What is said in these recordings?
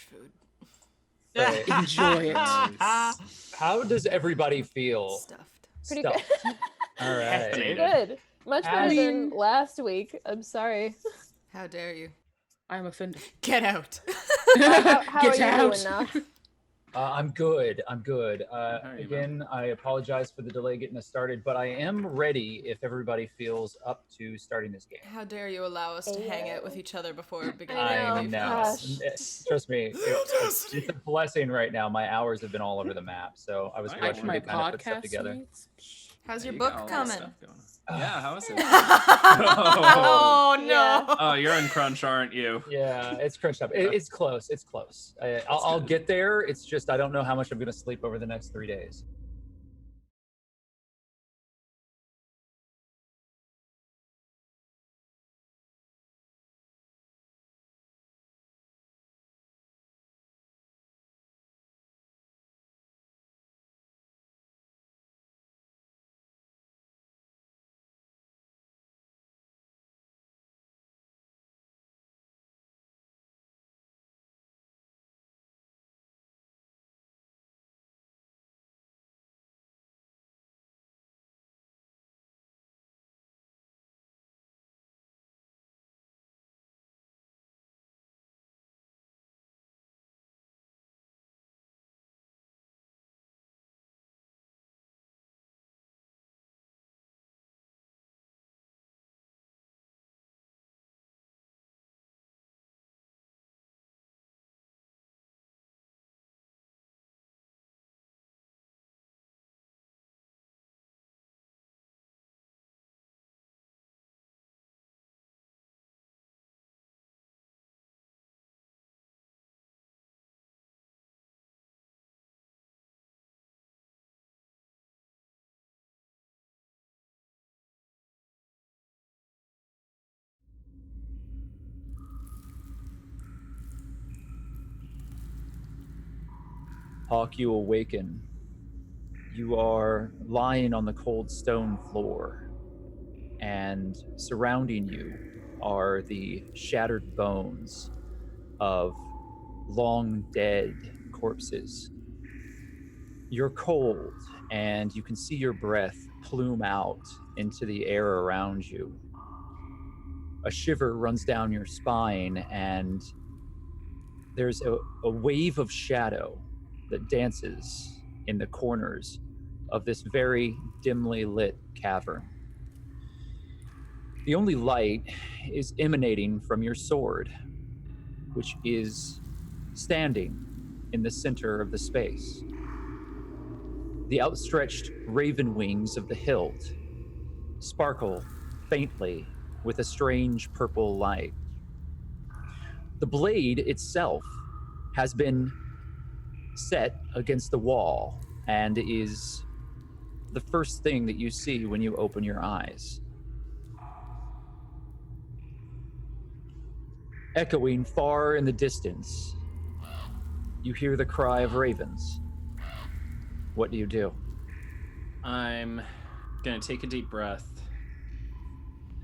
food. Right. Enjoy it. How does everybody feel? Stuffed. Pretty Stuffed. good. All right. Good. Much better I than last week. I'm sorry. How dare you? I'm offended. Get out. How Get are you out. doing now? I'm good. I'm good. are you, Again, I apologize for the delay getting us started, but I am ready if everybody feels up to starting this game. How dare you allow us to hang out with each other before beginning I our know. life? Gosh. Trust me, it's a blessing right now. My hours have been all over the map, so I was Like rushing My to kind of put stuff podcast together. mates. How's your You book got a lot of coming? stuff going on. Yeah, how is it? Oh no! Yeah. Oh, you're in crunch, aren't you? Yeah, it's crunched up. It's close. It's close. I'll good. get there. It's just I don't know how much I'm going to sleep over the next 3 days. Hawk, you awaken. You are lying on the cold stone floor, and surrounding you are the shattered bones of long dead corpses. You're cold, and you can see your breath plume out into the air around you. A shiver runs down your spine, and there's a wave of shadow that dances in the corners of this very dimly lit cavern. The only light is emanating from your sword, which is standing in the center of the space. The outstretched raven wings of the hilt sparkle faintly with a strange purple light. The blade itself has been set against the wall and is the first thing that you see when you open your eyes. Echoing far in the distance, you hear the cry of ravens. What do you do? I'm gonna take a deep breath,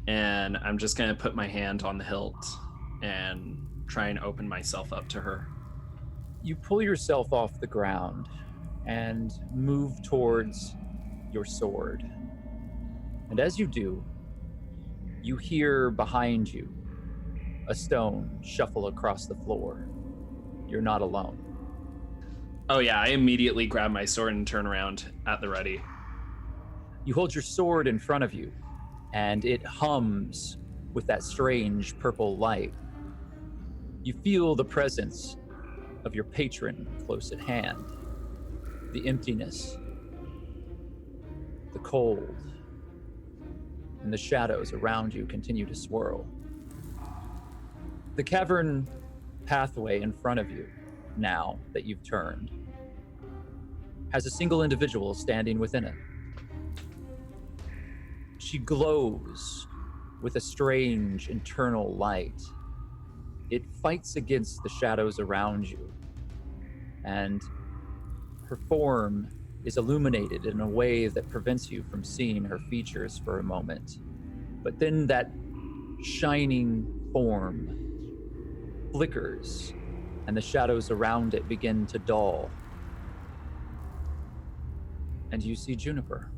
and I'm just gonna put my hand on the hilt and try and open myself up to her. You pull yourself off the ground and move towards your sword. And as you do, you hear behind you a stone shuffle across the floor. You're not alone. Oh yeah, I immediately grab my sword and turn around at the ready. You hold your sword in front of you, and it hums with that strange purple light. You feel the presence of your patron close at hand. The emptiness, the cold, and the shadows around you continue to swirl. The cavern pathway in front of you, now that you've turned, has a single individual standing within it. She glows with a strange internal light. It fights against the shadows around you, and her form is illuminated in a way that prevents you from seeing her features for a moment. But then that shining form flickers, and the shadows around it begin to dull. And you see Juniper.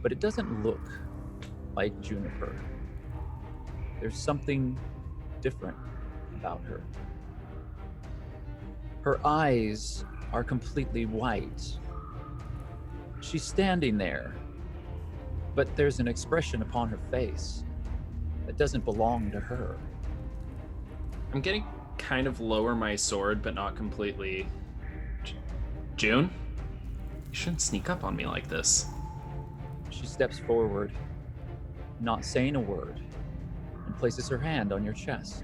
But it doesn't look like Juniper. There's something different about her. Her eyes are completely white. She's standing there, but there's an expression upon her face that doesn't belong to her. I'm getting kind of lower my sword, but not completely. June? You shouldn't sneak up on me like this. She steps forward, not saying a word, and places her hand on your chest,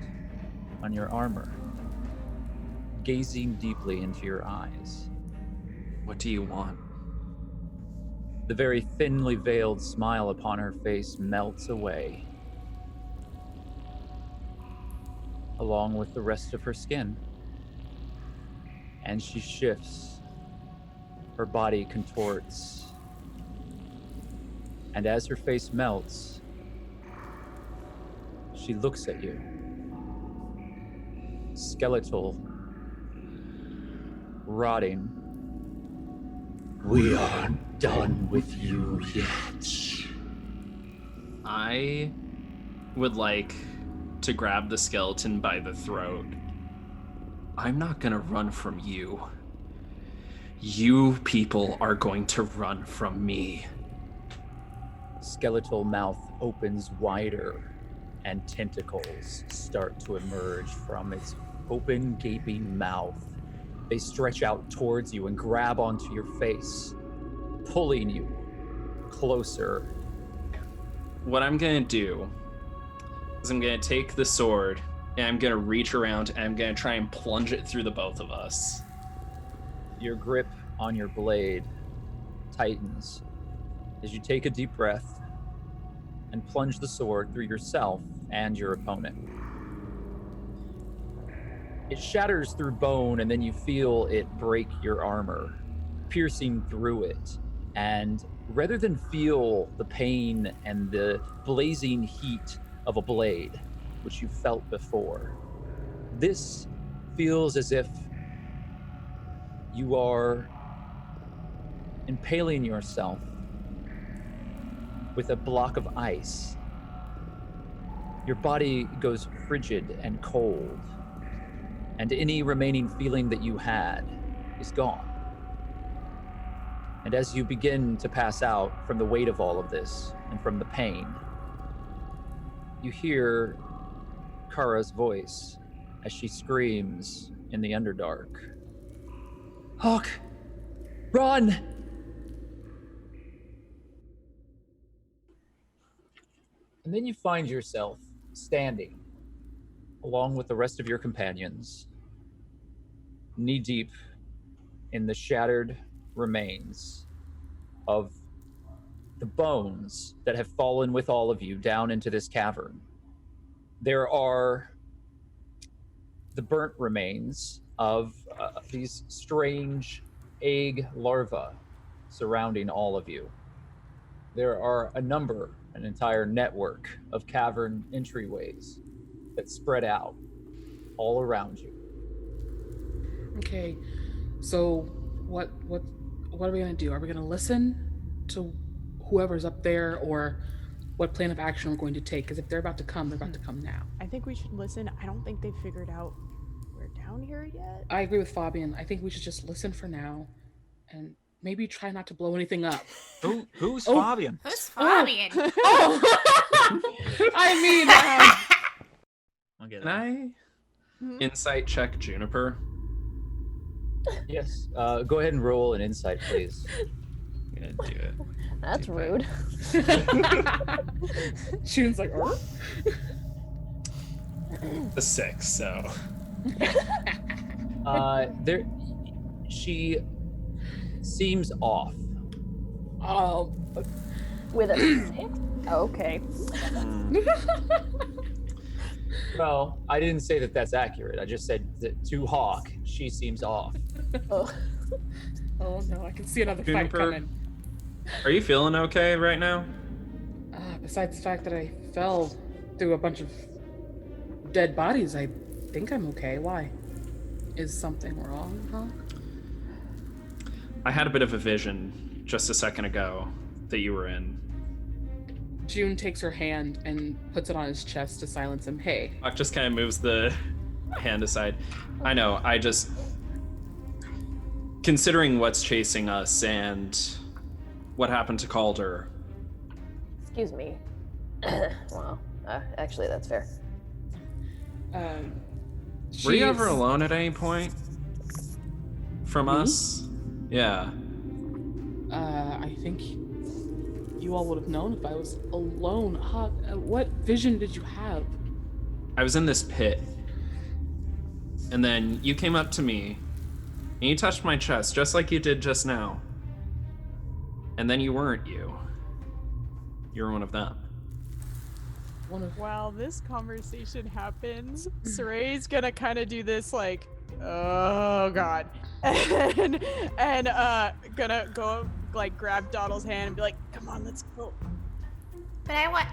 on your armor, gazing deeply into your eyes. What do you want? The very thinly veiled smile upon her face melts away, along with the rest of her skin, and she shifts. Her body contorts, and as her face melts, she looks at you. Skeletal, rotting. We aren't done with you yet. I would like to grab the skeleton by the throat. I'm not gonna run from you. You people are going to run from me. Skeletal mouth opens wider, and tentacles start to emerge from its open, gaping mouth. They stretch out towards you and grab onto your face, pulling you closer. What I'm gonna do is I'm gonna take the sword and I'm gonna reach around and I'm gonna try and plunge it through the both of us. Your grip on your blade tightens as you take a deep breath and plunge the sword through yourself and your opponent. It shatters through bone, and then you feel it break your armor, piercing through it. And rather than feel the pain and the blazing heat of a blade, which you felt before, this feels as if you are impaling yourself with a block of ice. Your body goes frigid and cold, and any remaining feeling that you had is gone. And as you begin to pass out from the weight of all of this and from the pain, you hear Kara's voice as she screams in the Underdark. Hawk, run! And then you find yourself standing along with the rest of your companions, knee-deep in the shattered remains of the bones that have fallen with all of you down into this cavern. There are the burnt remains of these strange egg larvae surrounding all of you. There are an entire network of cavern entryways that spread out all around you. Okay, so what are we gonna do? Are we gonna listen to whoever's up there, or what plan of action we're going to take? Because if they're about to come, they're about to come now. I think we should listen. I don't think they've figured out we're down here yet. I agree with Fabian. I think we should just listen for now, and maybe try not to blow anything up. Who's Oh. Fabian? Who's Fabian? Oh, I mean, I'll get Can I Hmm? insight check Juniper? Yes. Go ahead and roll an insight, please. I'm gonna do it. That's Take rude. Shune's like, oh. A 6, so. There, she seems off. Oh, With a 6? Okay. Well, I didn't say that that's accurate. I just said that to Hawk, she seems off. Oh. oh no, I can see another fight Juniper. coming. Are you feeling okay right now? Besides the fact that I fell through a bunch of dead bodies, I think I'm okay. Why? Is something wrong, Hawk? I had a bit of a vision just a second ago that you were in. June takes her hand and puts it on his chest to silence him. Hey. Hawk just kind of moves the hand aside. I know, I just... Considering what's chasing us and what happened to Calder, Excuse me. Well, actually, that's fair. were you ever she's- alone at any point? From us? Yeah. I think you all would have known if I was alone. Hawk, what vision did you have? I was in this pit. And then you came up to me, and you touched my chest, just like you did just now. And then you weren't you. You were one of them. One of While this conversation happens, Saray's gonna kind of do this like, oh god, and gonna go like grab Donald's hand and be like, come on, let's go. But I want.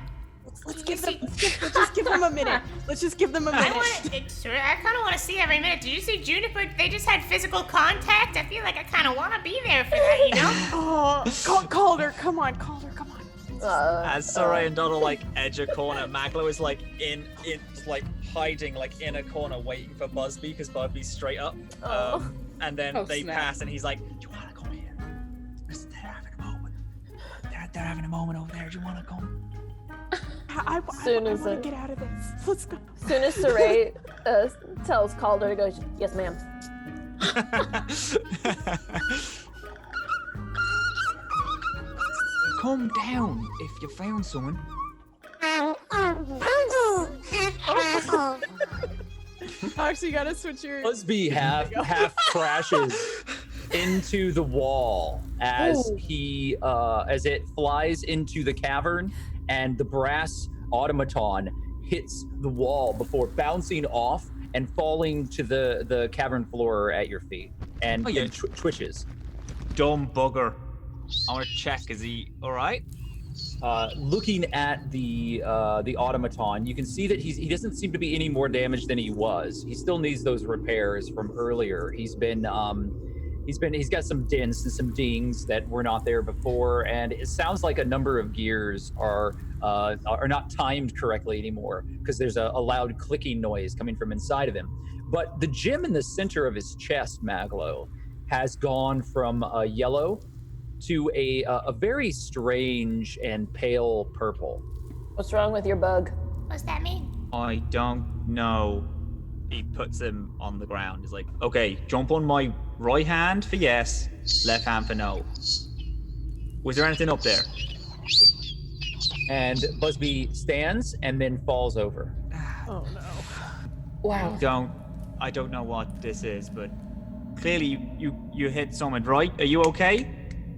Let's just give them a minute. Let's just give them a I minute. want. I kind of want to see every minute. Did you see Juniper? They just had physical contact. I feel like I kind of want to be there for that. You know? Oh, Calder, come on, Calder, come on. As Sarai and Donald like edge a corner, MacLeod is like in like hiding like in a corner waiting for Busby because Busby's straight up. And then Oh, they snap. pass and he's like, "Do you wanna come here? They're having a moment. They're having a moment over there. Do you wanna come?" I Soon want as to it- get out of this. Let's go. As soon as Saray tells Calder to go, yes, ma'am. Calm down if you found someone. Actually, you gotta switch your. Busby half crashes into the wall as he as it flies into the cavern, and the brass automaton hits the wall before bouncing off and falling to the cavern floor at your feet, and, Oh, yeah. and twitches. Dumb bugger. I want to check. Is he all right? Looking at the automaton, you can see that he doesn't seem to be any more damaged than he was. He still needs those repairs from earlier. He's got some dents and some dings that were not there before, and it sounds like a number of gears are not timed correctly anymore because there's a loud clicking noise coming from inside of him. But the gem in the center of his chest, MacLeod, has gone from yellow to a very strange and pale purple. What's wrong with your bug? What's that mean? I don't know. He puts him on the ground. He's like, "Okay, jump on my right hand for yes, left hand for no." Was there anything up there? And Busby stands and then falls over. Oh no. wow. I don't know what this is, but clearly you hit someone, right? Are you okay,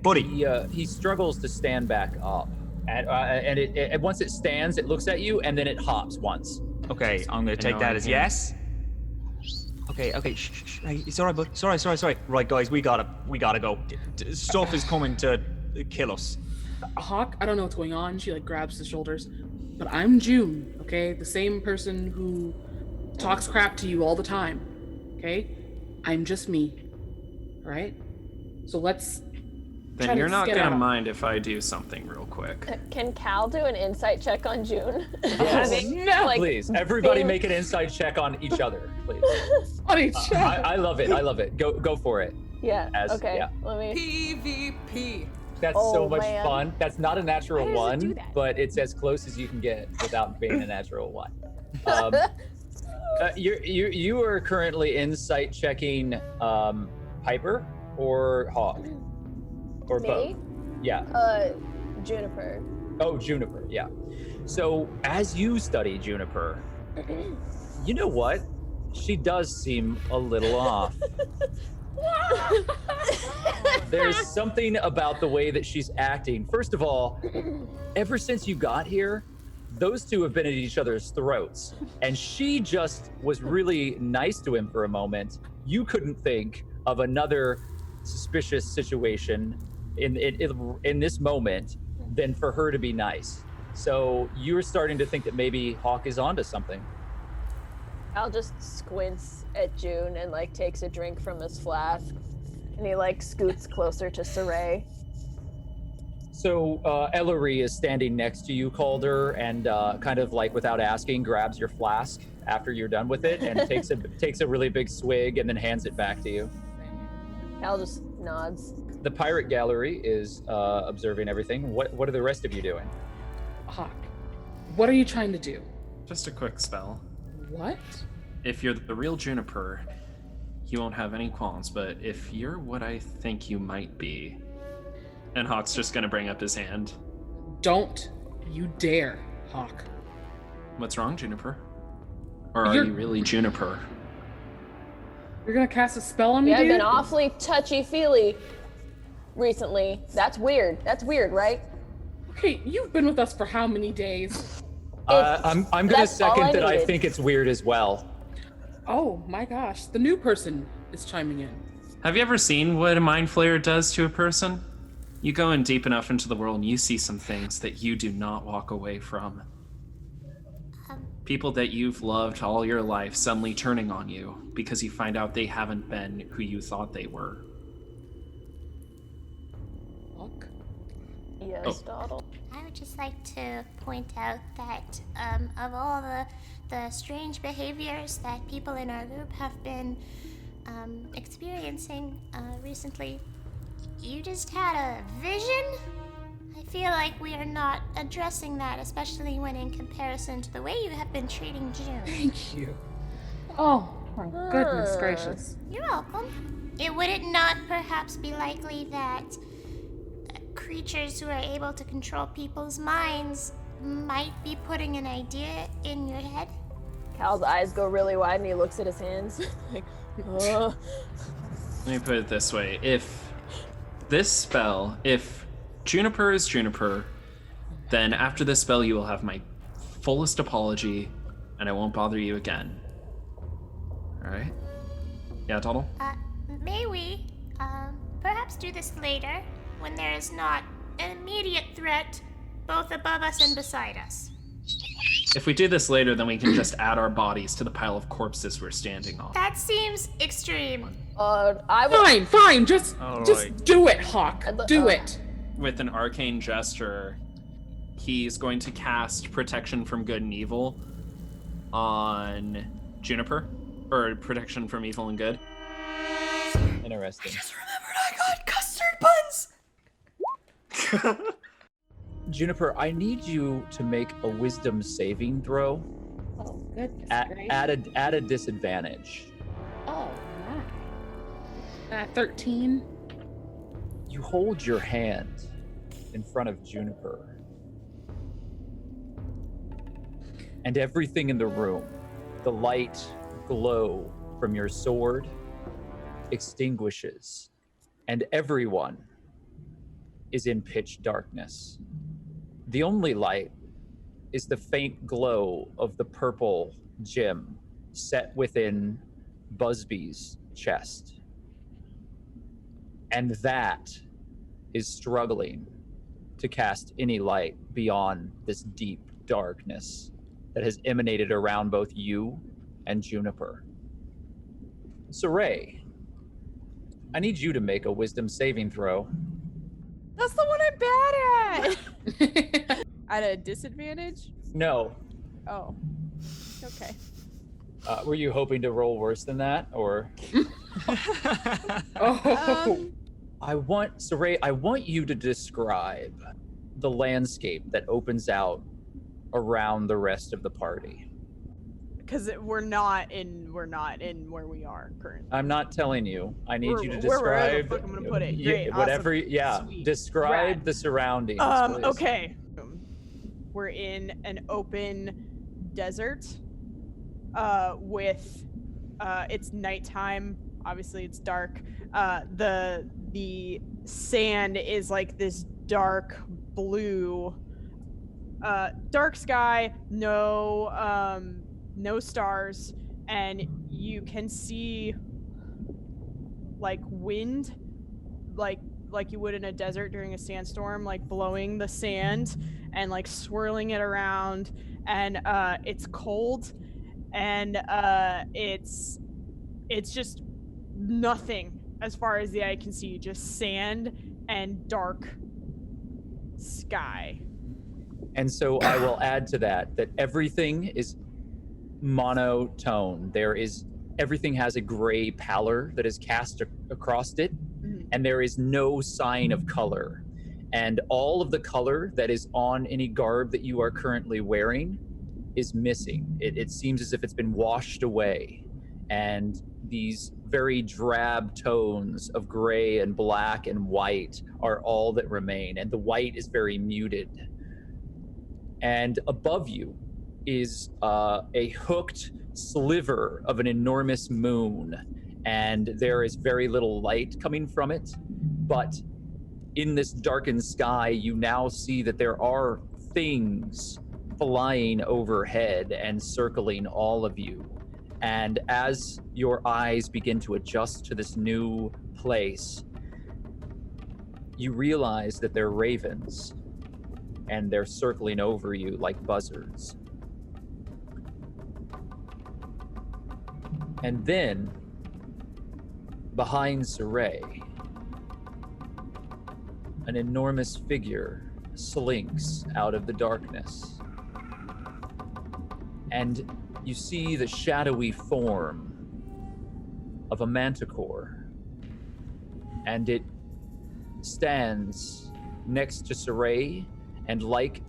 buddy? He struggles to stand back up, and it once it stands, it looks at you, and then it hops once. Okay, I'm gonna take know that I'm as here. yes. Okay, shh. Hey, it's alright, bud. Sorry. Right, guys, we gotta go. Stuff is coming to kill us. Hawk, I don't know what's going on. She like grabs the shoulders. But I'm June, okay? The same person who talks crap to you all the time. Okay? I'm just me. Alright? So let's try Then to you're not get gonna out. mind if I do something real quick. Can Cal do an insight check on June? Yes. No, Like, Please, everybody being- make an inside check on each other, please. on each other. I love it. Go for it. Yeah. As- Okay. yeah. Let me. PvP. That's so Oh, much man. fun. That's not a natural Why does it do one, that? but it's as close as you can get without being a natural one. You are currently insight checking Piper or Hawk or Me? both. Yeah. Juniper. Oh, Juniper. Yeah. So as you study Juniper, you know what? She does seem a little off. There's something about the way that she's acting. First of all, ever since you got here, those two have been at each other's throats, and she just was really nice to him for a moment. You couldn't think of another suspicious situation in this moment than for her to be nice. So you're starting to think that maybe Hawk is onto something. Al just squints at June and like takes a drink from his flask, and he like scoots closer to Saray. So Ellery is standing next to you, Calder, and kind of like without asking, grabs your flask after you're done with it and takes a really big swig and then hands it back to you. Al just nods. The pirate gallery is observing everything. What are the rest of you doing? Hawk, what are you trying to do? Just a quick spell. What? If you're the real Juniper, you won't have any qualms, but if you're what I think you might be... And Hawk's just gonna bring up his hand. Don't you dare, Hawk. What's wrong, Juniper? Or are you really Juniper? You're gonna cast a spell on me, Yeah, I've dude? been awfully touchy-feely recently. That's weird. That's weird, right? Okay, you've been with us for how many days? I'm gonna that's all second I that I needed. think it's weird as well. Oh my gosh, the new person is chiming in. Have you ever seen what a mind flayer does to a person? You go in deep enough into the world and you see some things that you do not walk away from. People that you've loved all your life suddenly turning on you because you find out they haven't been who you thought they were. Hawk? Yes, Doddle. I would just like to point out that of all the strange behaviors that people in our group have been experiencing recently, you just had a vision? I feel like we are not addressing that, especially when in comparison to the way you have been treating June. Thank you. Oh, my goodness gracious. You're welcome. Would it not perhaps be likely that creatures who are able to control people's minds might be putting an idea in your head? Cal's eyes go really wide and he looks at his hands. Like, Let me put it this way. If this spell, if Juniper is Juniper, then after this spell you will have my fullest apology and I won't bother you again. Alright? Yeah, Toddle? May we perhaps do this later when there is not an immediate threat both above us and beside us? If we do this later, then we can just add our bodies to the pile of corpses we're standing on. That seems extreme. I will. Fine, just Alright. do it, Hawk. Do it. With an arcane gesture, he's going to cast Protection from Good and Evil on Juniper, or Protection from Evil and Good. Interesting. Just remembered I got custard buns! Juniper, I need you to make a wisdom saving throw Oh, goodness at a disadvantage. Oh, my. 13. You hold your hand in front of Juniper, and everything in the room, the light glow from your sword extinguishes, and everyone is in pitch darkness. The only light is the faint glow of the purple gem set within Busby's chest. And that is struggling to cast any light beyond this deep darkness that has emanated around both you and Juniper. Saray, I need you to make a wisdom saving throw. That's the one I'm bad at. At a disadvantage? No. Oh. Okay. Were you hoping to roll worse than that, or? Oh. I want you to describe the landscape that opens out around the rest of the party. Because we're not in where we are currently. I'm not telling you. I need you to wherever the describe fuck I'm gonna put it. Yeah, Great, whatever. awesome, Yeah, sweet, describe rad. the surroundings. Please. Okay. We're in an open desert. With it's nighttime. Obviously, it's dark. The sand is like this dark blue. Dark sky. No stars, and you can see like wind, like you would in a desert during a sandstorm, like blowing the sand and like swirling it around, and it's cold, and it's just nothing as far as the eye can see, just sand and dark sky. And so I will add to that everything is monotone. Everything has a gray pallor that is cast across it, and there is no sign of color. And all of the color that is on any garb that you are currently wearing is missing. It seems as if it's been washed away. And these very drab tones of gray and black and white are all that remain. And the white is very muted. And above you is a hooked sliver of an enormous moon. And there is very little light coming from it. But in this darkened sky, you now see that there are things flying overhead and circling all of you. And as your eyes begin to adjust to this new place, you realize that they're ravens, and they're circling over you like buzzards. And then, behind Saray, an enormous figure slinks out of the darkness. And you see the shadowy form of a manticore. And it stands next to Saray, and like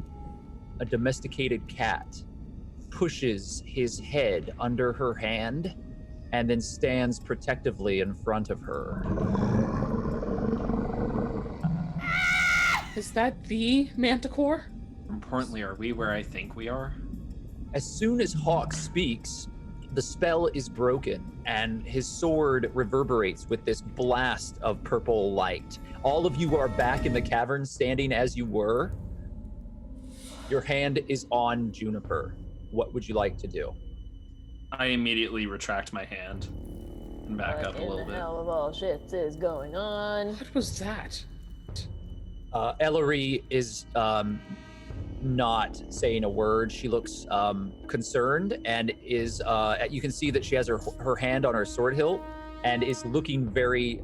a domesticated cat, pushes his head under her hand and then stands protectively in front of her. Is that the manticore? Importantly, are we where I think we are? As soon as Hawk speaks, the spell is broken, and his sword reverberates with this blast of purple light. All of you are back in the cavern, standing as you were. Your hand is on Juniper. What would you like to do? I immediately retract my hand and back What up a little in the bit. hell of all shit is going on? What was that? Ellery is not saying a word. She looks concerned, and is you can see that she has her hand on her sword hilt and is looking very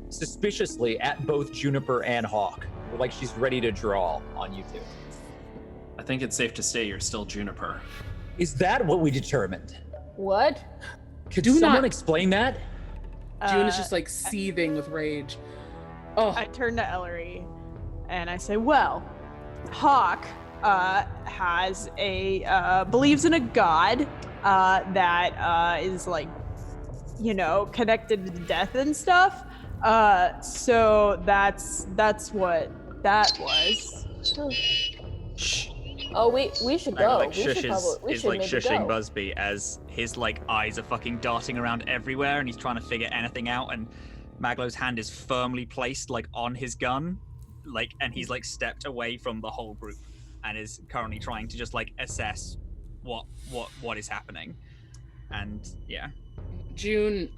suspiciously at both Juniper and Hawk, like she's ready to draw on you two. I think it's safe to say you're still Juniper. Is that what we determined? What? Could Do someone not- explain that? June is just like seething with rage. Oh, I turn to Ellery and I say, well, Hawk has believes in a god that is like, connected to death and stuff. So that's what that was. Shh. Oh, we should go. Like We should is like maybe shushing go. Busby as his like eyes are fucking darting around everywhere, and he's trying to figure anything out. And MacLeod's hand is firmly placed like on his gun, and he's like stepped away from the whole group, and is currently trying to just like assess what is happening. And yeah, June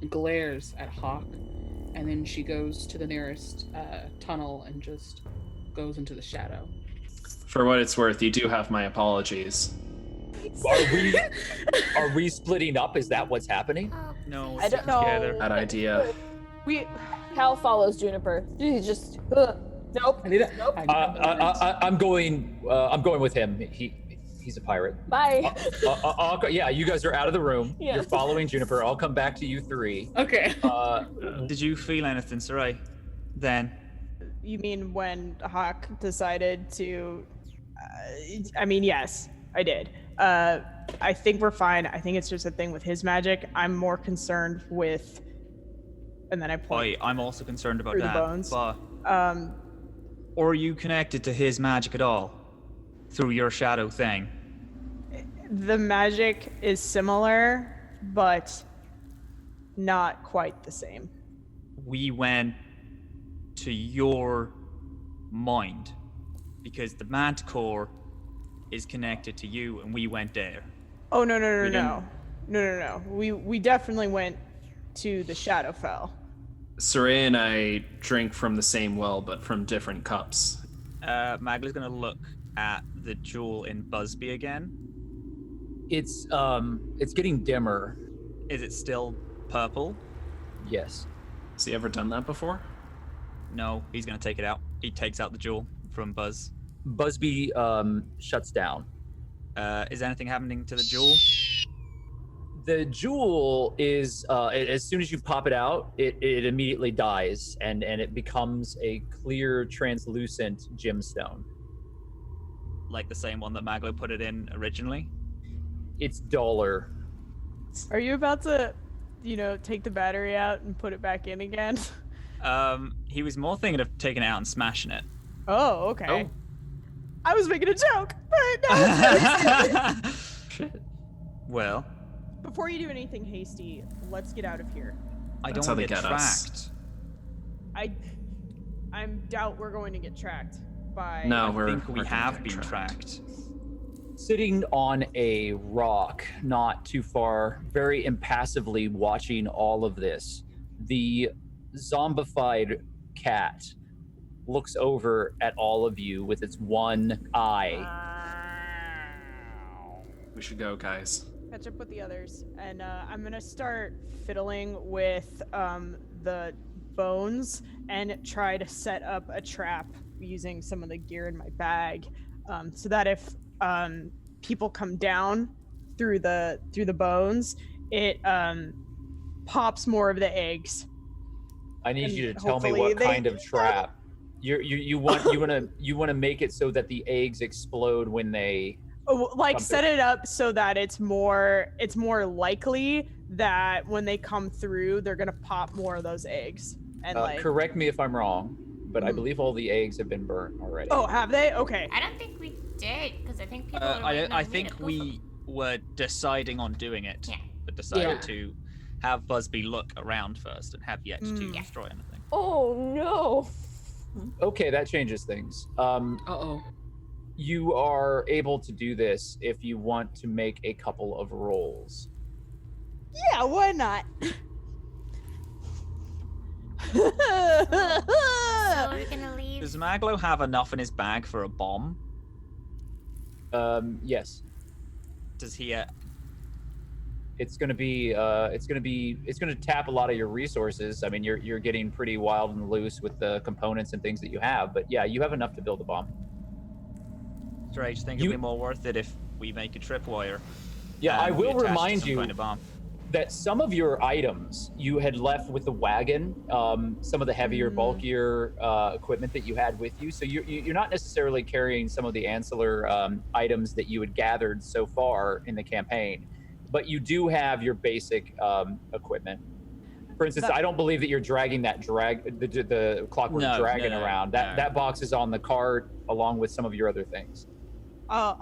glares at Hawk, and then she goes to the nearest tunnel and just goes into the shadow. For what it's worth, you do have my apologies. Are we splitting up? Is that what's happening? no, I don't stick together. know. Bad idea. Cal follows Juniper. He's just nope. I need it. Nope. I'm going with him. He's a pirate. Bye. I'll go, yeah, you guys are out of the room. Yeah. You're following Juniper. I'll come back to you three. Okay. Did you feel anything, Saray? Then You mean when Hawk decided to? Yes, I did. I think we're fine. I think it's just a thing with his magic. I'm more concerned with, and then I point. I'm also concerned about Through the that. bones. But Um, or are you connected to his magic at all through your shadow thing? the magic is similar, but not quite the same. We went to your mind because the manticore is connected to you, and we went there. Oh no. We No. We definitely went to the Shadowfell. Saray and I drink from the same well, but from different cups. Magla's gonna look at the jewel in Busby again, It's getting dimmer. Is it still purple? Yes. Has he ever done that before? No, he's gonna take it out. He takes out the jewel from Buzz. Busby shuts down. Is anything happening to the jewel? The jewel is as soon as you pop it out, it immediately dies and it becomes a clear, translucent gemstone. Like the same one that MacLeod put it in originally? It's duller. Are you about to, take the battery out and put it back in again? He was more thinking of taking it out and smashing it. Oh, okay. Oh. I was making a joke, but no. Shit. Well, Before you do anything hasty, let's get out of here. I That's don't how want they to get get us. tracked. I doubt we're going to get tracked by. No, I we're. think we we're gonna have get been tracked. Sitting on a rock not too far, very impassively watching all of this, the zombified cat looks over at all of you with its one eye. We should go, guys. Catch up with the others, and I'm gonna start fiddling with the bones and try to set up a trap using some of the gear in my bag, so that if people come down through the bones, it pops more of the eggs. I need And you to tell me hopefully what they- kind of trap. You want to make it so that the eggs explode when they. Like Come set through. it up so that it's more likely that when they come through, they're gonna pop more of those eggs. And Correct me if I'm wrong, but I Mhm. believe all the eggs have been burnt already. oh, have they? Okay. I don't think we did, because I think people were I waiting on me think to poof we were deciding on doing it, Yeah. but decided Yeah. to have Busby look around first and have yet to Mm. destroy anything. Oh no. Okay, that changes things. Uh-oh. You are able to do this if you want to make a couple of rolls. Yeah, why not? them. So we're gonna leave. Does MacLeod have enough in his bag for a bomb? Yes. Does he? It's gonna tap a lot of your resources. I mean, you're getting pretty wild and loose with the components and things that you have, but yeah, you have enough to build a bomb. Strange, think You- it'd be more worth it if we make a tripwire. Yeah, I and we will attach to remind some you kind of bomb. that some of your items you had left with the wagon, some of the heavier, bulkier equipment that you had with you. So you're not necessarily carrying some of the ancillary items that you had gathered so far in the campaign, but you do have your basic equipment. For instance, I don't believe that you're dragging that the clockwork No, dragon no, around. That no. that box is on the cart along with some of your other things. I'm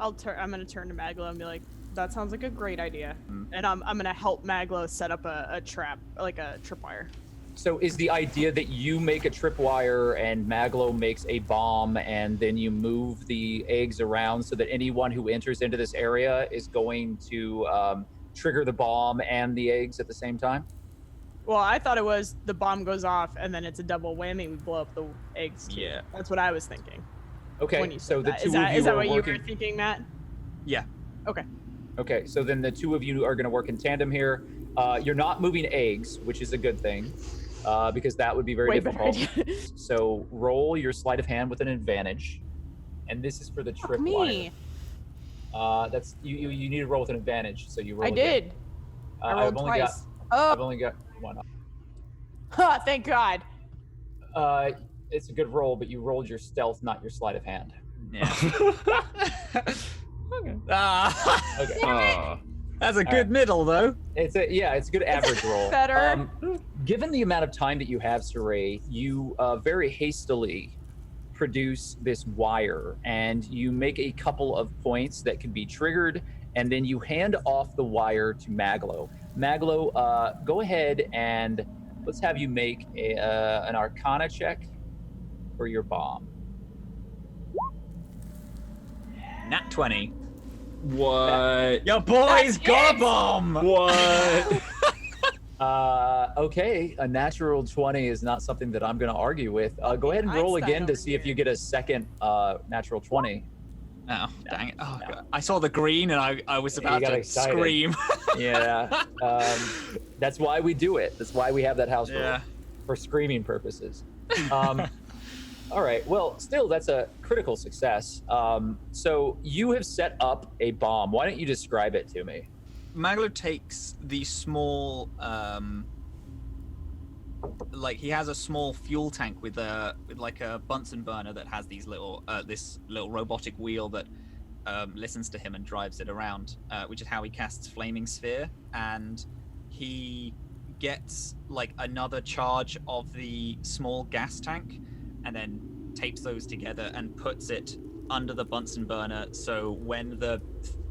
gonna turn to Maglo and be like, that sounds like a great idea. Mm. And I'm gonna help Maglo set up a trap, like a tripwire. So is the idea that you make a tripwire and Maglo makes a bomb and then you move the eggs around so that anyone who enters into this area is going to trigger the bomb and the eggs at the same time? Well, I thought it was the bomb goes off and then it's a double whammy. We blow up the eggs too. Yeah. That's what I was thinking. Okay, When you so said the that. two Is that, of you is that are what working. you were thinking, Matt? Yeah. Okay. Okay, so then the two of you are going to work in tandem here. You're not moving eggs, which is a good thing, because that would be very Way better difficult. idea. So roll your sleight of hand with an advantage, and this is for the Fuck tripwire. me. That's you need to roll with an advantage, so you roll. I again. did. I rolled I've only twice. I've only got one. Huh, thank God. It's a good roll, but you rolled your stealth, not your sleight of hand. Yeah. Okay. Ah, Okay. that's a good middle, though. It's a good average roll. Better. Given the amount of time that you have, Saray, you very hastily produce this wire, and you make a couple of points that can be triggered, and then you hand off the wire to Maglo. Maglo, go ahead and let's have you make an Arcana check for your bomb. Nat 20. What? Your boy's got a bomb! What? Okay, a natural 20 is not something that I'm going to argue with. Go ahead and roll Einstein again to over see if here. you get a second natural 20. Oh, dang it. Oh, God. I saw the green and I was about got to excited. scream. Yeah. That's why we do it. That's why we have that house rule. Yeah. For screaming purposes. All right. Well, still, that's a critical success. So you have set up a bomb. Why don't you describe it to me? MacLeod takes the small, like he has a small fuel tank with like a Bunsen burner that has these little, this little robotic wheel that listens to him and drives it around, which is how he casts Flaming Sphere. And he gets like another charge of the small gas tank and then tapes those together and puts it under the Bunsen burner. So when the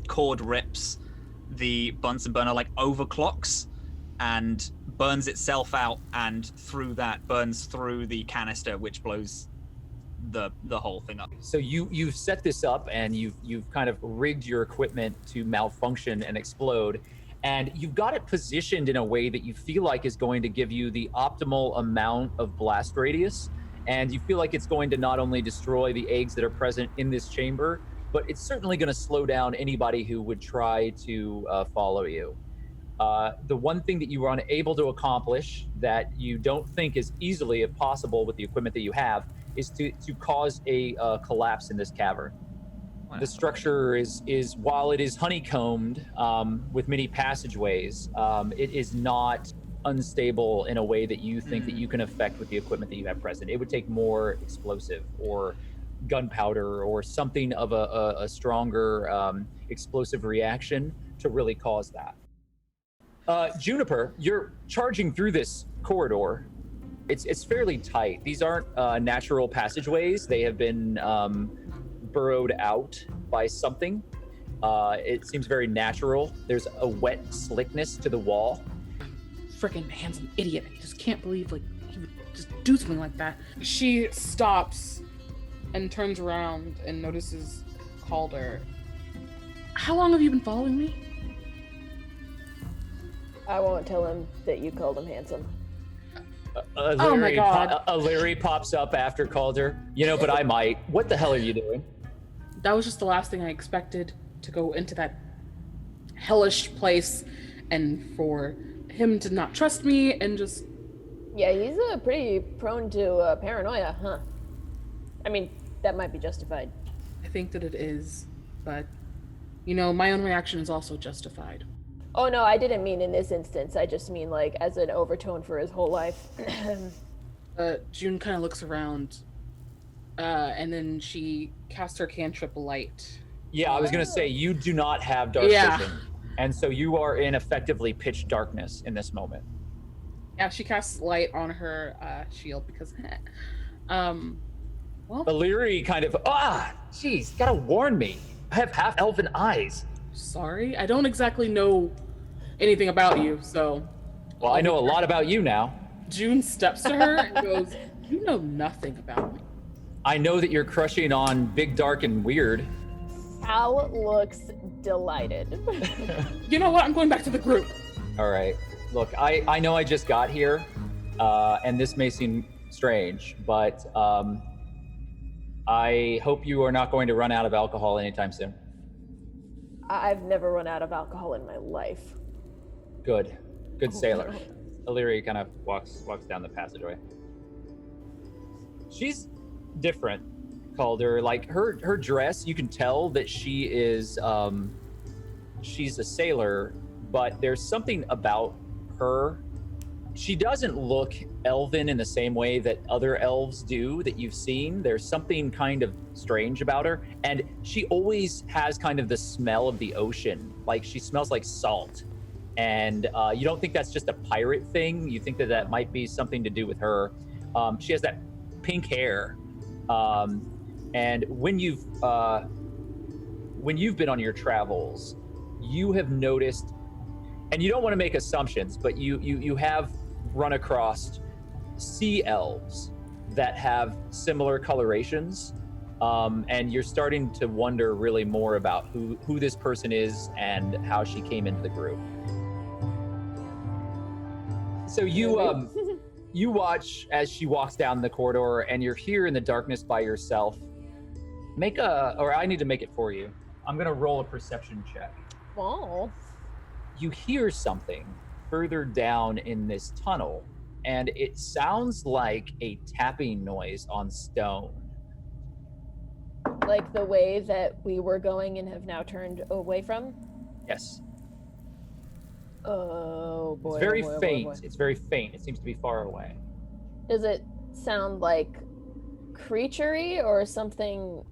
cord rips, the Bunsen burner like overclocks and burns itself out, and through that burns through the canister, which blows the whole thing up. So you've set this up and you've kind of rigged your equipment to malfunction and explode, and you've got it positioned in a way that you feel like is going to give you the optimal amount of blast radius, and you feel like it's going to not only destroy the eggs that are present in this chamber, but it's certainly going to slow down anybody who would try to follow you. The one thing that you were unable to accomplish that you don't think is easily possible with the equipment that you have is to cause a collapse in this cavern. Wow. The structure is while it is honeycombed with many passageways, it is not unstable in a way that you think that you can affect with the equipment that you have present. It would take more explosive or gunpowder or something of a stronger explosive reaction to really cause that. Juniper, you're charging through this corridor. It's fairly tight. These aren't natural passageways. They have been burrowed out by something. It seems very natural. There's a wet slickness to the wall. Freaking handsome idiot. I just can't believe like he would just do something like that. She stops and turns around and notices Calder. How long have you been following me? I won't tell him that you called him handsome. Oh my God. Larry pops up after Calder. But I might. What the hell are you doing? That was just the last thing I expected, to go into that hellish place and for him to not trust me and just... Yeah, he's pretty prone to paranoia, huh? I mean, that might be justified. I think that it is, but, my own reaction is also justified. Oh no, I didn't mean in this instance. I just mean like as an overtone for his whole life. June kind of looks around, and then she casts her cantrip light. Yeah, I was going to say, you do not have dark vision. And so you are in effectively pitch darkness in this moment. Yeah, she casts light on her shield because, well... Illyri kind of, jeez, gotta warn me. I have half elven eyes. Sorry, I don't exactly know anything about you, so... Well, I know a lot about you now. June steps to her and goes, you know nothing about me. I know that you're crushing on Big, Dark, and Weird. Al looks delighted. You know what? I'm going back to the group. All right. Look, I know I just got here, and this may seem strange, but I hope you are not going to run out of alcohol anytime soon. I've never run out of alcohol in my life. Good sailor. Illyri kind of walks down the passageway. She's different, Calder. Like her dress, you can tell that she is she's a sailor, but there's something about her. She doesn't look elven in the same way that other elves do that you've seen. There's something kind of strange about her, and she always has kind of the smell of the ocean. Like she smells like salt, and you don't think that's just a pirate thing. You think that might be something to do with her. She has that pink hair, and when you've been on your travels, you have noticed, and you don't want to make assumptions, but you have run across sea elves that have similar colorations, and you're starting to wonder really more about who this person is and how she came into the group. So you watch as she walks down the corridor, and you're here in the darkness by yourself. I need to make it for you. I'm gonna roll a perception check. Oh. You hear something further down in this tunnel, and it sounds like a tapping noise on stone. Like the way that we were going and have now turned away from? Yes. Oh boy. It's very oh boy, oh boy, faint. oh boy. It's very faint. It seems to be far away. Does it sound like creaturey or something?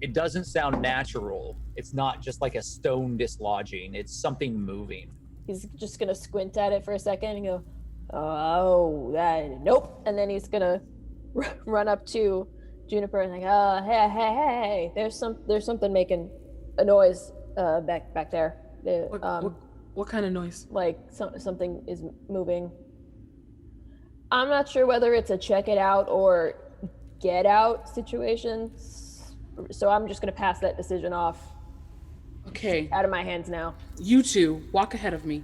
It doesn't sound natural. It's not just like a stone dislodging. It's something moving. He's just gonna squint at it for a second and go, oh, nope. And then he's gonna run up to Juniper and like, hey, there's something making a noise back there. What kind of noise? Like something is moving. I'm not sure whether it's a check it out or get out situation, so I'm just gonna pass that decision off. Okay. Out of my hands now. You two walk ahead of me.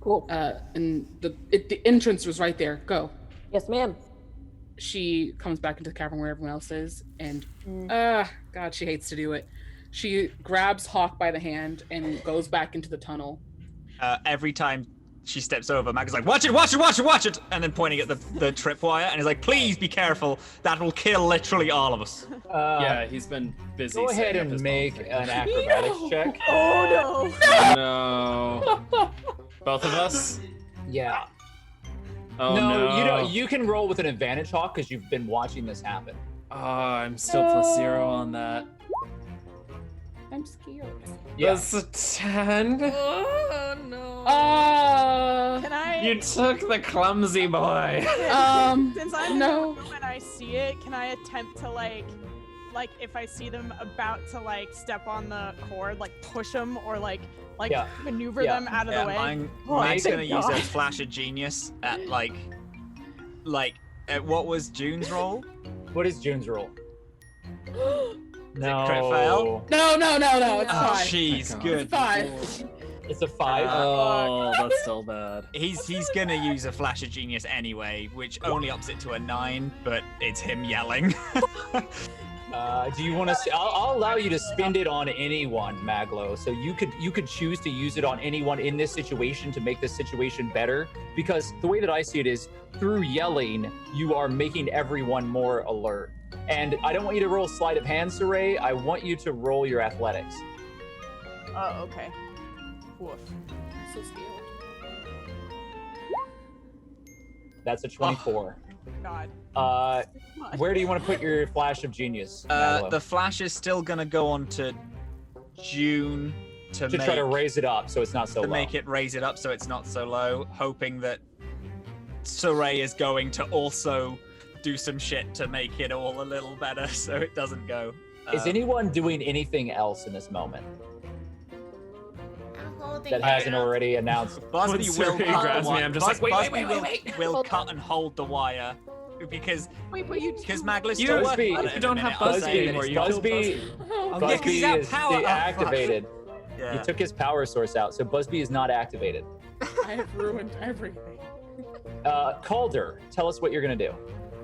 Cool. And the entrance was right there. Go. Yes, ma'am. She comes back into the cavern where everyone else is, and God, she hates to do it. She grabs Hawk by the hand and goes back into the tunnel. Every time she steps over, Mag is like, watch it! And then pointing at the tripwire, and he's like, please be careful. That will kill literally all of us. Yeah, he's been busy. Go ahead setting up and his make bomb thing. an acrobatics check. Oh No. Both of us? Yeah. Oh no, you don't. You can roll with an advantage, Hawk, because you've been watching this happen. Oh, I'm still +0 on that. I'm scared. Yeah. That's a 10. Oh no. Can I? You took the clumsy boy. Since I'm no. in the room and I see it, can I attempt to like if I see them about to like step on the cord, like push them or like Yeah. maneuver Yeah. them out of the way? Mag's thank gonna use a God. flash of genius at what was June's roll? What is June's roll? No. Crit fail? No. It's Oh, fine. jeez, God. good. It's fine. It's a 5. Oh, that's still bad. He's gonna use a flash of genius anyway, which only ups it to a 9, but it's him yelling. Do you want to? I'll allow you to spend it on anyone, Maglo. So you could choose to use it on anyone in this situation to make this situation better. Because the way that I see it is, through yelling, you are making everyone more alert. And I don't want you to roll sleight of hand, Saray. I want you to roll your athletics. Oh, okay. Woof. So scared. That's a 24. God. Where do you want to put your flash of genius, Maglo? The flash is still gonna go on to June to try to raise it up so it's not so to low. make it raise it up so it's not so low, hoping that Saray is going to also do some shit to make it all a little better so it doesn't go. Is anyone doing anything else in this moment I'm holding that it hasn't up. already announced? Busby will Saray cut grabs the me, wire. I'm just like, Busby will Hold cut and hold the wire because Because Magler's You still Busby, working on it you in a don't minute. have I'll Busby say that anymore. it's You not- killed Busby, Busby. Oh, yeah, 'cause he's out of power. Oh, fuck. deactivated. Yeah. You took his power source out, so Busby is not activated. I have ruined everything. Calder, tell us what you're gonna do.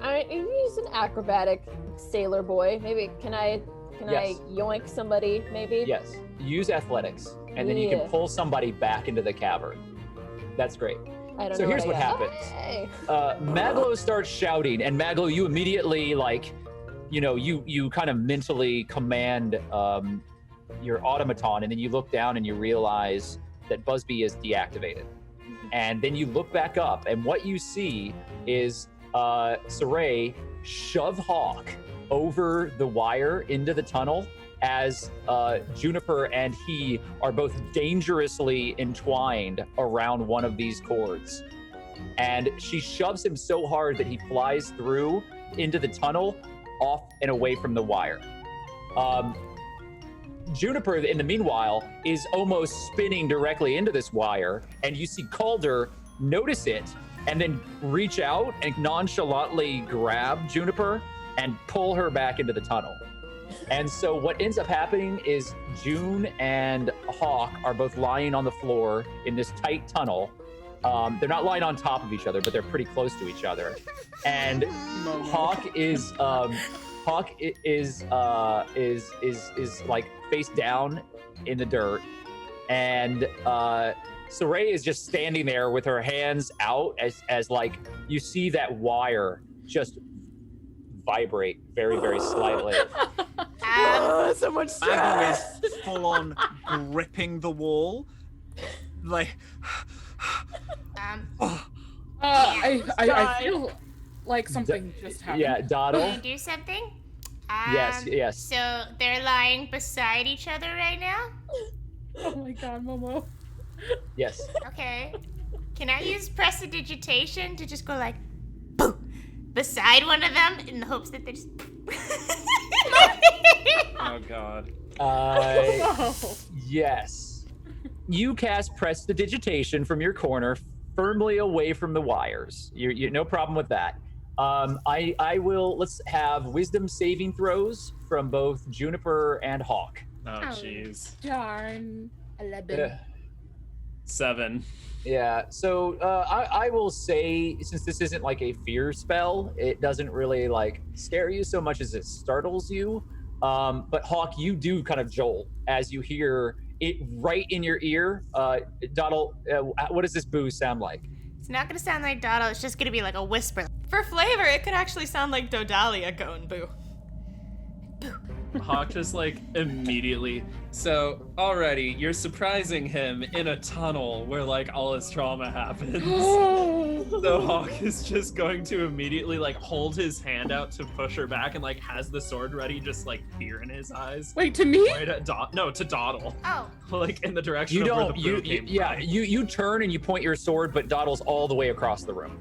I use an acrobatic sailor boy. Maybe can I Yes. yoink somebody? Maybe. Yes, use athletics, and then you can Yeah. pull somebody back into the cavern. That's great. I don't So know here's I what got. happens. Hey. Maglo starts shouting, and Maglo, you immediately you kind of mentally command your automaton, and then you look down and you realize that Busby is deactivated. And then you look back up, and what you see is Saray shove Hawk over the wire into the tunnel as Juniper and he are both dangerously entwined around one of these cords. And she shoves him so hard that he flies through into the tunnel, off and away from the wire. Juniper, in the meanwhile, is almost spinning directly into this wire, and you see Calder notice it and then reach out and nonchalantly grab Juniper and pull her back into the tunnel. And so what ends up happening is June and Hawk are both lying on the floor in this tight tunnel. They're not lying on top of each other, but they're pretty close to each other. And Hawk is Hawk is like face down in the dirt, and Saray is just standing there with her hands out as like you see that wire just vibrate very, very slightly. So much Maglo stress. is full on gripping the wall. Like, I feel like something just happened. Yeah, Can Doddle. you do something? Yes. So they're lying beside each other right now? Oh my god, Momo. Yes. Okay. Can I use prestidigitation to just go like, boom, beside one of them in the hopes that they just. Oh god. Oh. Yes. You cast prestidigitation from your corner, firmly away from the wires. You no problem with that. I will. Let's have wisdom saving throws from both Juniper and Hawk. Oh jeez. Darn. 11. 7. Yeah. So I will say, since this isn't like a fear spell, it doesn't really like scare you so much as it startles you. But Hawk, you do kind of jolt as you hear it right in your ear. Doddle, what does this boo sound like? It's not gonna sound like Doddle, it's just gonna be like a whisper. For flavor, it could actually sound like Dodalia going boo. Hawk just like immediately. So already you're surprising him in a tunnel where like all his trauma happens. So Hawk is just going to immediately like hold his hand out to push her back and like has the sword ready, just like fear in his eyes. Wait, to me? Right at to Doddle. Oh. Like in the direction You of where don't. the boo came from. You turn and you point your sword, but Doddle's all the way across the room.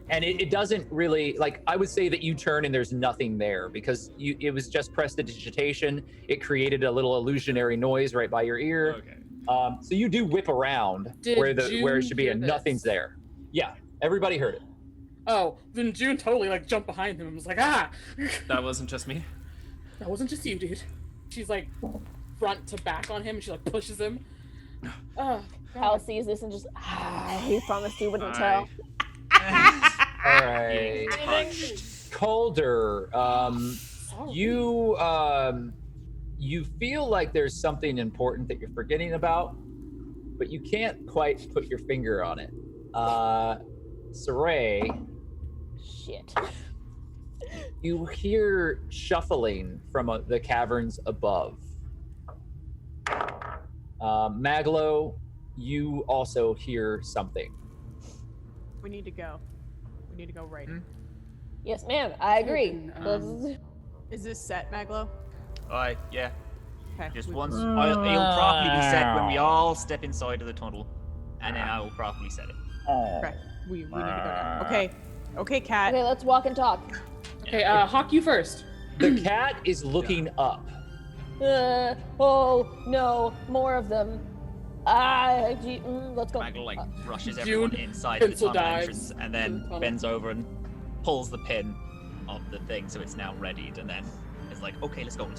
And it doesn't really, like, I would say that you turn and there's nothing there because it was just prestidigitation. It created a little illusionary noise right by your ear. Okay. So you do whip around Did where June it should be hear and this? nothing's there. Yeah, everybody heard it. Oh, then June totally like jumped behind him and was like, ah! That wasn't just me. That wasn't just you, dude. She's like front to back on him and she like pushes him. Oh, Hal God. sees this and just, he promised he wouldn't tell. All right. Calder, you feel like there's something important that you're forgetting about, but you can't quite put your finger on it. Saray, Shit. you hear shuffling from the caverns above. Maglo, you also hear something. We need to go. We need to go right. Yes, ma'am. I agree. Open, Is this set, Maglo? Alright, yeah. Okay. Just we- once. It'll properly be set when we all step inside of the tunnel, and then I will properly set it. Okay. We need to go now. Okay. Okay, cat. Okay, let's walk and talk. Okay, Hawk, you first. The cat is looking up. Oh, no. More of them. Let's go. Maglo like rushes June, everyone inside the pencil tunnel dives entrance, and in then the tunnel. bends over and pulls the pin of the thing, so it's now readied, and then it's like, okay, let's go.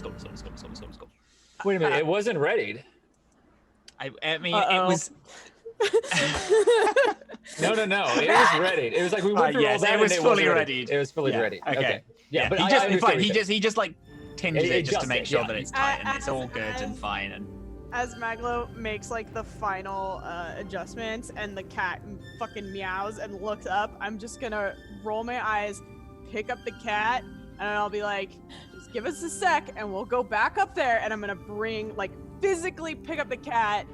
Wait a minute, it wasn't readied. I mean, Uh-oh. it was. No, it was ready. It was like we went through all yes, that it was and fully wasn't readied. It was fully Yeah, ready. okay. Yeah, but he I just, understand fine, what you're saying. he just like tinges it just to make sure yeah. that it's tight and it's all good and fine and. As Maglo makes like the final adjustments and the cat fucking meows and looks up, I'm just gonna roll my eyes, pick up the cat, and I'll be like, just give us a sec and we'll go back up there and I'm gonna physically pick up the cat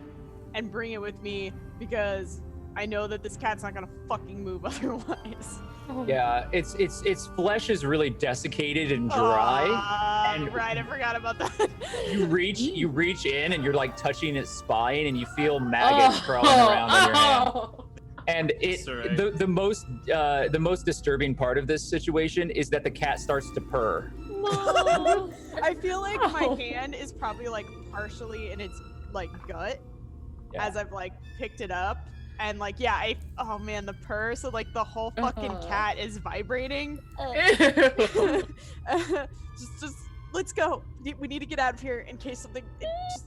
and bring it with me because I know that this cat's not gonna fucking move otherwise. Yeah, its flesh is really desiccated and dry. And- You're right, I forgot about that. You reach in and you're like touching its spine and you feel maggots crawling around on your hand. And Sorry. the most disturbing part of this situation is that the cat starts to purr. No. I feel like my hand is probably like partially in its like gut Yeah. as I've like picked it up. And like, yeah, oh man, the purr, so like the whole fucking cat is vibrating. just let's go. We need to get out of here in case something,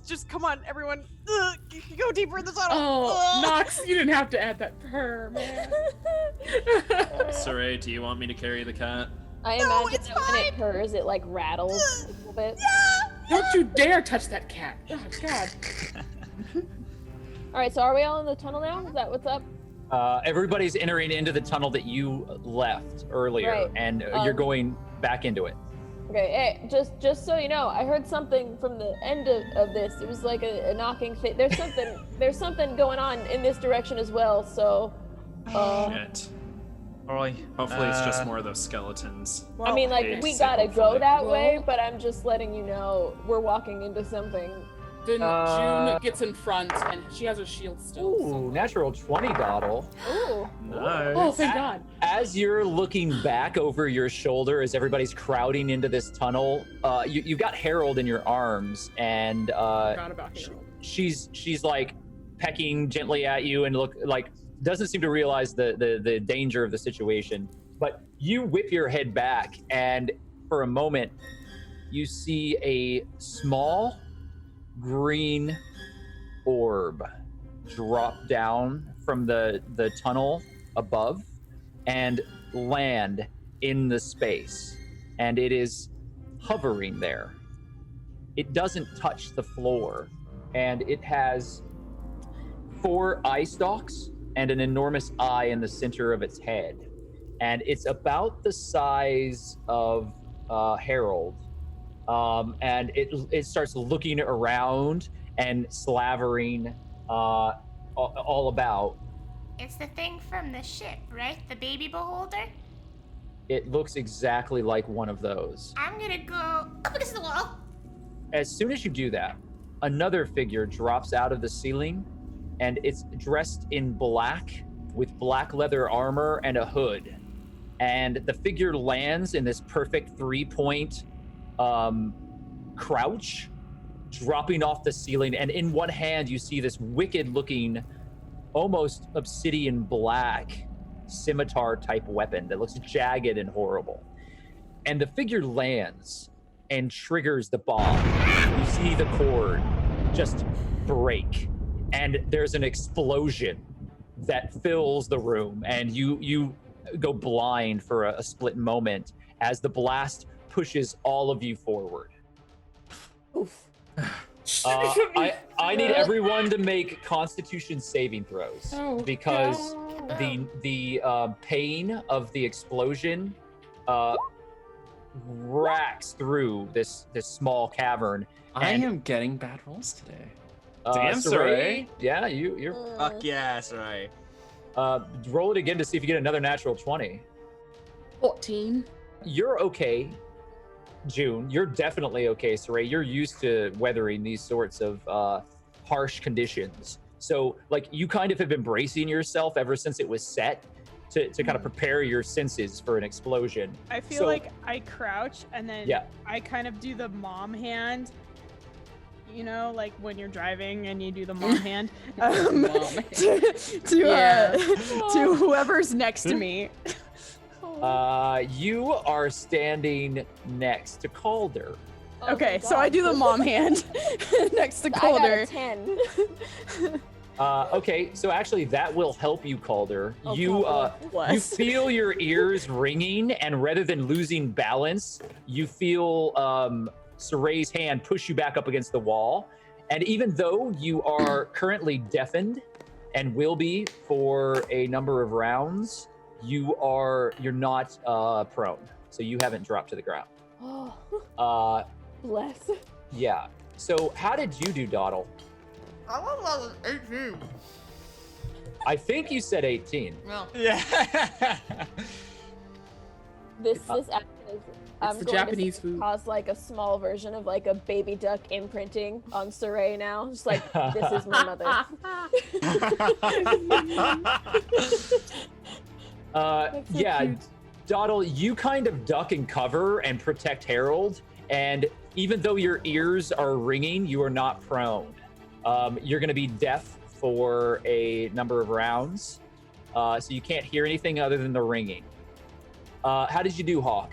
just come on, everyone. Go deeper in the tunnel. Oh, Nox, you didn't have to add that purr, man. Saray, do you want me to carry the cat? I No, imagine it's that when it purrs, it like rattles a little bit. Don't you dare touch that cat. Oh, God. All right, so are we all in the tunnel now? Is that what's up? Everybody's entering into the tunnel that you left earlier, Right. and you're going back into it. Okay, hey, just so you know, I heard something from the end of this. It was like a knocking thing. There's something going on in this direction as well. So, Shit. Alright. Hopefully it's just more of those skeletons. I mean, like hey, we so gotta go hopefully- that way, Well- but I'm just letting you know we're walking into something. Then Uh, June gets in front, and she has her shield still. so- Ooh, natural 20, Dottle. Ooh. Nice. Oh, thank God. As you're looking back over your shoulder, as everybody's crowding into this tunnel, you've got Harold in your arms, and Forgot about Harold. she's like pecking gently at you, and look like doesn't seem to realize the danger of the situation. But you whip your head back, and for a moment, you see a small green orb drop down from the tunnel above and land in the space, and it is hovering there. It doesn't touch the floor, and it has 4 eye stalks and an enormous eye in the center of its head, and it's about the size of Harold. And it starts looking around and slavering all about. It's the thing from the ship, right? The baby beholder? It looks exactly like one of those. I'm gonna go up against the wall. As soon as you do that, another figure drops out of the ceiling, and it's dressed in black with black leather armor and a hood. And the figure lands in this perfect 3-point crouch, dropping off the ceiling, and in one hand you see this wicked looking, almost obsidian black scimitar type weapon that looks jagged and horrible. And the figure lands and triggers the bomb. You see the cord just break, and there's an explosion that fills the room, and you go blind for a split moment as the blast pushes all of you forward. Oof. I need everyone to make Constitution saving throws, Oh, because no. the pain of the explosion racks through this small cavern. I And- am getting bad rolls today. Damn, Sarai. Sarai, yeah, you're Fuck yes, right. roll it again to see if you get another natural 20. 14. You're okay, June. You're definitely okay, Sarai. You're used to weathering these sorts of harsh conditions. So, like, you kind of have been bracing yourself ever since it was set to kind of prepare your senses for an explosion. I feel So- like I crouch and then Yeah. I kind of do the mom hand. You know, like when you're driving and you do the mom hand Mom hand. to Yeah. to whoever's next to me. You are standing next to Calder. Oh Okay, my so I God. do the mom hand next to I got Calder. a 10. Okay, so actually that will help you, Calder. Oh, You Calder. you Bless. feel your ears ringing, and rather than losing balance, you feel Saray's hand push you back up against the wall. And even though you are currently deafened and will be for a number of rounds, you're not prone, so you haven't dropped to the ground. Oh, bless. Yeah. So how did you do, Dottle? I was 18. I think you said 18. No. Yeah. This action is. I'm the going Japanese to food. cause like a small version of like a baby duck imprinting on Saray now. Just like this is my mother. That's so Yeah, cute. Dottle, you kind of duck and cover and protect Harold, and even though your ears are ringing, you are not prone. You're going to be deaf for a number of rounds, so you can't hear anything other than the ringing. How did you do, Hawk?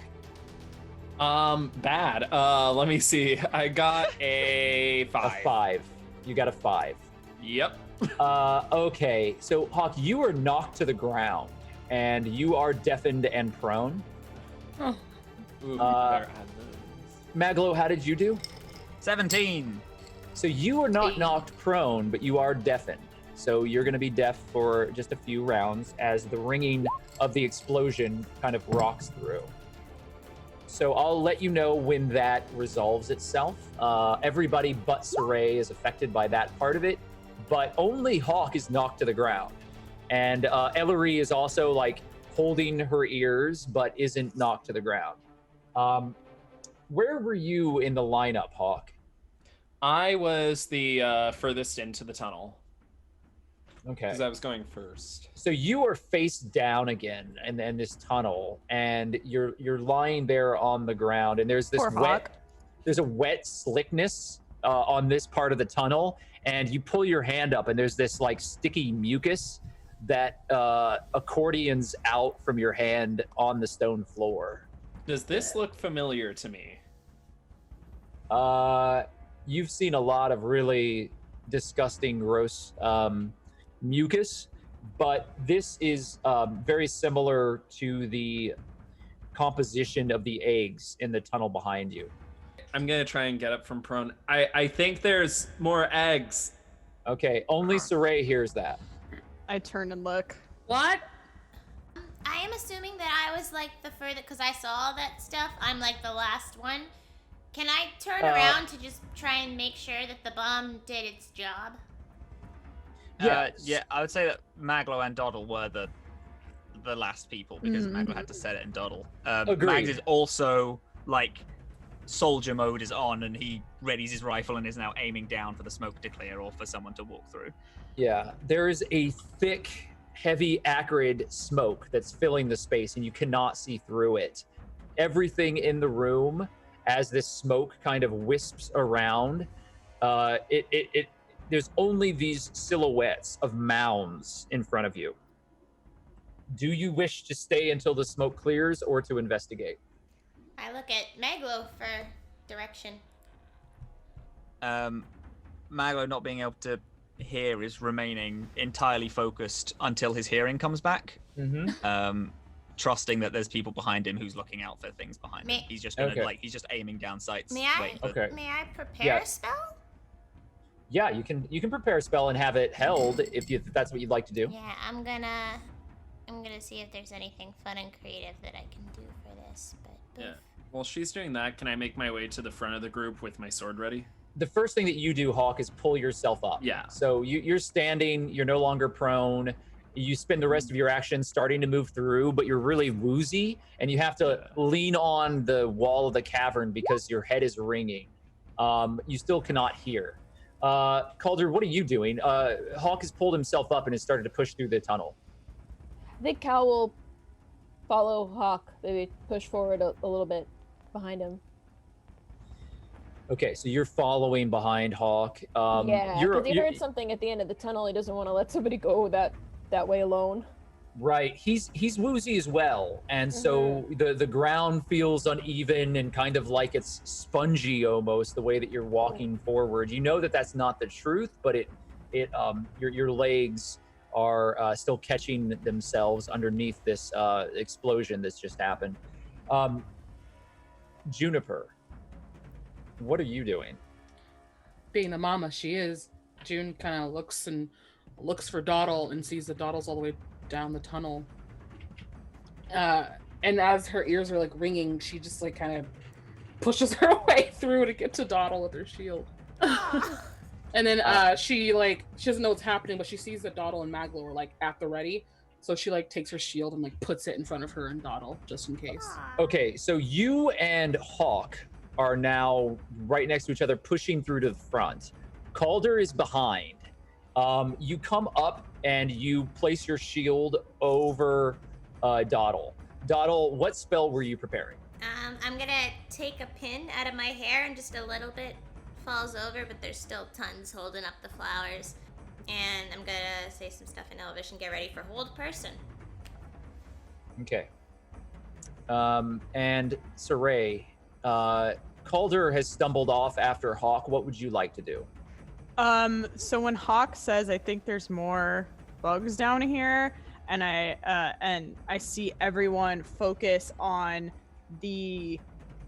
Bad. Let me see. I got a 5. A 5. You got a 5. Yep. Okay, so Hawk, you are knocked to the ground, and you are deafened and prone. Oh. Ooh, Uh, better add those. MacLeod, how did you do? 17. So you are not Eight. knocked prone, but you are deafened. So you're going to be deaf for just a few rounds as the ringing of the explosion kind of rocks through. So I'll let you know when that resolves itself. Everybody but Saray is affected by that part of it, but only Hawk is knocked to the ground. And Ellery is also like holding her ears, but isn't knocked to the ground. Where were you in the lineup, Hawk? I was the furthest into the tunnel Okay. because I was going first. So you are face down again in this tunnel, and you're lying there on the ground, and there's this Poor Hawk. there's a wet slickness on this part of the tunnel, and you pull your hand up, and there's this like sticky mucus that accordions out from your hand on the stone floor. Does this look familiar to me? You've seen a lot of really disgusting, gross mucus, but this is very similar to the composition of the eggs in the tunnel behind you. I'm gonna try and get up from prone. I think there's more eggs. Okay, only Saray hears that. I turn and look. What? I am assuming that I was like the further, because I saw all that stuff. I'm like the last one. Can I turn around to just try and make sure that the bomb did its job? Yeah, I would say that MacLeod and Doddle were the last people because Mhm. MacLeod had to set it in Doddle. Agreed. Mags is also like soldier mode is on and he readies his rifle and is now aiming down for the smoke to clear or for someone to walk through. Yeah, there is a thick, heavy, acrid smoke that's filling the space, and you cannot see through it. Everything in the room, as this smoke kind of wisps around, there's only these silhouettes of mounds in front of you. Do you wish to stay until the smoke clears or to investigate? I look at Meglo for direction. MacLeod not being able to hear is remaining entirely focused until his hearing comes back. Mm-hmm. Trusting that there's people behind him who's looking out for things behind him. He's just gonna Okay. he's just aiming down sights. May I? waiting for- Okay. May I prepare Yeah. a spell? Yeah, you can prepare a spell and have it held if that's what you'd like to do. Yeah, I'm gonna see if there's anything fun and creative that I can do for this. But Yeah. While she's doing that, can I make my way to the front of the group with my sword ready? The first thing that you do, Hawk, is pull yourself up. Yeah. So you're standing, you're no longer prone. You spend the rest of your action starting to move through, but you're really woozy, and you have to lean on the wall of the cavern because your head is ringing. You still cannot hear. Calder, what are you doing? Hawk has pulled himself up and has started to push through the tunnel. I think Cal will follow Hawk, maybe push forward a little bit behind him. Okay, so you're following behind Hawk. Yeah, you're, because he you're- heard something at the end of the tunnel. He doesn't want to let somebody go that way alone. Right, he's woozy as well, and so the ground feels uneven and kind of like it's spongy almost the way that you're walking forward. You know that that's not the truth, but your legs are still catching themselves underneath this explosion that's just happened. Juniper, what are you doing? Being the mama she is, June kind of looks for Doddle and sees that Doddle's all the way down the tunnel. And as her ears are like ringing, she just like kind of pushes her way through to get to Doddle with her shield. And then she doesn't know what's happening, but she sees that Doddle and MacLeod are like at the ready. So she like takes her shield and like puts it in front of her and Doddle just in case. Okay, so you and Hawk are now right next to each other, pushing through to the front. Calder is behind. You come up and you place your shield over Doddle. Doddle, what spell were you preparing? I'm gonna take a pin out of my hair and just a little bit falls over, but there's still tons holding up the flowers. And I'm gonna say some stuff in Elvish and get ready for hold person. Okay. And Saray, Calder has stumbled off after Hawk. What would you like to do? So when Hawk says, I think there's more bugs down here, and I see everyone focus on the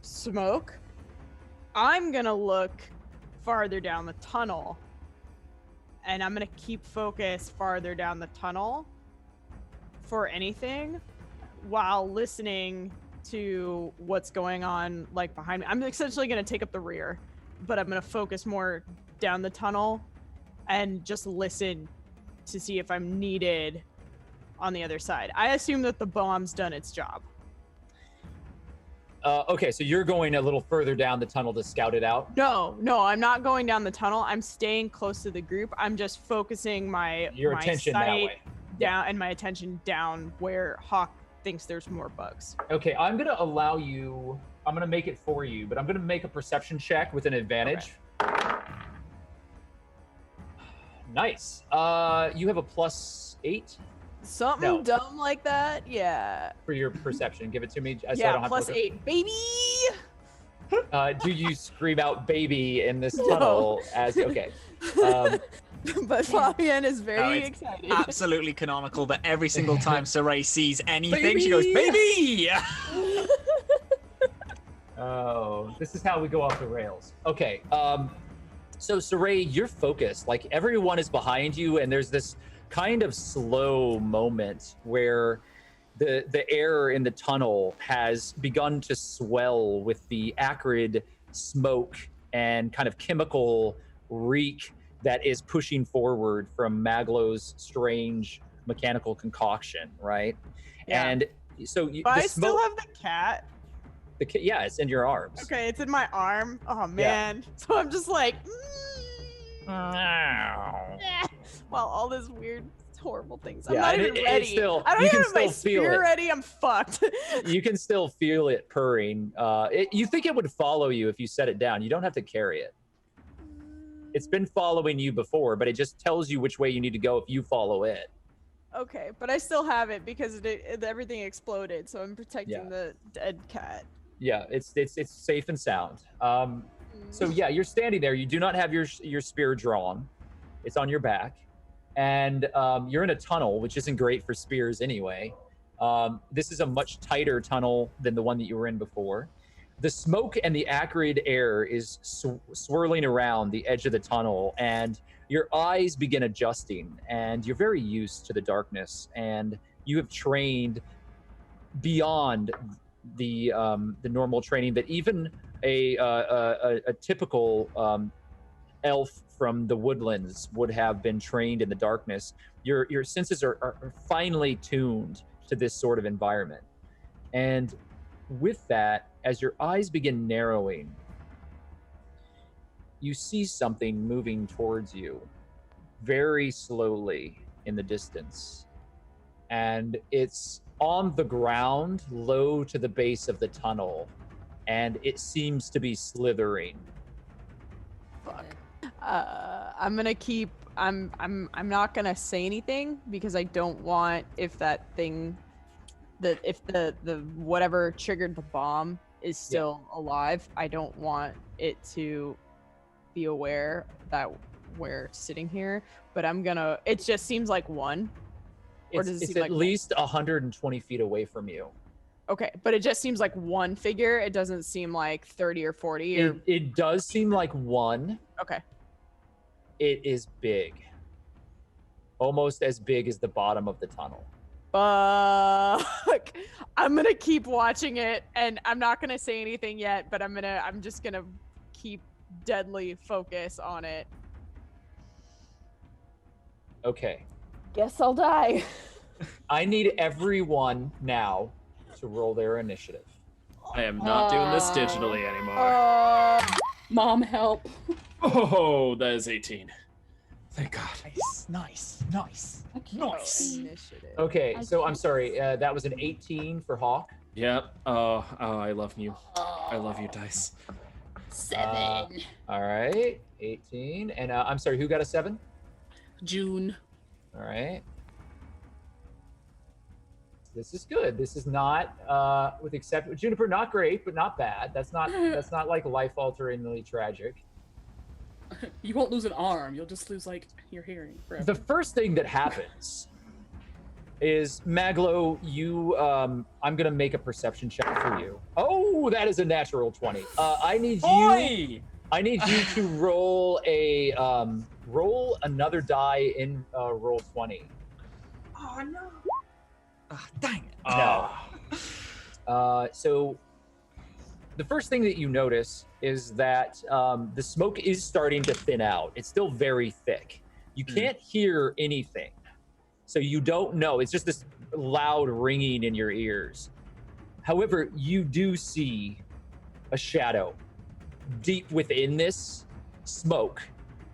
smoke, I'm gonna look farther down the tunnel, and I'm gonna keep focus farther down the tunnel for anything while listening to what's going on like behind me. I'm essentially gonna take up the rear, but I'm gonna focus more down the tunnel and just listen to see if I'm needed on the other side. I assume that the bomb's done its job. Okay, so you're going a little further down the tunnel to scout it out? No, I'm not going down the tunnel. I'm staying close to the group. I'm just focusing my attention that sight way. down and my attention down where Hawk thinks there's more bugs. Okay, I'm going to allow you, I'm going to make it for you, but I'm going to make a perception check with an advantage. Okay. Nice. You have a +8? Something dumb like that? Yeah. For your perception. Give it to me. So Yeah, I don't have +8. Baby! Do you scream out baby in this tunnel as okay? But Fabian is very it's excited. absolutely canonical that every single time Saray sees anything, she goes, baby! Oh, this is how we go off the rails. Okay. So Saray, you're focused. Like everyone is behind you, and there's this kind of slow moment where the air in the tunnel has begun to swell with the acrid smoke and kind of chemical reek that is pushing forward from MacLeod's strange mechanical concoction, right? Yeah. And so But I still have the cat. yeah, it's in your arms. Okay, it's in my arm. Oh man. So I'm just like well, all this weird horrible things. I'm not even ready. Still, I don't even have my feel spear it. ready. I'm fucked. You can still feel it purring. You think it would follow you if you set it down. You don't have to carry it. It's been following you before, but it just tells you which way you need to go if you follow it. Okay, but I still have it because everything exploded, so I'm protecting the dead cat. Yeah, it's safe and sound. So yeah, you're standing there. You do not have your spear drawn. It's on your back. And you're in a tunnel, which isn't great for spears anyway. This is a much tighter tunnel than the one that you were in before. The smoke and the acrid air is swirling around the edge of the tunnel, and your eyes begin adjusting, and you're very used to the darkness, and you have trained beyond the normal training that even a typical elf from the woodlands would have been trained in the darkness. Your senses are finely tuned to this sort of environment. And with that, as your eyes begin narrowing, you see something moving towards you very slowly in the distance. And it's on the ground, low to the base of the tunnel, and it seems to be slithering. Fuck. I'm gonna keep. I'm not gonna say anything because I don't want if that thing, if the whatever triggered the bomb is still alive. I don't want it to be aware that we're sitting here. But I'm gonna. It just seems like one. Or does it It's seem at like least 120 feet away from you. Okay, but it just seems like one figure. It doesn't seem like 30 or 40. Or... It does seem like one. Okay. It is big. Almost as big as the bottom of the tunnel. Fuck. I'm gonna keep watching it, and I'm not gonna say anything yet, but I'm just gonna keep deadly focus on it. Okay. Guess I'll die. I need everyone now to roll their initiative. I am not doing this digitally anymore. Mom, help. Oh, that is 18. Thank God. Nice. Initiative. Okay, so I'm sorry. That was an 18 for Hawk. Yep. Oh, I love you. I love you, Dice. 7. All right, 18. And I'm sorry, who got a 7? June. All right. This is good. This is not, with exception, Juniper, not great, but not bad. That's not like life-alteringly tragic. You won't lose an arm. You'll just lose like your hearing forever. The first thing that happens is MacLeod, you I'm gonna make a perception check for you. Oh, that is a natural 20. I need you to roll a roll another die in roll 20. Oh no. Ah, dang it. No. So the first thing that you notice is that the smoke is starting to thin out. It's still very thick. You can't hear anything. So you don't know. It's just this loud ringing in your ears. However, you do see a shadow deep within this smoke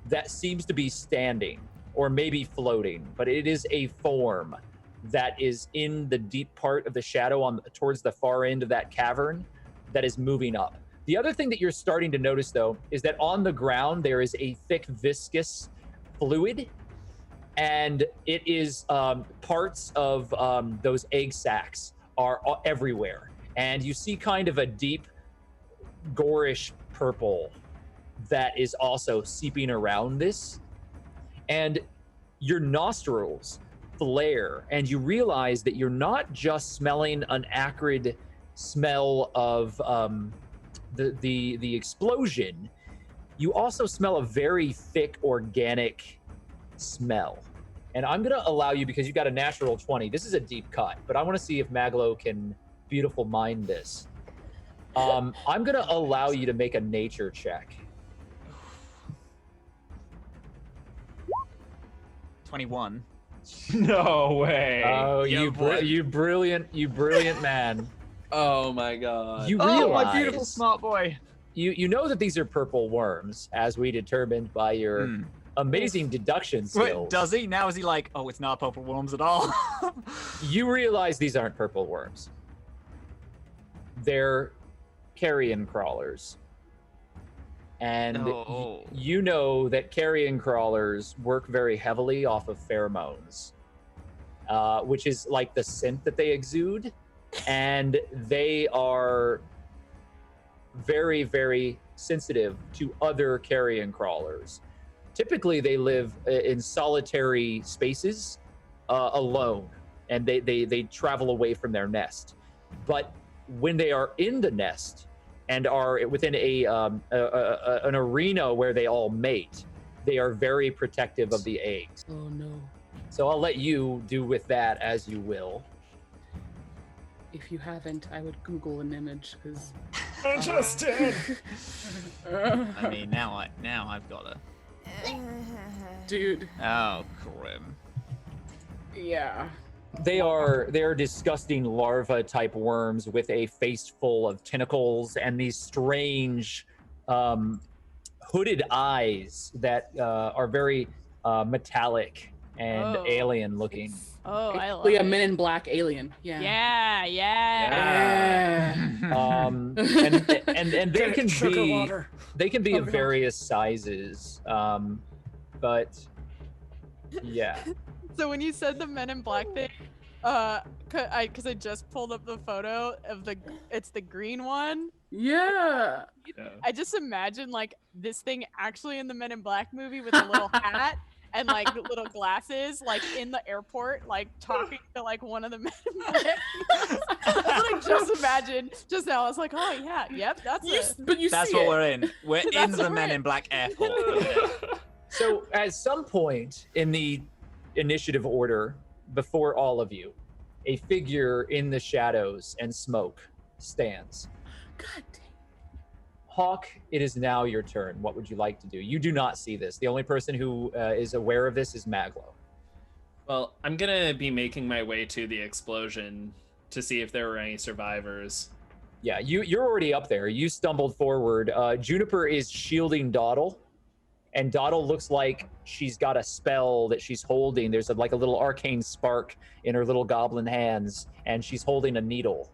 that seems to be standing or maybe floating, but it is a form that is in the deep part of the shadow towards the far end of that cavern that is moving up. The other thing that you're starting to notice, though, is that on the ground there is a thick, viscous fluid, and it is parts of those egg sacs are everywhere. And you see kind of a deep, gorish purple that is also seeping around this. And your nostrils flare, and you realize that you're not just smelling an acrid smell of the explosion. You also smell a very thick organic smell. And I'm gonna allow you, because you got a natural 20, this is a deep cut, but I want to see if MacLeod can beautiful mind this. I'm gonna allow you to make a nature check. 21. No way. Oh, Yeah, you brilliant man. Oh my god. You Oh, realize my beautiful smart boy. you know that these are purple worms, as we determined by your amazing deduction skills. Wait, does he? Now is he like, oh, it's not purple worms at all? You realize these aren't purple worms. They're carrion crawlers. And you know that carrion crawlers work very heavily off of pheromones, which is like the scent that they exude. And they are very, very sensitive to other carrion crawlers. Typically, they live in solitary spaces alone, and they travel away from their nest. But when they are in the nest and are within an arena where they all mate, they are very protective of the eggs. Oh no. So I'll let you do with that as you will. If you haven't, I would Google an image because. I just did. I mean, now I've got to. Dude. Oh, grim. Yeah. They are disgusting larva type worms with a face full of tentacles and these strange hooded eyes that are very metallic and alien looking. Oh, I love Like a it. Men in Black alien. Yeah. Yeah. And they can be of various sizes. But yeah. So when you said the Men in Black thing, because I just pulled up the photo of it's the green one. Yeah. I just imagine like this thing actually in the Men in Black movie with a little hat and like little glasses, like in the airport, like talking to like one of the Men in Black. That's what I just imagined just now. I was like, oh yeah, yep, that's That's what we're in. We're in the Men in Black airport. So at some point in the initiative order, before all of you, a figure in the shadows and smoke stands. God dang. Hawk, it is now your turn. What would you like to do? You do not see this. The only person who is aware of this is MacLeod. Well, I'm gonna be making my way to the explosion to see if there were any survivors. Yeah, you're already up there. You stumbled forward. Juniper is shielding Dawdle, and Dawdle looks like she's got a spell that she's holding. There's like a little arcane spark in her little goblin hands, and she's holding a needle.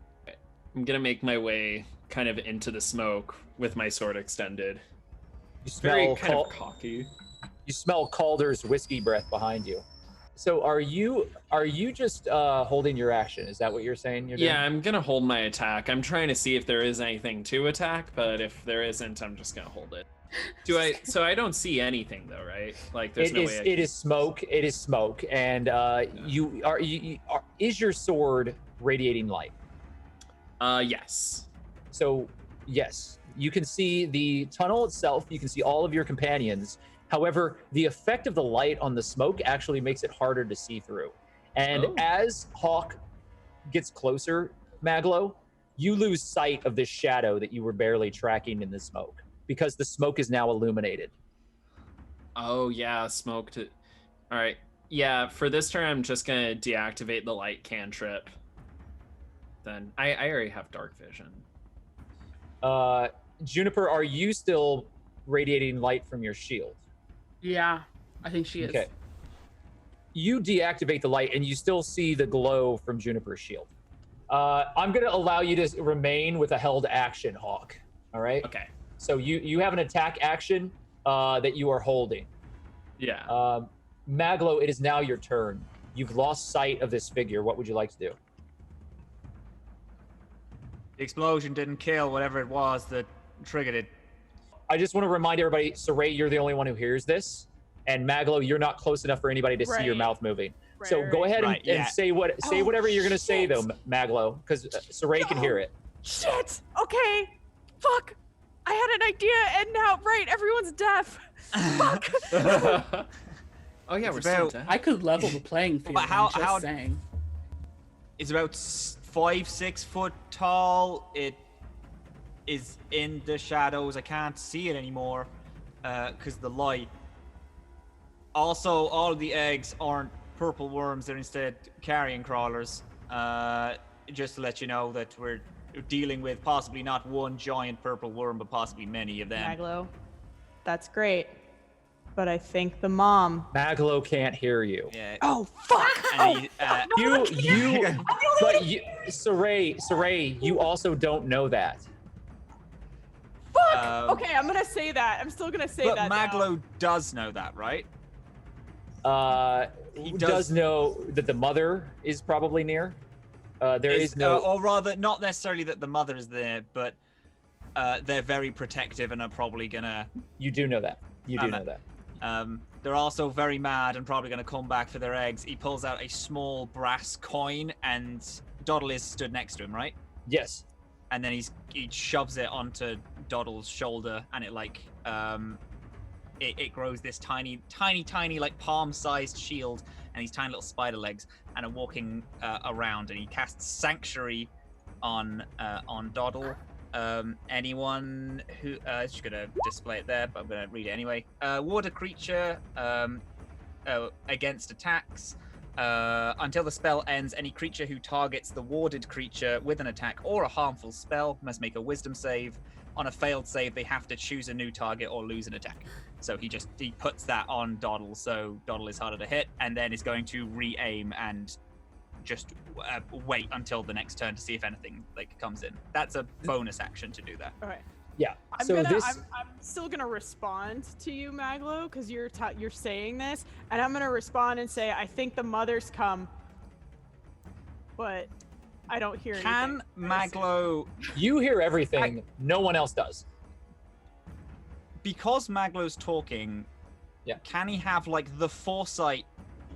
I'm gonna make my way kind of into the smoke with my sword extended. You Very smell kind of cocky. You smell Calder's whiskey breath behind you. So are you just holding your action? Is that what you're saying? You're Yeah, doing? I'm gonna hold my attack. I'm trying to see if there is anything to attack, but if there isn't, I'm just gonna hold it. So I don't see anything though, right? Like there's no way. It is smoke. It is smoke, and is your sword radiating light? Yes. So yes, you can see the tunnel itself. You can see all of your companions. However, the effect of the light on the smoke actually makes it harder to see through. And as Hawk gets closer, Maglo, you lose sight of this shadow that you were barely tracking in the smoke because the smoke is now illuminated. Oh yeah, smoke to. All right. Yeah, for this turn, I'm just gonna deactivate the light cantrip. Then I already have dark vision. Juniper, are you still radiating light from your shield? Yeah, I think she is. Okay. You deactivate the light and you still see the glow from Juniper's shield. I'm going to allow you to remain with a held action, Hawk. All right? Okay. So you have an attack action that you are holding. Yeah. Maglo, it is now your turn. You've lost sight of this figure. What would you like to do? The explosion didn't kill whatever it was that triggered it. I just want to remind everybody, Saray, you're the only one who hears this. And Maglo, you're not close enough for anybody to see your mouth moving. So go ahead and say whatever you're going to say, though, Maglo, because Saray can hear it. Shit! Okay. Fuck. I had an idea, and now, everyone's deaf. Fuck. Oh yeah, It's we're still about- dead. I could level the playing field. But how- I'm just how- saying. It's about 5-6 foot tall. It is in the shadows. I can't see it anymore because the light. Also, all of the eggs aren't purple worms. They're instead carrion crawlers. Just to let you know that we're dealing with possibly not one giant purple worm, but possibly many of them. Maglo, that's great. But I think the mom. Maglo can't hear you. Yeah. Oh, fuck! And Saray, you also don't know that. Fuck! Okay, I'm gonna say that. I'm still gonna say but that. Maglo does know that, right? He does know that the mother is probably near. There is no, or rather, not necessarily that the mother is there, but they're very protective and are probably gonna. You do know that. You do know that. They're also very mad and probably gonna come back for their eggs. He pulls out a small brass coin, and Doddle is stood next to him, right? Yes. And then he shoves it onto Doddle's shoulder, and it like it grows this tiny like palm-sized shield, and these tiny little spider legs, and are walking around. And he casts Sanctuary on Doddle. Anyone who just gonna display it there, but I'm gonna read it anyway. Ward a creature against attacks. Until the spell ends, any creature who targets the warded creature with an attack or a harmful spell must make a wisdom save. On a failed save, they have to choose a new target or lose an attack. So he puts that on Doddle, so Doddle is harder to hit, and then is going to re-aim and just wait until the next turn to see if anything comes in. That's a bonus action to do that. Okay. Yeah. I'm still gonna respond to you, Maglo, because you're saying this, and I'm gonna respond and say I think the mother's come, but I don't hear anything. Can Maglo? You hear everything. No one else does. Because Maglo's talking, yeah. Can he have the foresight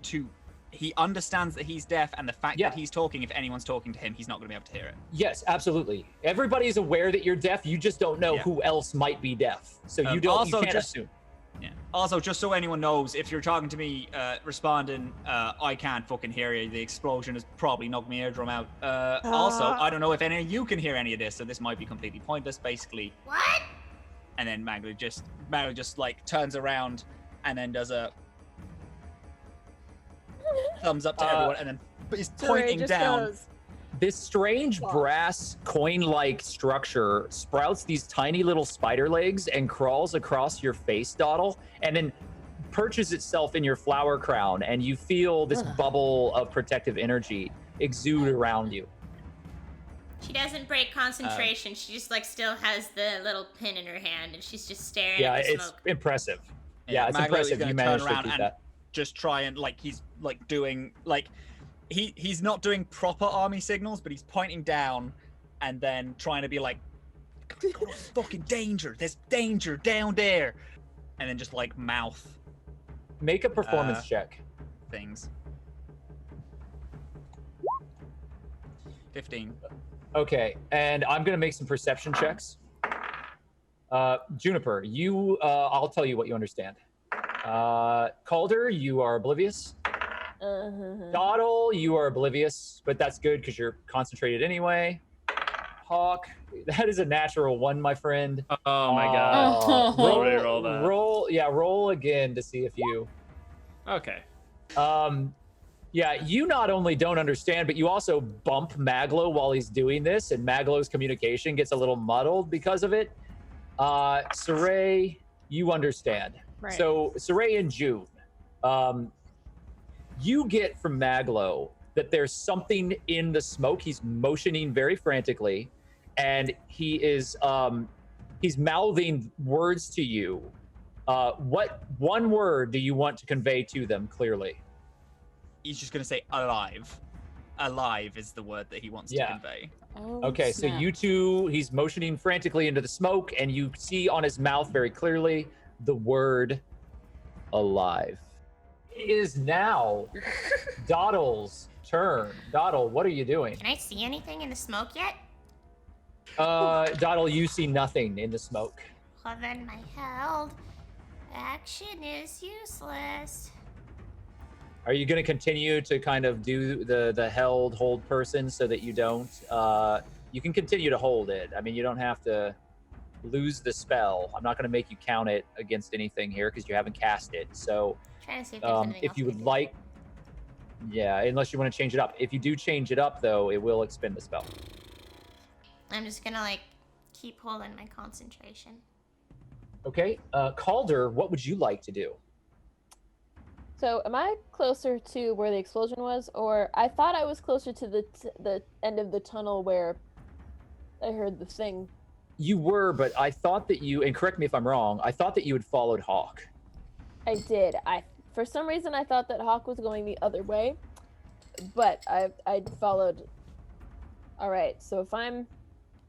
to? He understands that he's deaf, and the fact that he's talking, if anyone's talking to him, he's not going to be able to hear it. Yes, absolutely. Everybody's aware that you're deaf. You just don't know who else might be deaf. So you can't assume. Yeah. Also, just so anyone knows, if you're talking to me, responding, I can't fucking hear you. The explosion has probably knocked my eardrum out. Also, I don't know if any of you can hear any of this, so this might be completely pointless, basically. What? And then Maglo just turns around and then does a thumbs up to everyone, and then he's pointing down. This strange brass coin-like structure sprouts these tiny little spider legs and crawls across your face, Doddle, and then perches itself in your flower crown, and you feel this bubble of protective energy exude around you. She doesn't break concentration. She just still has the little pin in her hand, and she's just staring Yeah, at the it's smoke. impressive. Yeah, it's Maglo impressive. is You gonna managed turn to around keep and that. just try and like he's like doing like he's not doing proper army signals, but he's pointing down and then trying to be like, "Oh, fucking danger! There's danger down there," and then just like mouth Make a performance check. things. 15. Okay, and I'm gonna make some perception checks. Juniper, you, I'll tell you what you understand. Calder, you are oblivious. Dottle, you are oblivious, but that's good because you're concentrated anyway. Hawk, that is a natural 1, my friend. Oh my god. Roll, Roll that. roll again to see if you. Okay. Yeah, you not only don't understand, but you also bump Maglo while he's doing this, and Maglo's communication gets a little muddled because of it. Saray, you understand. Right. So, Saray and June, you get from Maglo that there's something in the smoke. He's motioning very frantically, and he is he's mouthing words to you. What one word do you want to convey to them clearly? He's just gonna say alive. Alive is the word that he wants to convey. Oh, Okay, so snap. you two, he's motioning frantically into the smoke, and you see on his mouth very clearly the word alive. It is now Dottle's turn. Dottle, what are you doing? Can I see anything in the smoke yet? Dottle, you see nothing in the smoke. Well, then my held action is useless. Are you going to continue to kind of do the hold person so that you don't? You can continue to hold it. I mean, you don't have to lose the spell. I'm not going to make you count it against anything here because you haven't cast it. So, Trying to see if there's anything if else you I would can do. like, yeah, unless you want to change it up. If you do change it up, though, it will expend the spell. I'm just gonna like keep holding my concentration. Okay, Calder, what would you like to do? So, am I closer to where the explosion was, or I thought I was closer to the end of the tunnel where I heard the thing? You were, but I thought that you, and correct me if I'm wrong, I thought that you had followed Hawk. I did. For some reason I thought that Hawk was going the other way, but I followed. All right, so if I'm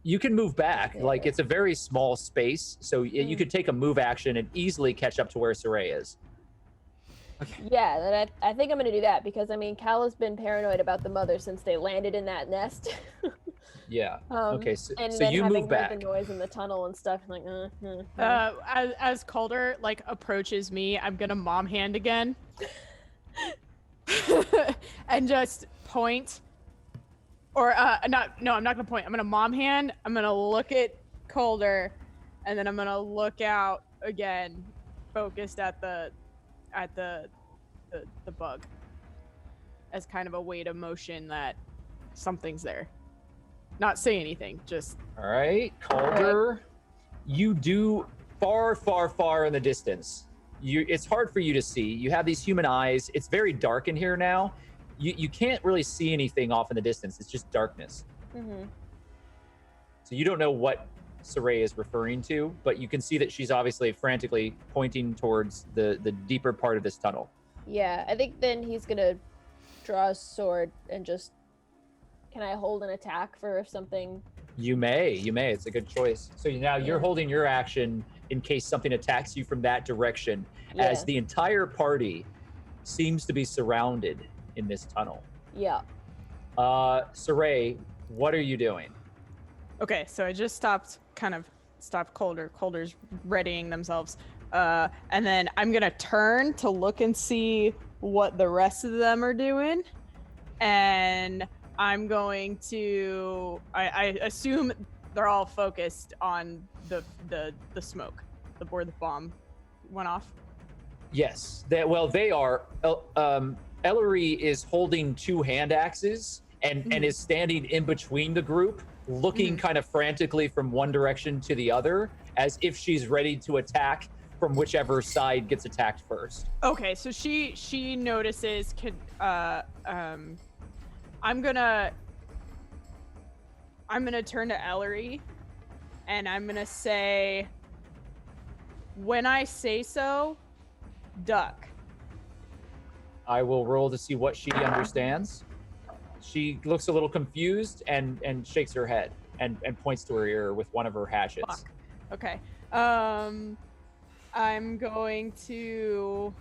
You can move back. Like, it's a very small space, so you could take a move action and easily catch up to where Saray is. yeah, then I think I'm gonna do that because I mean Cal has been paranoid about the mother since they landed in that nest. Yeah. Okay, so, and so then you having move heard back. the noise in the tunnel and stuff, like. As Calder like approaches me, I'm gonna mom hand again, and just point. Or I'm not gonna point. I'm gonna mom hand. I'm gonna look at Calder, and then I'm gonna look out again, focused at the bug, as kind of a way to motion that something's there. Not say anything, just All right, Calder, you do far, far, far in the distance. It's hard for you to see. You have these human eyes. It's very dark in here now. You can't really see anything off in the distance. It's just darkness. Mm-hmm. So you don't know what Saray is referring to, but you can see that she's obviously frantically pointing towards the deeper part of this tunnel. Yeah, I think then he's gonna draw a sword and just. Can I hold an attack for something? You may. It's a good choice. So now you're holding your action in case something attacks you from that direction, as the entire party seems to be surrounded in this tunnel. Yeah. Saray, what are you doing? okay. So I just stopped Calder. Calder's readying themselves, and then I'm gonna turn to look and see what the rest of them are doing, and I'm going to. I assume they're all focused on the smoke, where the bomb went off. Yes. They are. Ellery is holding 2 hand axes and is standing in between the group, looking kind of frantically from one direction to the other, as if she's ready to attack from whichever side gets attacked first. Okay, so she notices. I'm gonna turn to Ellery, and I'm gonna say, when I say so, duck. I will roll to see what she understands. She looks a little confused and shakes her head and points to her ear with one of her hatchets. Fuck. Okay. I'm going to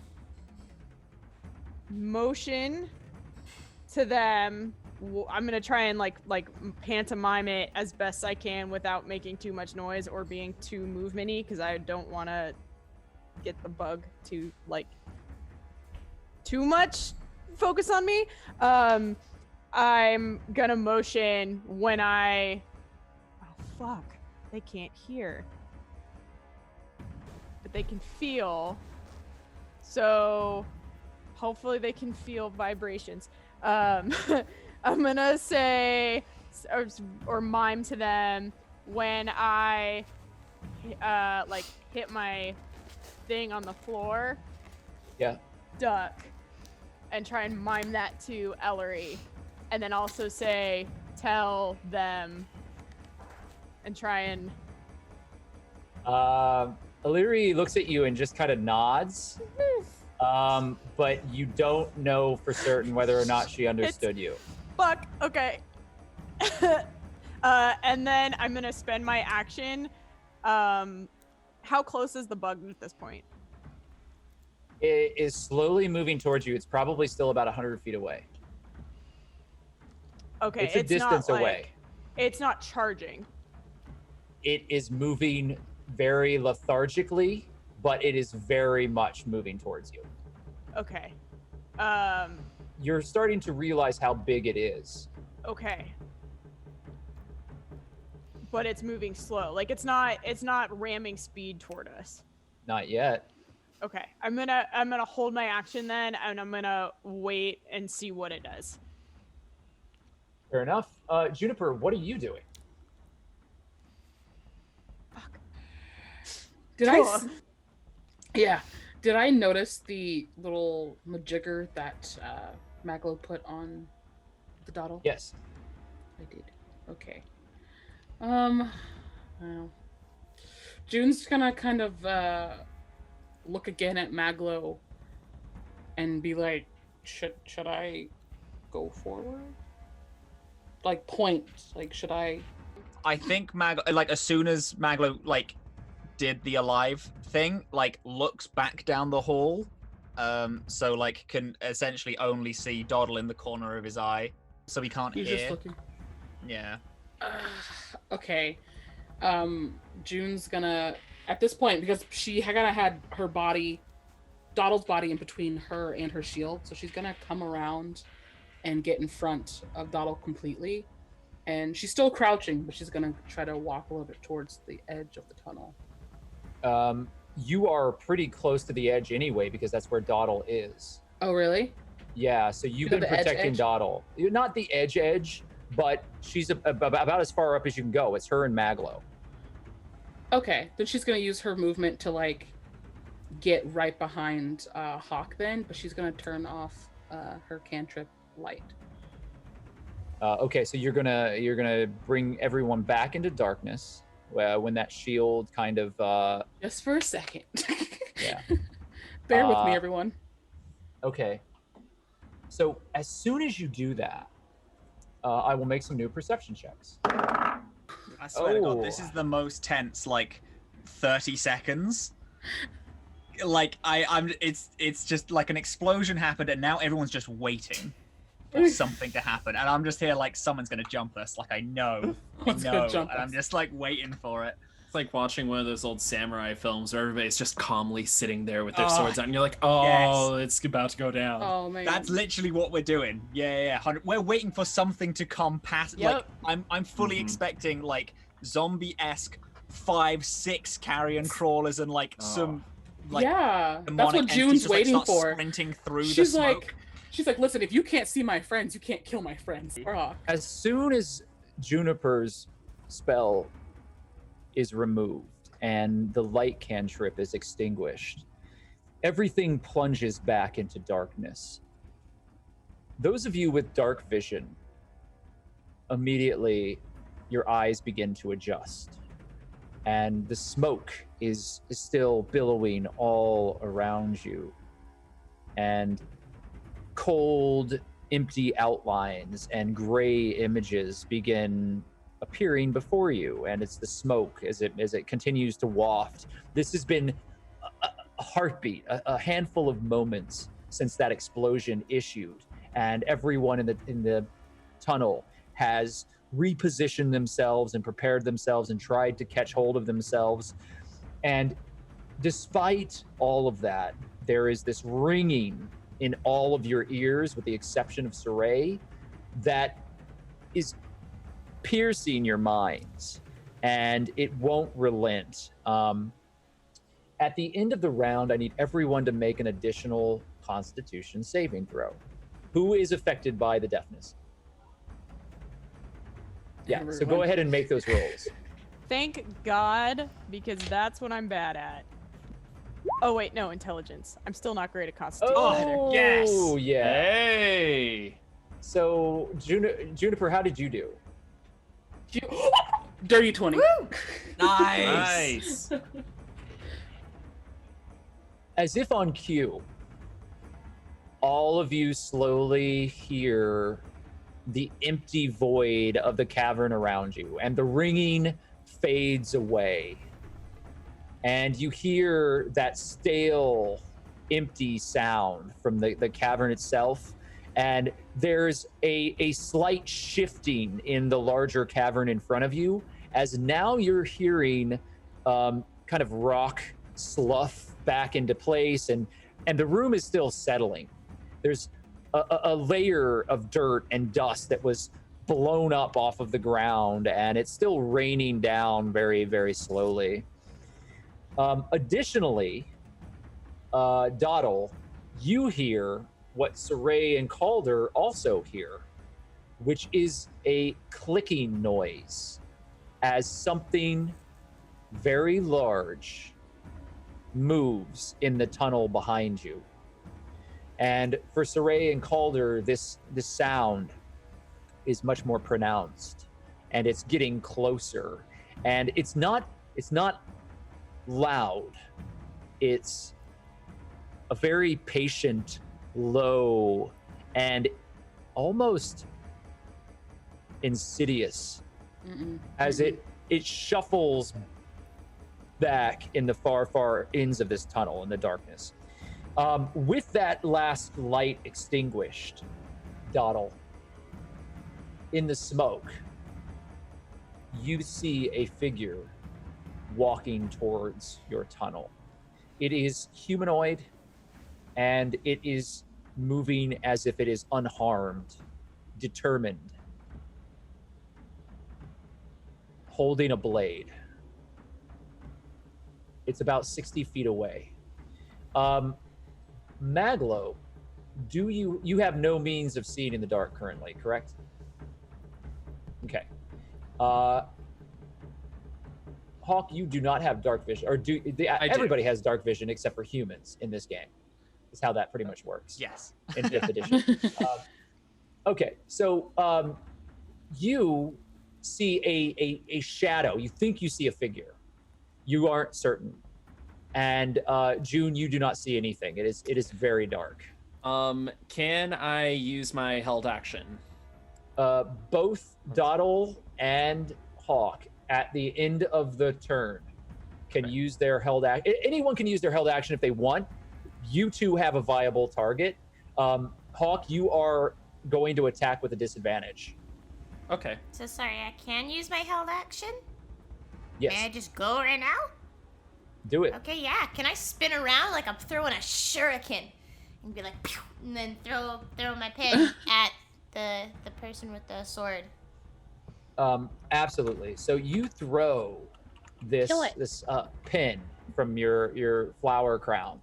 motion to them. I'm gonna try and like pantomime it as best I can without making too much noise or being too movementy, because I don't want to get the bug to like too much focus on me. I'm gonna motion when I. Oh fuck! They can't hear, but they can feel. So hopefully they can feel vibrations. I'm gonna say or mime to them when I like hit my thing on the floor. Yeah. Duck, and try and mime that to Ellery, and then also say tell them, and try and. Illyri looks at you and just kind of nods. But you don't know for certain whether or not she understood you. Fuck. Okay. And then I'm gonna spend my action. How close is the bug at this point? It is slowly moving towards you. It's probably still about 100 feet away. Okay, It's a distance not, away. It's not charging. It is moving very lethargically, but it is very much moving towards you. Okay. You're starting to realize how big it is. Okay. But it's moving slow. Like it's not ramming speed toward us. Not yet. Okay. I'm gonna hold my action then, and I'm gonna wait and see what it does. Fair enough. Juniper, what are you doing? Fuck. Did I notice the little majigger that MacLeod put on the dottle? Yes. I did. Okay. Well, June's gonna kind of look again at MacLeod and be like, should I go forward? Like point, like should I? I think like as soon as MacLeod like did the alive thing, like looks back down the hall, so like can essentially only see Doddle in the corner of his eye, so he can't He's hear. just looking. Yeah. Okay. June's gonna, at this point, because she kind of had her body, Doddle's body in between her and her shield, so she's gonna come around and get in front of Doddle completely. And she's still crouching, but she's gonna try to walk a little bit towards the edge of the tunnel. You are pretty close to the edge anyway, because that's where Doddle is. Oh, really? Yeah, so you've been The edge protecting edge? Doddle. You're not the edge, but she's about as far up as you can go. It's her and MacLeod. Okay, then she's gonna use her movement to like get right behind Hawk then, but she's gonna turn off her cantrip light. Okay, so you're gonna bring everyone back into darkness when that shield kind of. Just for a second. Yeah. Bear with me, everyone. Okay. So as soon as you do that, I will make some new perception checks. I swear to God, this is the most tense like 30 seconds. Like it's just like an explosion happened and now everyone's just waiting for something to happen, and I'm just here like someone's gonna jump us. Like I know, and I'm just like waiting for it. It's like watching one of those old samurai films where everybody's just calmly sitting there with their Oh, swords out, and you're like, oh, it's about to go down. Oh man. That's literally what we're doing. Yeah. We're waiting for something to come past. Like I'm fully expecting like zombie-esque 5-6 carrion crawlers and like some like yeah, that's demonic what entities June's just, like, waiting start for. sprinting through the She's smoke. like, listen, if you can't see my friends, you can't kill my friends. As soon as Juniper's spell is removed and the light cantrip is extinguished, everything plunges back into darkness. Those of you with dark vision, immediately your eyes begin to adjust, and the smoke is still billowing all around you. And cold, empty outlines and gray images begin appearing before you, and it's the smoke as it continues to waft. This has been a heartbeat, a handful of moments since that explosion issued, and everyone in the tunnel has repositioned themselves and prepared themselves and tried to catch hold of themselves. And despite all of that, there is this ringing in all of your ears, with the exception of Saray, that is piercing your minds, and it won't relent. At the end of the round, I need everyone to make an additional Constitution saving throw. Who is affected by the deafness? Yeah, so go ahead and make those rolls. Thank God, because that's what I'm bad at. Oh wait, no, intelligence. I'm still not great at Constitution either. Oh, yes. yeah. Hey. So, Juniper, how did you do? Dirty 20. Nice. As if on cue, all of you slowly hear the empty void of the cavern around you, and the ringing fades away. And you hear that stale, empty sound from the cavern itself. And there's a slight shifting in the larger cavern in front of you, as now you're hearing kind of rock slough back into place, and the room is still settling. There's a layer of dirt and dust that was blown up off of the ground, and it's still raining down very, very slowly. Additionally, Dottle, you hear what Saray and Calder also hear, which is a clicking noise as something very large moves in the tunnel behind you. And for Saray and Calder, this sound is much more pronounced, and it's getting closer. And it's not loud. It's a very patient, low, and almost insidious as it shuffles back in the far ends of this tunnel in the darkness. With that last light extinguished, Dottle, in the smoke, you see a figure walking towards your tunnel. It is humanoid, and it is moving as if it is unharmed, determined, holding a blade. It's about 60 feet away. MacLeod, you have no means of seeing in the dark currently, correct? Okay. Hawk, you do not have dark vision, or everybody has dark vision except for humans in this game. Is how that pretty much works. Yes. In 5th edition. Okay, so you see a shadow. You think you see a figure. You aren't certain. And June, you do not see anything. It is very dark. Can I use my held action? Both Dottle and Hawk at the end of the turn can use their held action. Anyone can use their held action if they want. You two have a viable target. Hawk, you are going to attack with a disadvantage. Okay. So sorry, I can use my held action? Yes. May I just go right now? Do it. Okay, yeah. Can I spin around like I'm throwing a shuriken and be like, pew, and then throw my pin at the person with the sword? Absolutely. So you throw this pin from your flower crown,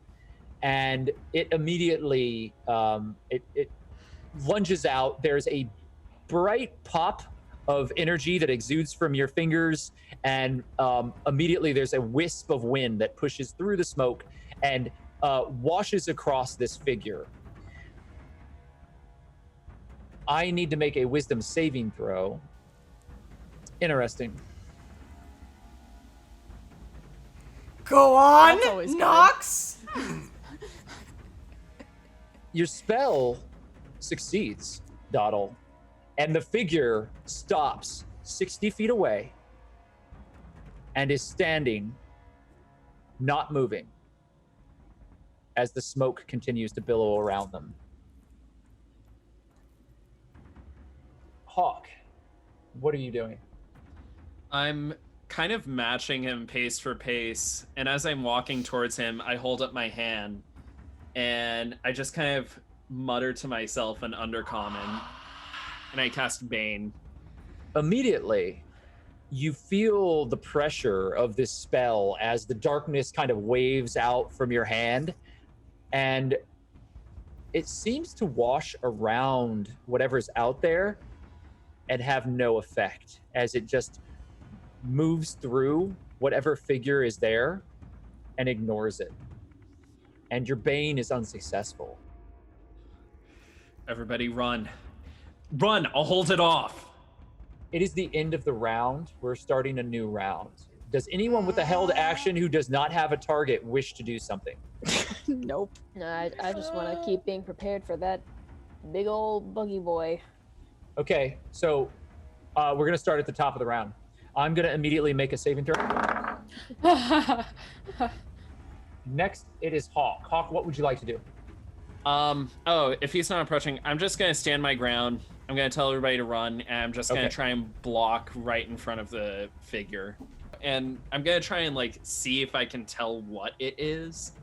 and it immediately it lunges out. There's a bright pop of energy that exudes from your fingers, and immediately there's a wisp of wind that pushes through the smoke and washes across this figure. I need to make a wisdom saving throw. Interesting. Go on, That's always good. Nox. Your spell succeeds, Doddle, and the figure stops 60 feet away and is standing, not moving, as the smoke continues to billow around them. Hawk, what are you doing? I'm kind of matching him pace for pace, and as I'm walking towards him, I hold up my hand, and I just kind of mutter to myself an undercommon, and I cast Bane. Immediately, you feel the pressure of this spell as the darkness kind of waves out from your hand, and it seems to wash around whatever's out there and have no effect, as it just moves through whatever figure is there and ignores it. And your Bane is unsuccessful. Everybody run. Run! I'll hold it off! It is the end of the round. We're starting a new round. Does anyone with a held action who does not have a target wish to do something? Nope. No, I just want to keep being prepared for that big old buggy boy. Okay, so we're going to start at the top of the round. I'm going to immediately make a saving throw. Next, it is Hawk. Hawk, what would you like to do? If he's not approaching, I'm just gonna stand my ground. I'm gonna tell everybody to run, and I'm just gonna try and block right in front of the figure. And I'm gonna try and like see if I can tell what it is.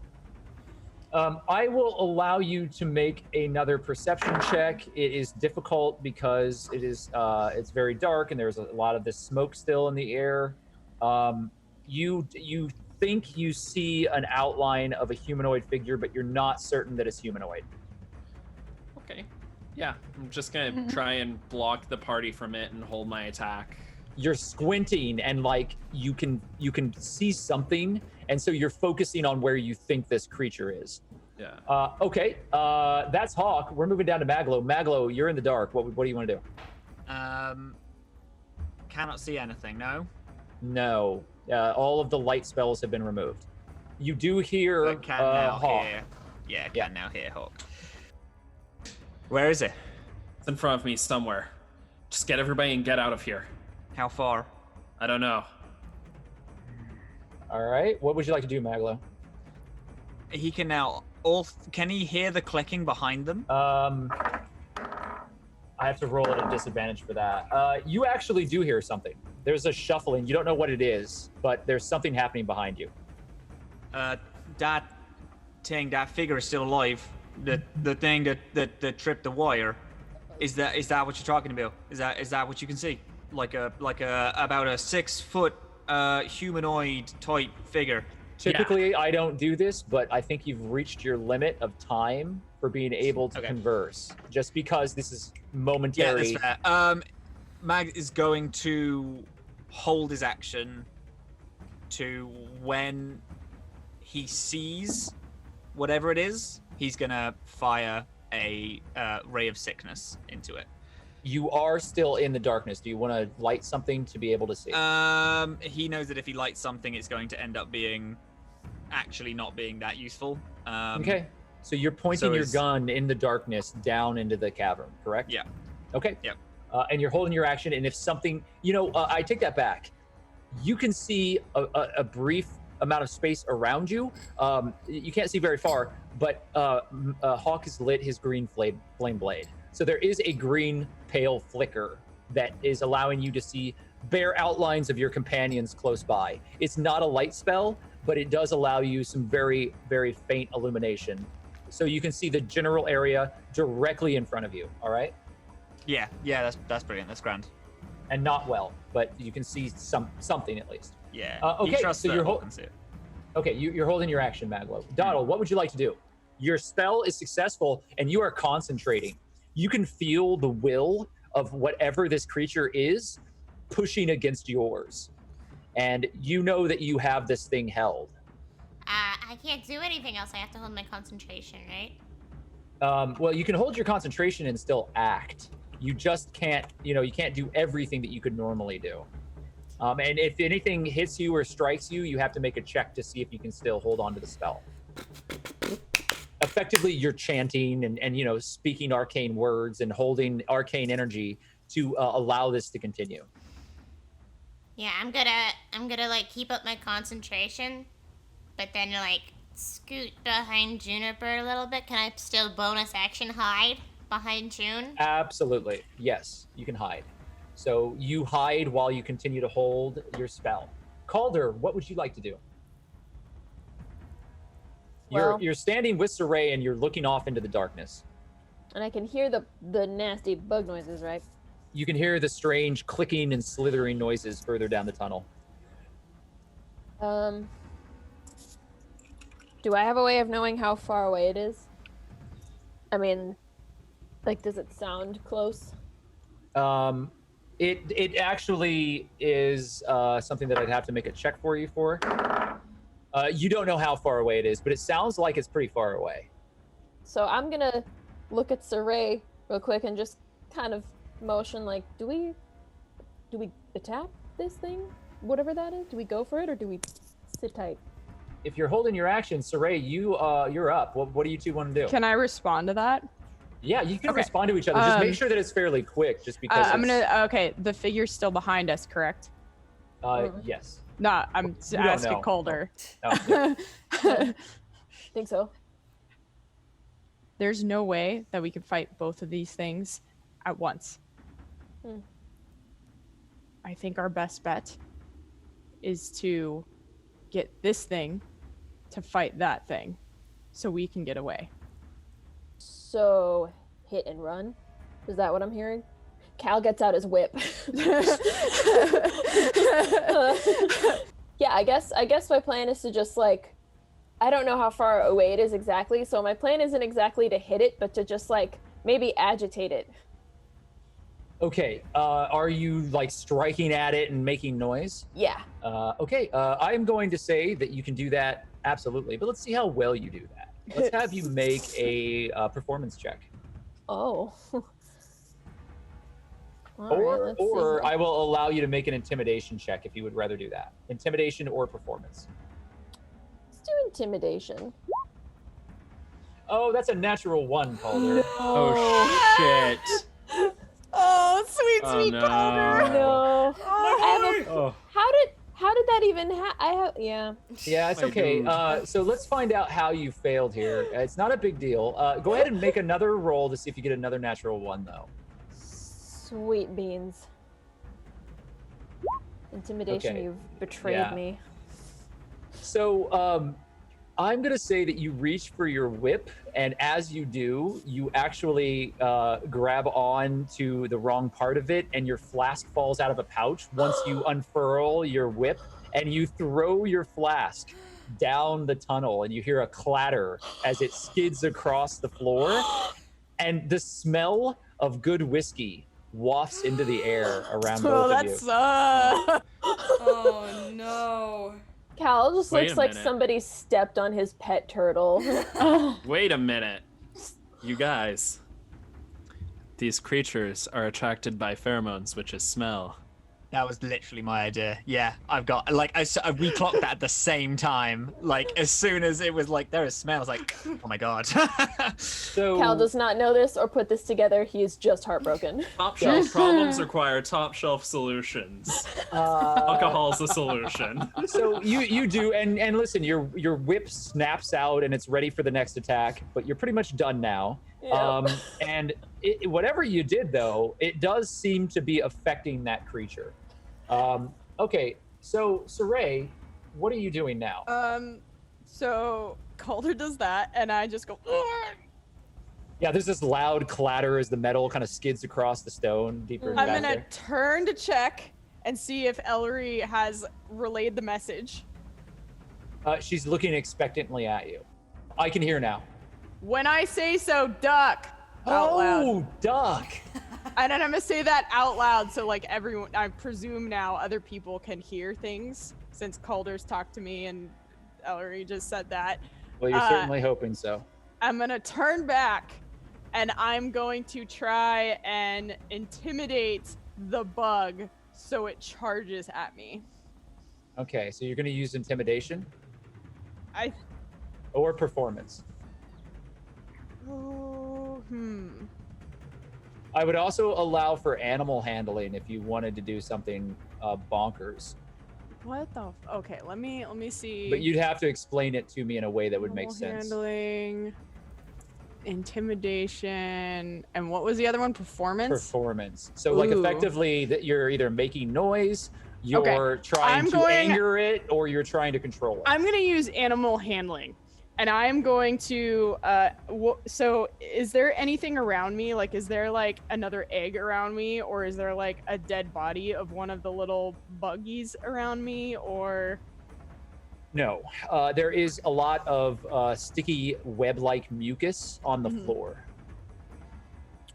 I will allow you to make another perception check. It is difficult because it is it's very dark and there's a lot of this smoke still in the air. You think you see an outline of a humanoid figure, but you're not certain that it's humanoid. Okay. Yeah, I'm just gonna try and block the party from it and hold my attack. You're squinting and like you can see something, and so you're focusing on where you think this creature is. Yeah. Okay. That's Hawk. We're moving down to MacLeod. MacLeod, you're in the dark. What do you want to do? Cannot see anything. No. No. All of the light spells have been removed. You do hear But can now Hawk. hear. Yeah, can now hear Hawk. Where is it? It's in front of me somewhere. Just get everybody and get out of here. How far? I don't know. All right. What would you like to do, MacLeod? He can now. Can he hear the clicking behind them? I have to roll at a disadvantage for that. You actually do hear something. There's a shuffling. You don't know what it is, but there's something happening behind you. That figure is still alive. The thing that tripped the wire. Is that what you're talking about? Is that what you can see? Like about a 6 foot humanoid type figure. Typically, I don't do this, but I think you've reached your limit of time for being able to converse. Just because this is momentary. Yeah, that's fair. Mag is going to hold his action to when he sees whatever it is, he's gonna fire a ray of sickness into it. You are still in the darkness. Do you want to light something to be able to see? He knows that if he lights something, it's going to end up being actually not being that useful. Okay. So you're pointing your gun in the darkness down into the cavern, correct? Yeah. Okay. Yep. And you're holding your action, and if something, I take that back. You can see a brief amount of space around you. You can't see very far, but Hawk has lit his green flame blade. So there is a green pale flicker that is allowing you to see bare outlines of your companions close by. It's not a light spell, but it does allow you some very, very faint illumination. So you can see the general area directly in front of you, all right? Yeah, that's brilliant. That's grand. And not well, but you can see something at least. Yeah. Okay, He trusts so that you're Hawk can see it. Okay, you're holding your action, MacLeod. Doddle, what would you like to do? Your spell is successful, and you are concentrating. You can feel the will of whatever this creature is pushing against yours. And you know that you have this thing held. I can't do anything else. I have to hold my concentration, right? Well, you can hold your concentration and still act. You just can't, you can't do everything that you could normally do. And if anything hits you or strikes you, you have to make a check to see if you can still hold on to the spell. effectively you're chanting and you know, speaking arcane words and holding arcane energy to allow this to continue. Yeah, I'm gonna like keep up my concentration, but then like scoot behind Juniper a little bit. Can I still bonus action hide behind June? Absolutely. Yes, you can hide. So you hide while you continue to hold your spell. Calder, what would you like to do? Well- You're standing with Saray and you're looking off into the darkness. And I can hear the nasty bug noises, right? You can hear the strange clicking and slithering noises further down the tunnel. Do I have a way of knowing how far away it is? I mean, like, does it sound close? It actually is something that I'd have to make a check for you for. You don't know how far away it is, but it sounds like it's pretty far away. So I'm gonna look at Saray real quick and just kind of motion like, do we attack this thing? Whatever that is? Do we go for it or do we sit tight? If you're holding your action, Saray, you're up. What do you two want to do? Can I respond to that? Yeah, you can Okay. respond to each other. Just make sure that it's fairly quick, just because I'm gonna. Okay, the figure's still behind us, correct? Yes. No, I'm You don't asking know. Calder. Oh, Think so. There's no way that we could fight both of these things at once. I think our best bet is to get this thing to fight that thing so we can get away. So, hit and run? Is that what I'm hearing? Cal gets out his whip. Yeah, I guess my plan is to just like, I don't know how far away it is exactly, so my plan isn't exactly to hit it, but to just like maybe agitate it. okay. Are you like striking at it and making noise? Yeah. Okay. I am going to say that you can do that absolutely, but let's see how well you do that. Let's have you make a performance check. Oh. All right, let's see Or here. I will allow you to make an intimidation check if you would rather do that. Intimidation or performance. Let's do intimidation. Oh, that's a natural 1, Calder. Oh shit. Oh, sweet, Oh, sweet no. Calder. No. I have a, Oh. how did that even I have yeah. Yeah, it's My okay. dude. So let's find out how you failed here. It's not a big deal. Go ahead and make another roll to see if you get another natural 1, though. Sweet beans. Intimidation, Okay. you've betrayed Yeah. me. So I'm going to say that you reach for your whip, and as you do, you actually grab on to the wrong part of it, and your flask falls out of a pouch once you unfurl your whip, and you throw your flask down the tunnel, and you hear a clatter as it skids across the floor, and the smell of good whiskey wafts into the air around Oh, both of you. that sucks. Oh no. Cal just Wait looks a like minute. somebody stepped on his pet turtle. Wait a minute. You guys. These creatures are attracted by pheromones, which is smell. That was literally my idea. Yeah, I've got like we clocked that at the same time. Like as soon as it was like there is smell, I was like, oh my god. So Cal does not know this or put this together. He is just heartbroken. Top shelf problems require top shelf solutions. Alcohol's the solution. So you do, and listen, your whip snaps out and it's ready for the next attack, but you're pretty much done now. Yep. And whatever you did, though, it does seem to be affecting that creature. Okay, so Saray, what are you doing now? So Calder does that, and I just go. Yeah, there's this loud clatter as the metal kind of skids across the stone deeper I'm back gonna there. turn to check and see if Ellery has relayed the message. She's looking expectantly at you. I can hear now. When I say so, duck out loud. Oh, duck! And then I'm gonna say that out loud so like everyone, I presume now other people can hear things since Calder's talked to me and Ellery just said that. Well, you're certainly hoping so. I'm gonna turn back and I'm going to try and intimidate the bug so it charges at me. Okay, so you're going to use intimidation I or performance. Oh, I would also allow for animal handling if you wanted to do something bonkers. What the? Okay, let me see. But you'd have to explain it to me in a way that would make sense. Handling, intimidation, and what was the other one? Performance. So like Ooh. effectively that you're either making noise, you're trying to anger it, or you're trying to control it. I'm gonna use animal handling, and I'm going to. So, is there anything around me? Like, is there like another egg around me, or is there like a dead body of one of the little buggies around me, or? No, there is a lot of sticky web-like mucus on the floor.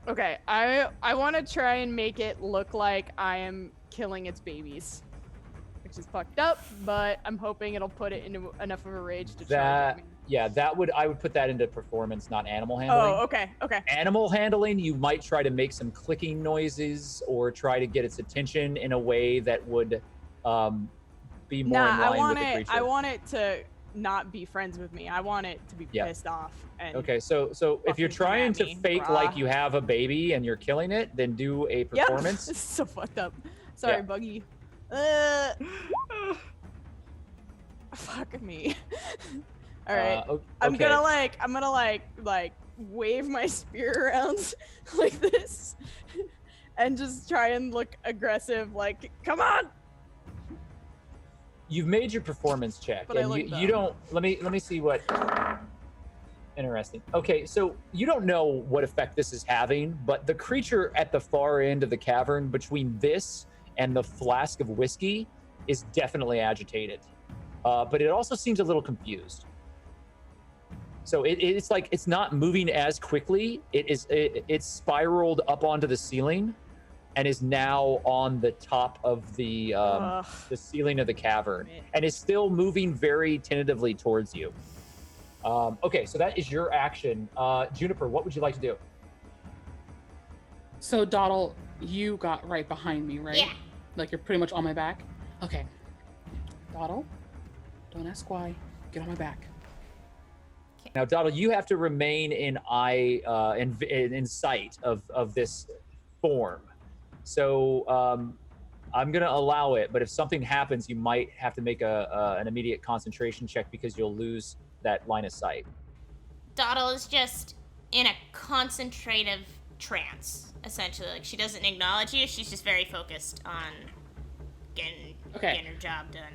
Okay, I want to try and make it look like I am killing its babies, which is fucked up, but I'm hoping it'll put it into enough of a rage to charge at me. Yeah, I would put that into performance, not animal handling. Oh, okay. Animal handling, you might try to make some clicking noises or try to get its attention in a way that would be more in line with the creature. I want it to not be friends with me. I want it to be pissed off. And okay, so if you're trying to fake like you have a baby and you're killing it, then do a performance. This is so fucked up. Sorry, Buggy. Fuck me. All right. Okay. I'm gonna like wave my spear around like this and just try and look aggressive, like, come on. You've made your performance check, But and you don't. Let me see what. Interesting. Okay, so you don't know what effect this is having, but the creature at the far end of the cavern, between this and the flask of whiskey, is definitely agitated. But it also seems a little confused. So it's like it's not moving as quickly. It's spiraled up onto the ceiling, and is now on the top of the ceiling of the cavern, and is still moving very tentatively towards you. Okay, so that is your action. Juniper, what would you like to do? So, Dottle, you got right behind me, right? Yeah. Like you're pretty much on my back? Okay. Dottle, don't ask why. Get on my back. Now, Dottle, you have to remain in sight of this form. So I'm going to allow it, but if something happens, you might have to make an immediate concentration check because you'll lose that line of sight. Dottle is just in a concentrative trance, essentially. Like, she doesn't acknowledge you. She's just very focused on getting her job done.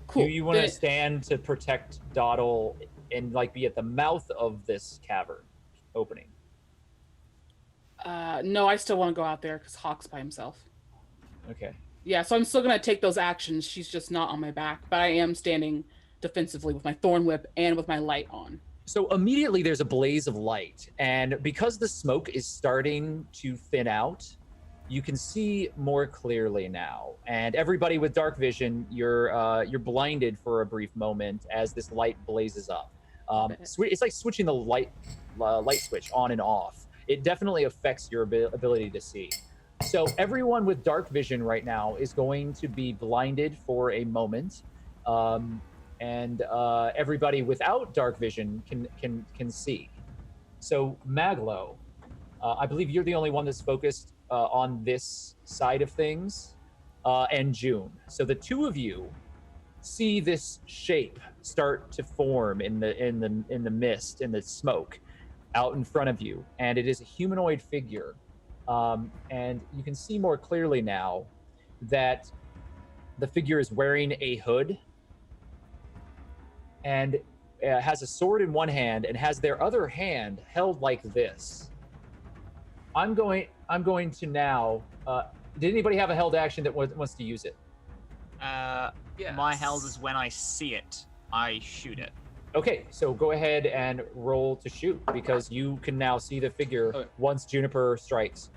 Cool. Do you want to stand to protect Dottle and like be at the mouth of this cavern opening? No, I still want to go out there because Hawk's by himself. Okay. Yeah, so I'm still going to take those actions. She's just not on my back, but I am standing defensively with my thorn whip and with my light on. So immediately there's a blaze of light, and because the smoke is starting to thin out, you can see more clearly now. And everybody with dark vision, you're blinded for a brief moment as this light blazes up. It's like switching the light switch on and off. It definitely affects your ability to see. So everyone with dark vision right now is going to be blinded for a moment. And everybody without dark vision can see. So MacLeod, I believe you're the only one that's focused on this side of things, and June. So the two of you see this shape start to form in the mist, in the smoke, out in front of you, and it is a humanoid figure. And you can see more clearly now that the figure is wearing a hood and has a sword in one hand and has their other hand held like this. I'm going to now. Did anybody have a held action that wants to use it? Yes. My held is when I see it, I shoot it. Okay, so go ahead and roll to shoot because you can now see the figure once Juniper strikes.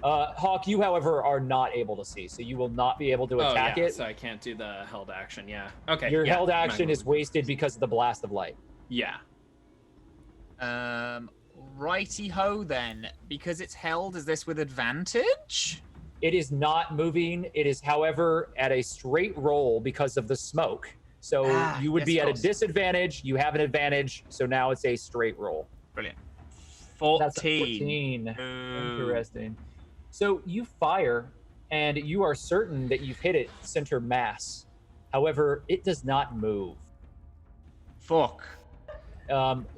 Hawk, you, however, are not able to see, so you will not be able to attack it. So I can't do the held action, Okay. Your held action is wasted because of the blast of light. Yeah. Righty-ho then. Because it's held, is this with advantage? It is not moving. It is, however, at a straight roll because of the smoke. So you would be at a disadvantage. You have an advantage, so now it's a straight roll. Brilliant. That's a 14. 14. Ooh. Interesting. So you fire, and you are certain that you've hit it center mass. However, it does not move. Fuck.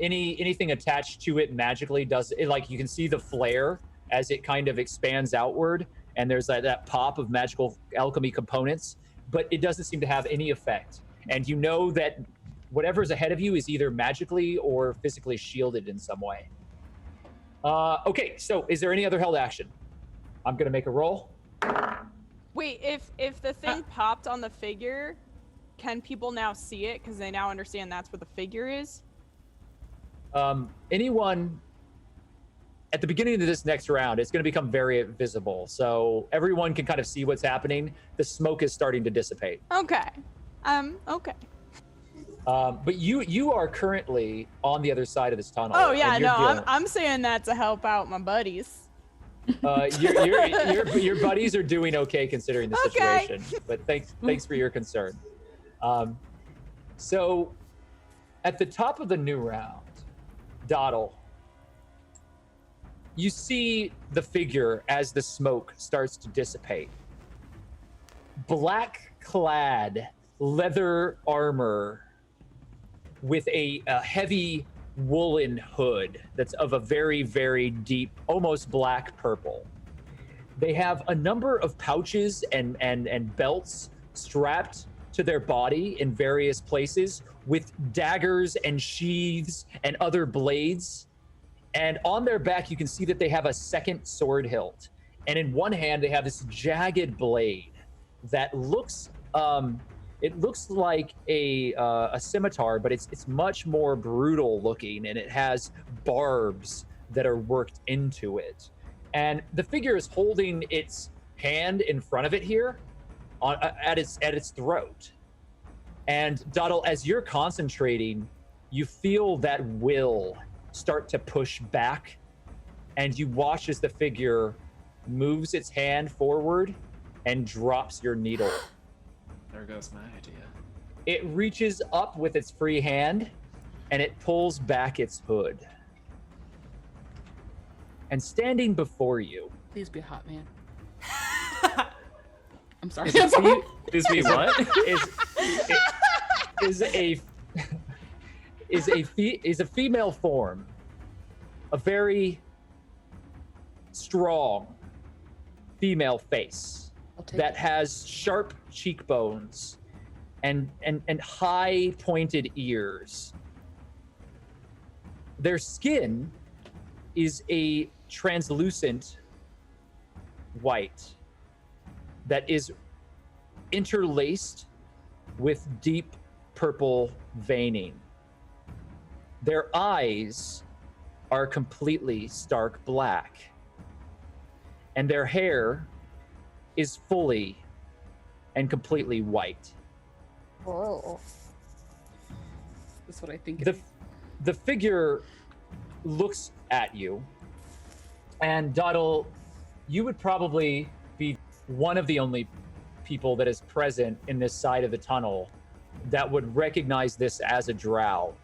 Anything attached to it magically does it, like you can see the flare as it kind of expands outward, and there's that pop of magical alchemy components, but it doesn't seem to have any effect. And you know that whatever's ahead of you is either magically or physically shielded in some way. Okay, so is there any other held action? I'm gonna make a roll. Wait, if the thing popped on the figure, can people now see it because they now understand that's what the figure is? Anyone at the beginning of this next round, it's going to become very visible, so everyone can kind of see what's happening. The smoke is starting to dissipate. Okay. Okay. But you are currently on the other side of this tunnel. Oh yeah, and no, you're I'm saying that to help out my buddies. your buddies are doing okay considering the Okay. situation, but thanks for your concern. So at the top of the new round, Doddle, you see the figure as the smoke starts to dissipate. Black clad leather armor with a heavy woolen hood that's of a very, very deep, almost black purple. They have a number of pouches and belts strapped to their body in various places with daggers and sheaths and other blades. And on their back, you can see that they have a second sword hilt. And in one hand, they have this jagged blade that looks, it looks like a scimitar, but it's much more brutal looking, and it has barbs that are worked into it. And the figure is holding its hand in front of it here, at its throat. And Doddle, as you're concentrating, you feel that will start to push back, and you watch as the figure moves its hand forward and drops your needle. There goes my idea. It reaches up with its free hand, and it pulls back its hood. And standing before you, Please be a hot man. I'm sorry. Is me what? is a female form, a very strong female face that has sharp cheekbones and high pointed ears. Their skin is a translucent white that is interlaced with deep purple veining. Their eyes are completely stark black, and their hair is fully and completely white. Whoa. That's what I think. The figure looks at you, and Doddle, you would probably be one of the only people that is present in this side of the tunnel that would recognize this as a drow.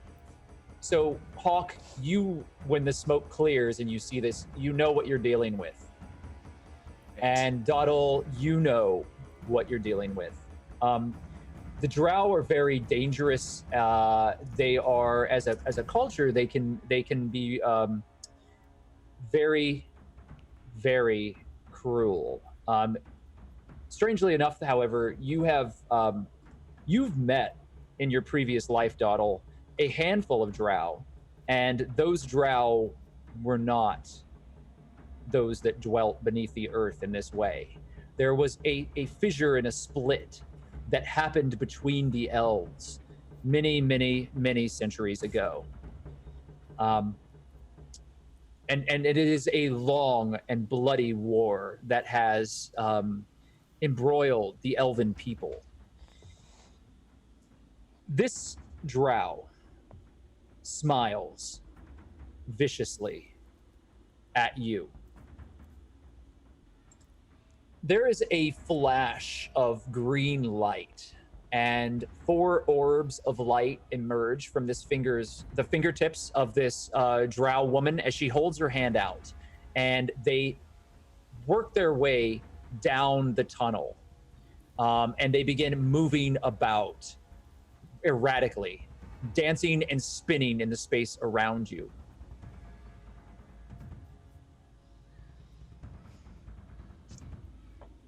So, Hawk, you, when the smoke clears and you see this, you know what you're dealing with. And Doddle, you know what you're dealing with. The drow are very dangerous. They are, as a culture, they can be very, very cruel. Strangely enough, however, you've met in your previous life, Doddle, a handful of drow, and those drow were not those that dwelt beneath the earth in this way. There was a fissure and a split that happened between the elves many, many, many centuries ago. And it is a long and bloody war that has embroiled the elven people. This drow smiles viciously at you. There is a flash of green light, and 4 orbs of light emerge from the fingertips of this drow woman as she holds her hand out, and they work their way down the tunnel, and they begin moving about erratically, dancing and spinning in the space around you.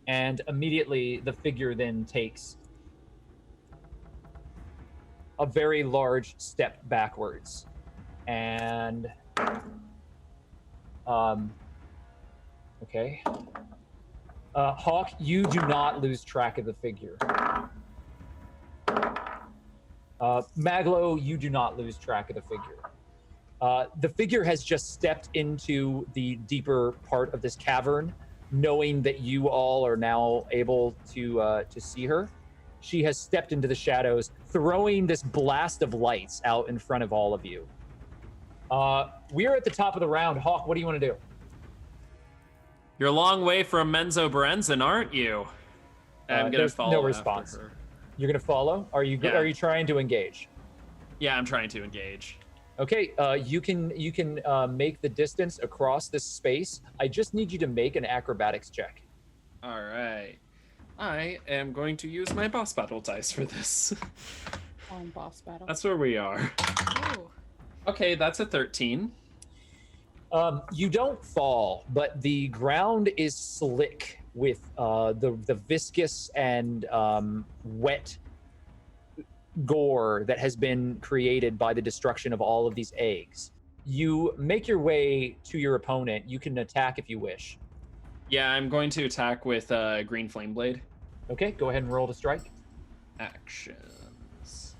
And immediately the figure then takes a very large step backwards. And okay. Hawk, you do not lose track of the figure. Maglo, you do not lose track of the figure. The figure has just stepped into the deeper part of this cavern, knowing that you all are now able to see her. She has stepped into the shadows, throwing this blast of lights out in front of all of you. We're at the top of the round. Hawk, what do you want to do? You're a long way from Menzo Berenzin, aren't you? I'm gonna follow. No response. After her. You're gonna follow? Are you trying to engage? Yeah, I'm trying to engage. Okay, you can make the distance across this space. I just need you to make an acrobatics check. All right. I am going to use my boss battle dice for this. Boss battle. That's where we are. Ooh. Okay, that's a 13. You don't fall, but the ground is slick with the viscous and wet gore that has been created by the destruction of all of these eggs. You make your way to your opponent. You can attack if you wish. Yeah, I'm going to attack with Green Flame Blade. Okay, go ahead and roll to strike. Actions.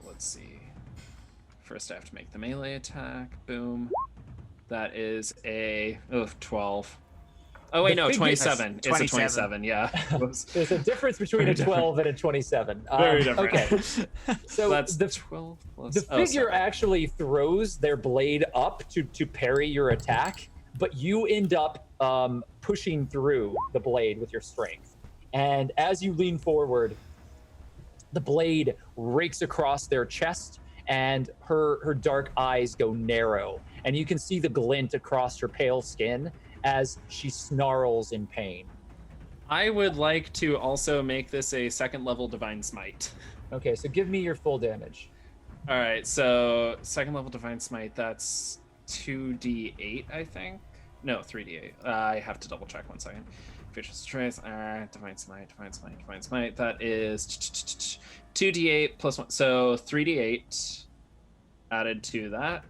Let's see. First, I have to make the melee attack. Boom. That is a 12. Oh wait, no, 27. It's a 27. Yeah. There's a difference between a 12 and a 27. Very different. Okay. So that's the 12 plus. The figure actually throws their blade up to parry your attack, but you end up pushing through the blade with your strength. And as you lean forward, the blade rakes across their chest, and her dark eyes go narrow, and you can see the glint across her pale skin as she snarls in pain. I would like to also make this a 2nd level Divine Smite. Okay, so give me your full damage. All right, so 2nd level Divine Smite, that's 2d8, I think. No, 3d8. I have to double check 1 second. Vicious Strength, Divine Smite. That is 2d8 plus 1. So 3d8 added to that.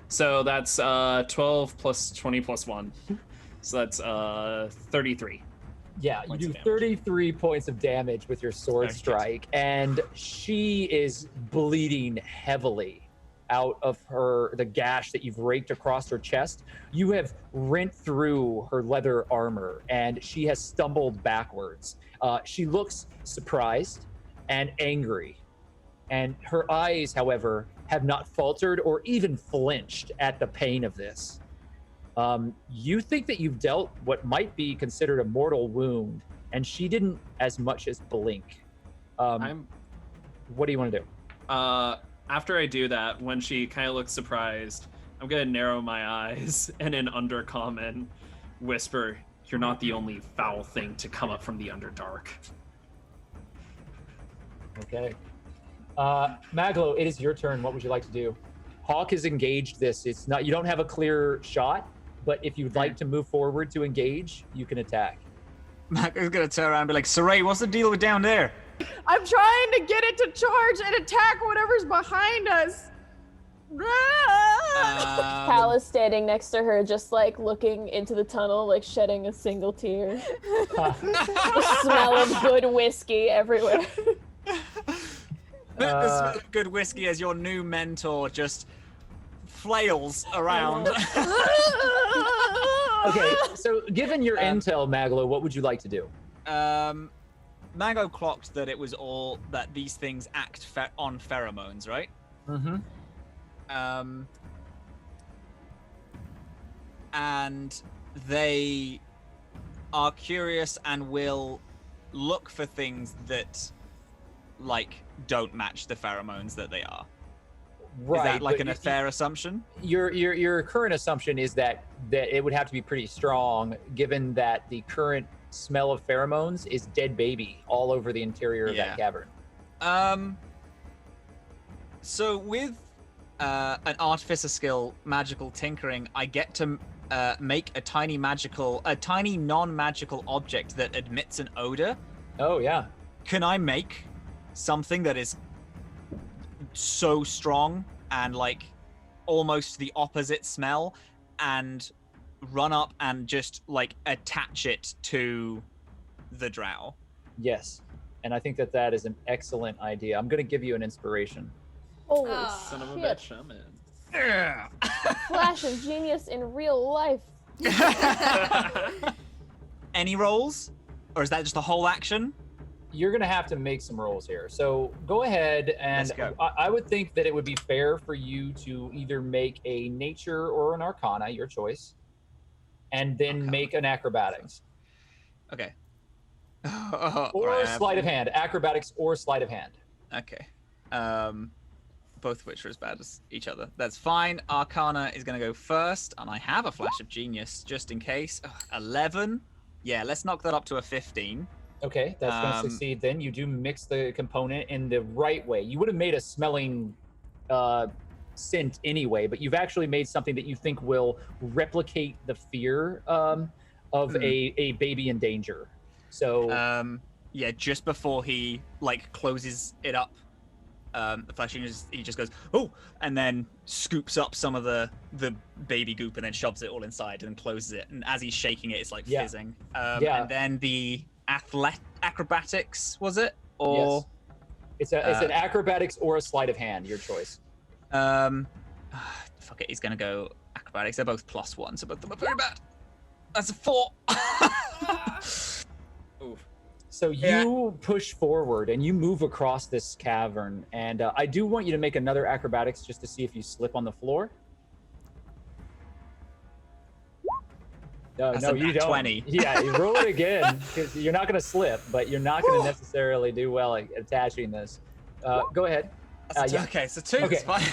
So that's 12 plus 20 plus 1. So that's 33. Yeah, you do 33 points of damage with your sword strike, and she is bleeding heavily out of the gash that you've raked across her chest. You have rent through her leather armor, and she has stumbled backwards. She looks surprised and angry, and her eyes, however, have not faltered or even flinched at the pain of this. You think that you've dealt what might be considered a mortal wound, and she didn't as much as blink. What do you want to do? After I do that, when she kind of looks surprised, I'm going to narrow my eyes and in Undercommon whisper, "You're not the only foul thing to come up from the Underdark." Okay. Maglo, it is your turn. What would you like to do? Hawk has engaged this. It's not, you don't have a clear shot, but if you'd like to move forward to engage, you can attack. Maglo's gonna turn around and be like, Saray, what's the deal with down there? I'm trying to get it to charge and attack whatever's behind us. Cal is standing next to her, just like looking into the tunnel, like shedding a single tear. The smell of good whiskey everywhere. The smell of good whiskey as your new mentor just flails around. Okay, so given your intel, Maglo, what would you like to do? Mago clocked that it was all that these things act on pheromones, right? Mm-hmm. And they are curious and will look for things that, like, don't match the pheromones that they are. Right. Is that like but a fair assumption? Your current assumption is that it would have to be pretty strong, given that the current smell of pheromones is dead baby all over the interior of that cavern. So with an artificer skill, magical tinkering, I get to make a tiny non-magical object that emits an odor. Oh yeah. Can I make something that is so strong and like almost the opposite smell, and run up and just like attach it to the drow? Yes, and I think that is an excellent idea. I'm going to give you an inspiration. Holy Son of a shit. bitch, shaman. Yeah. Flash of genius in real life. Any rolls, or is that just a whole action? You're going to have to make some rolls here. So go ahead, and Let's go. I would think that it would be fair for you to either make a nature or an arcana, your choice, and then Arcana. make an acrobatics. Okay. Or sleight of hand. Acrobatics or sleight of hand. Okay. Both of which are as bad as each other. That's fine. Arcana is going to go first, and I have a flash of genius just in case. 11. Yeah, let's knock that up to a 15. Okay, that's going to succeed then. You do mix the component in the right way. You would have made a smelling scent anyway, but you've actually made something that you think will replicate the fear of a baby in danger. So yeah, just before he like closes it up, the flash genius, he just goes, oh, and then scoops up some of the baby goop and then shoves it all inside and closes it. And as he's shaking it, it's like fizzing. And then the acrobatics, was it? Or yes. It's an acrobatics or a sleight of hand, your choice. Fuck it, he's gonna go acrobatics. They're both +1, so both of them are very bad. That's a 4. Oof. So you push forward and you move across this cavern, and I do want you to make another acrobatics just to see if you slip on the floor. No, you don't. 20. Yeah, you roll it again, because you're not going to slip, but you're not going to necessarily do well at attaching this. Go ahead. Okay, so 2 is fine.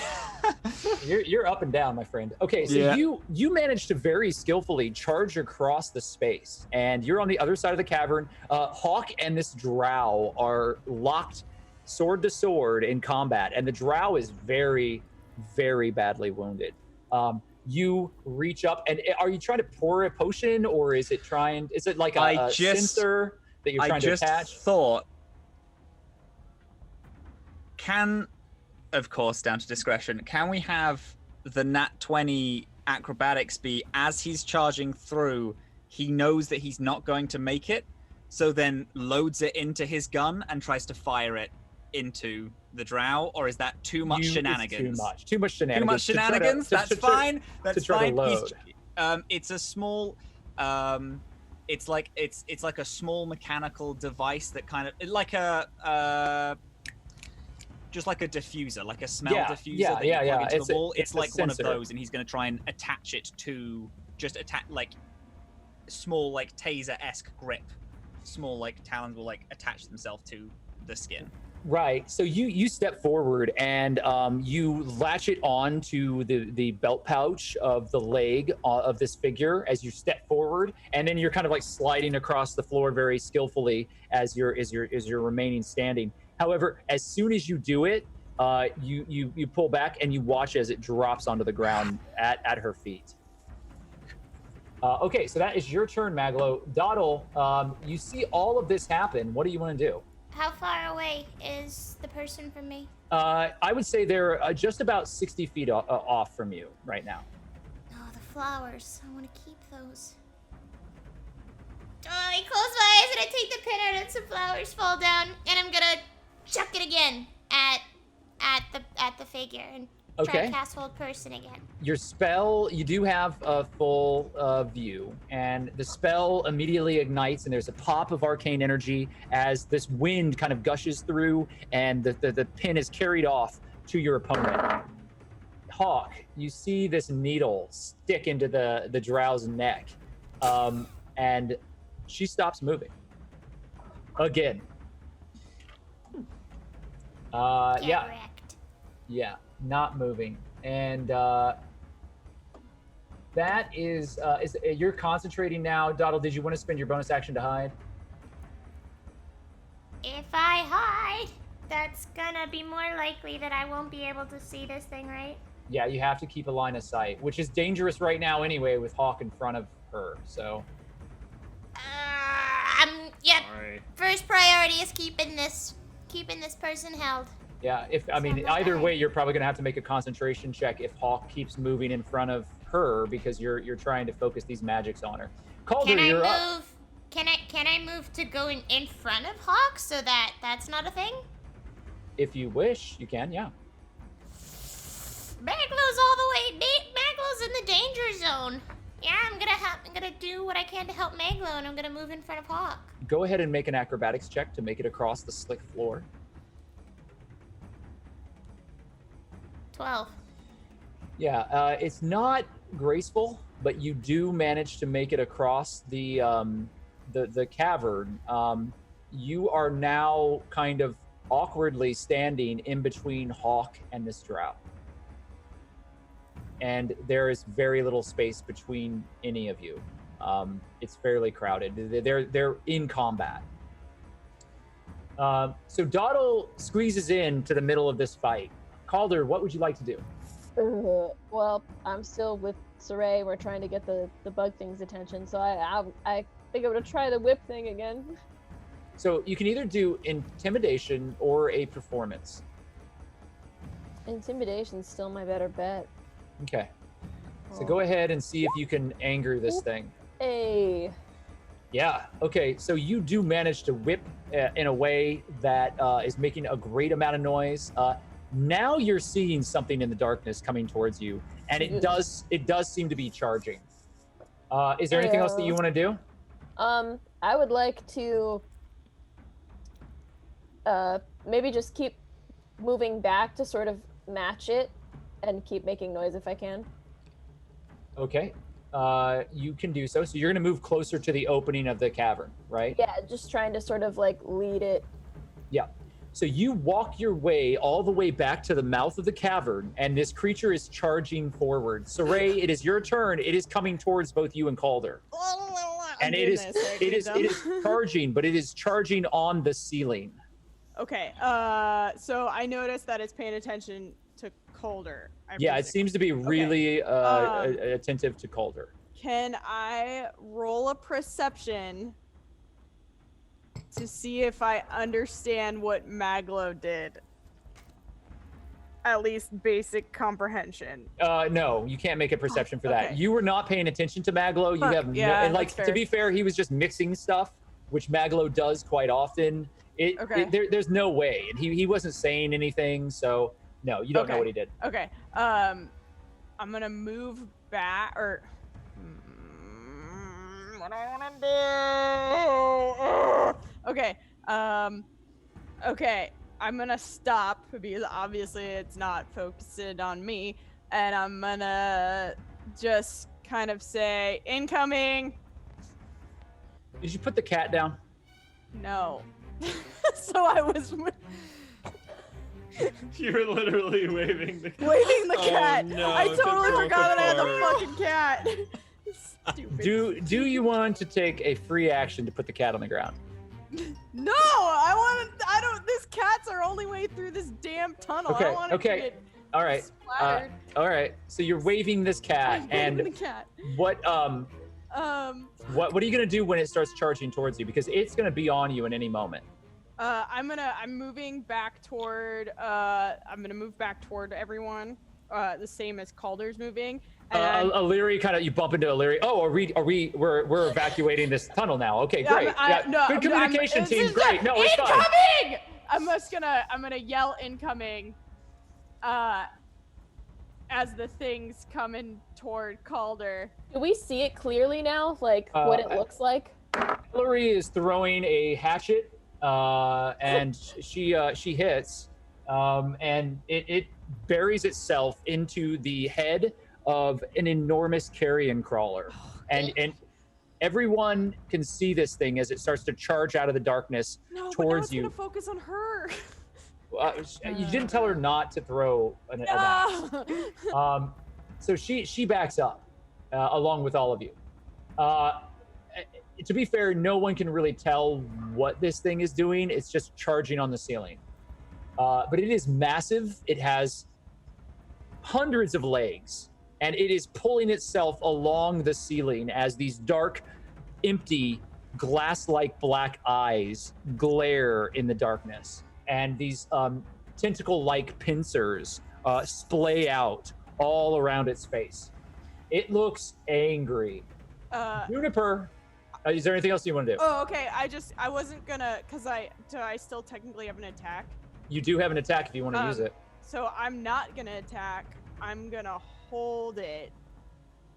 You're up and down, my friend. Okay, so you managed to very skillfully charge across the space, and you're on the other side of the cavern. Hawk and this drow are locked sword to sword in combat, and the drow is very, very badly wounded. You reach up, and are you trying to pour a potion, or is it like a sensor that you're trying to attach? I just thought, of course, down to discretion, can we have the nat 20 acrobatics be as he's charging through, he knows that he's not going to make it, so then loads it into his gun and tries to fire it into the drow? Or is that too much shenanigans? Too much shenanigans. Too much shenanigans? That's fine. That's fine. Load. It's a small it's like a small mechanical device that kind of like a just like a diffuser, like a smell diffuser that you plug into the wall. It's like one of those, and he's going to try and attach it to like small like taser-esque grip. Small like talons will like attach themselves to the skin. Right. So you step forward and you latch it on to the belt pouch of the leg of this figure as you step forward, and then you're kind of like sliding across the floor very skillfully as you're remaining standing. However, as soon as you do it, you pull back and you watch as it drops onto the ground at her feet. Okay, so that is your turn, Maglo. Dottle, you see all of this happen. What do you want to do? How far away is the person from me? I would say they're just about 60 feet off from you right now. Oh, the flowers. I want to keep those. Oh, I close my eyes and I take the pin out and some flowers fall down, and I'm gonna chuck it again at the figure and try to cast hold person again. Your spell, you do have a full view, and the spell immediately ignites, and there's a pop of arcane energy as this wind kind of gushes through, and the pin is carried off to your opponent. Hawk, you see this needle stick into the drow's neck, and she stops moving. again. Yeah, Correct. yeah, not moving. And that is you're concentrating now. Doddle, did you want to spend your bonus action to hide? If I hide, that's gonna be more likely that I won't be able to see this thing, right? Yeah, you have to keep a line of sight, which is dangerous right now anyway with Hawk in front of her. So. Yep. Sorry. First priority is keeping this person held. Yeah, either way, you're probably gonna have to make a concentration check if Hawk keeps moving in front of her because you're trying to focus these magics on her. Calder, you're up. Can I move to go in front of Hawk so that that's not a thing? If you wish, you can. Yeah. Maglow's all the way. Maglow's in the danger zone. Yeah, I'm gonna do what I can to help Maglow, and I'm gonna move in front of Hawk. Go ahead and make an acrobatics check to make it across the slick floor. 12. Yeah, it's not graceful, but you do manage to make it across the cavern. You are now kind of awkwardly standing in between Hawk and this drow. And there is very little space between any of you. It's fairly crowded. They're in combat. So Doddle squeezes in to the middle of this fight. Calder, what would you like to do? Well, I'm still with Saray. We're trying to get the bug thing's attention, so I think I'm gonna try the whip thing again. So you can either do intimidation or a performance. Intimidation's still my better bet. Okay. So go ahead and see if you can anger this thing. Hey. Yeah. Okay. So you do manage to whip in a way that is making a great amount of noise. Now you're seeing something in the darkness coming towards you, and it does seem to be charging. Is there anything else that you want to do? I would like to maybe just keep moving back to sort of match it and keep making noise if I can. Okay. You can do so. So you're going to move closer to the opening of the cavern, right? Yeah, just trying to sort of like lead it. Yeah. So you walk your way all the way back to the mouth of the cavern, and this creature is charging forward. Saray, it is your turn. It is coming towards both you and Calder. And it is charging, but it is charging on the ceiling. Okay. So I noticed that it's paying attention to Calder. Yeah, it seems to be really attentive to Calder. Can I roll a perception to see if I understand what Maglow did? At least basic comprehension. No, you can't make a perception for that. Okay. You were not paying attention to Maglow. You have and like to be fair, he was just mixing stuff, which Maglow does quite often. There's no way, and he wasn't saying anything, so no, you don't know what he did. Okay. I'm gonna move back, or what do I want to do? Okay. Okay. I'm gonna stop because obviously it's not focused on me, and I'm gonna just kind of say incoming. Did you put the cat down? No. So I was You're literally waving the cat. waving the cat. No, I totally broke forgot that I had the apart. fucking cat. Stupid. Do you want to take a free action to put the cat on the ground? No, I don't. These cats are only way through this damn tunnel. I don't want to get All right. splattered. All right. So you're waving this cat, I'm and waving the cat. what are you gonna do when it starts charging towards you? Because it's gonna be on you in any moment. I'm moving back toward. I'm gonna move back toward everyone. The same as Calder's moving. And Illyri you bump into Illyri. Oh, we're evacuating this tunnel now. Okay, great. Good communication team. Great. No, it's fine. Incoming! I'm gonna yell incoming. As the thing's coming toward Calder. Do we see it clearly now? Like what it looks like? Illyri is throwing a hatchet, and she hits, and it buries itself into the head of an enormous carrion crawler, and Everyone can see this thing as it starts to charge out of the darkness No, but now towards it's you. gonna focus on her. You didn't tell her not to throw an axe. No. So she backs up along with all of you. To be fair, no one can really tell what this thing is doing. It's just charging on the ceiling. But it is massive. It has hundreds of legs, and it is pulling itself along the ceiling as these dark, empty, glass-like black eyes glare in the darkness. And these tentacle-like pincers splay out all around its face. It looks angry. Juniper, is there anything else you want to do? Oh, okay. I wasn't gonna, cause do I still technically have an attack? You do have an attack if you want to use it. So I'm not gonna attack. I'm gonna hold it,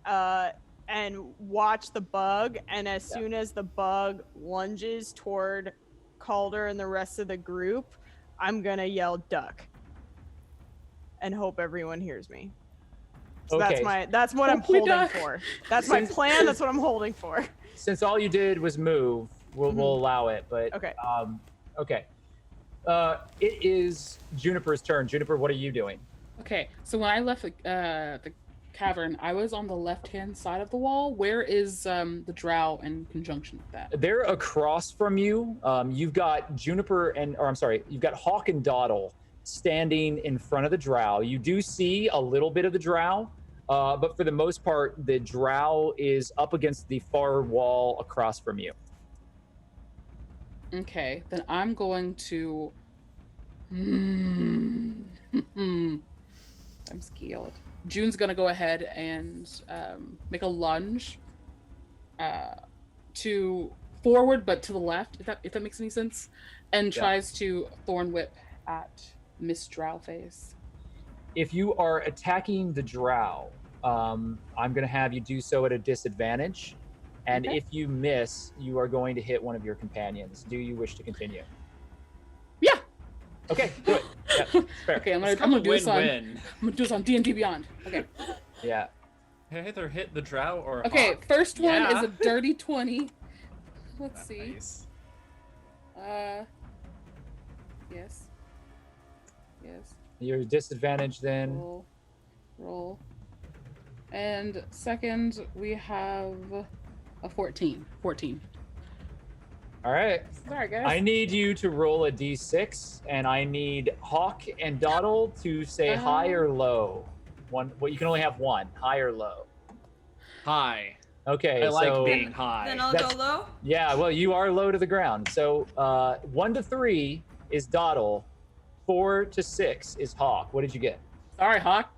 and watch the bug. And as soon as the bug lunges toward Calder and the rest of the group, I'm gonna yell "duck" and hope everyone hears me. So Okay. that's what I'm holding duck. for. That's my plan. That's what I'm holding for. Since all you did was move, we'll allow it. But Okay. Okay. It is Juniper's turn. Juniper, what are you doing? Okay, so when I left the cavern, I was on the left-hand side of the wall. Where is the drow in conjunction with that? They're across from you. You've got Juniper you've got Hawk and Dawdle standing in front of the drow. You do see a little bit of the drow, but for the most part, the drow is up against the far wall across from you. Okay, then I'm going to... I'm scared. June's gonna go ahead and make a lunge to forward, but to the left, if that makes any sense, and tries to Thorn Whip at Miss Drowface. If you are attacking the drow, I'm going to have you do so at a disadvantage. And Okay. if you miss, you are going to hit one of your companions. Do you wish to continue? Yeah. Okay, do it. Yeah, fair. Okay, I'm It's gonna kind do of this on. I'm win-win. gonna do this on D&D Beyond. Okay. Yeah. Either hit the drow or Okay. Hawk. First one Yeah. is a dirty 20. Let's see. Nice. Yes. Yes. Your disadvantage then. Roll. And second, we have a 14. 14. All right. Sorry, guys. I need you to roll a d6, and I need Hawk and Dawdle to say high or low. One. Well, you can only have one. High or low. High. Okay. I like so, being high. Then I'll That's- go low. Yeah. Well, you are low to the ground. So 1 to 3 is Dawdle. 4 to 6 is Hawk. What did you get? Sorry, Hawk.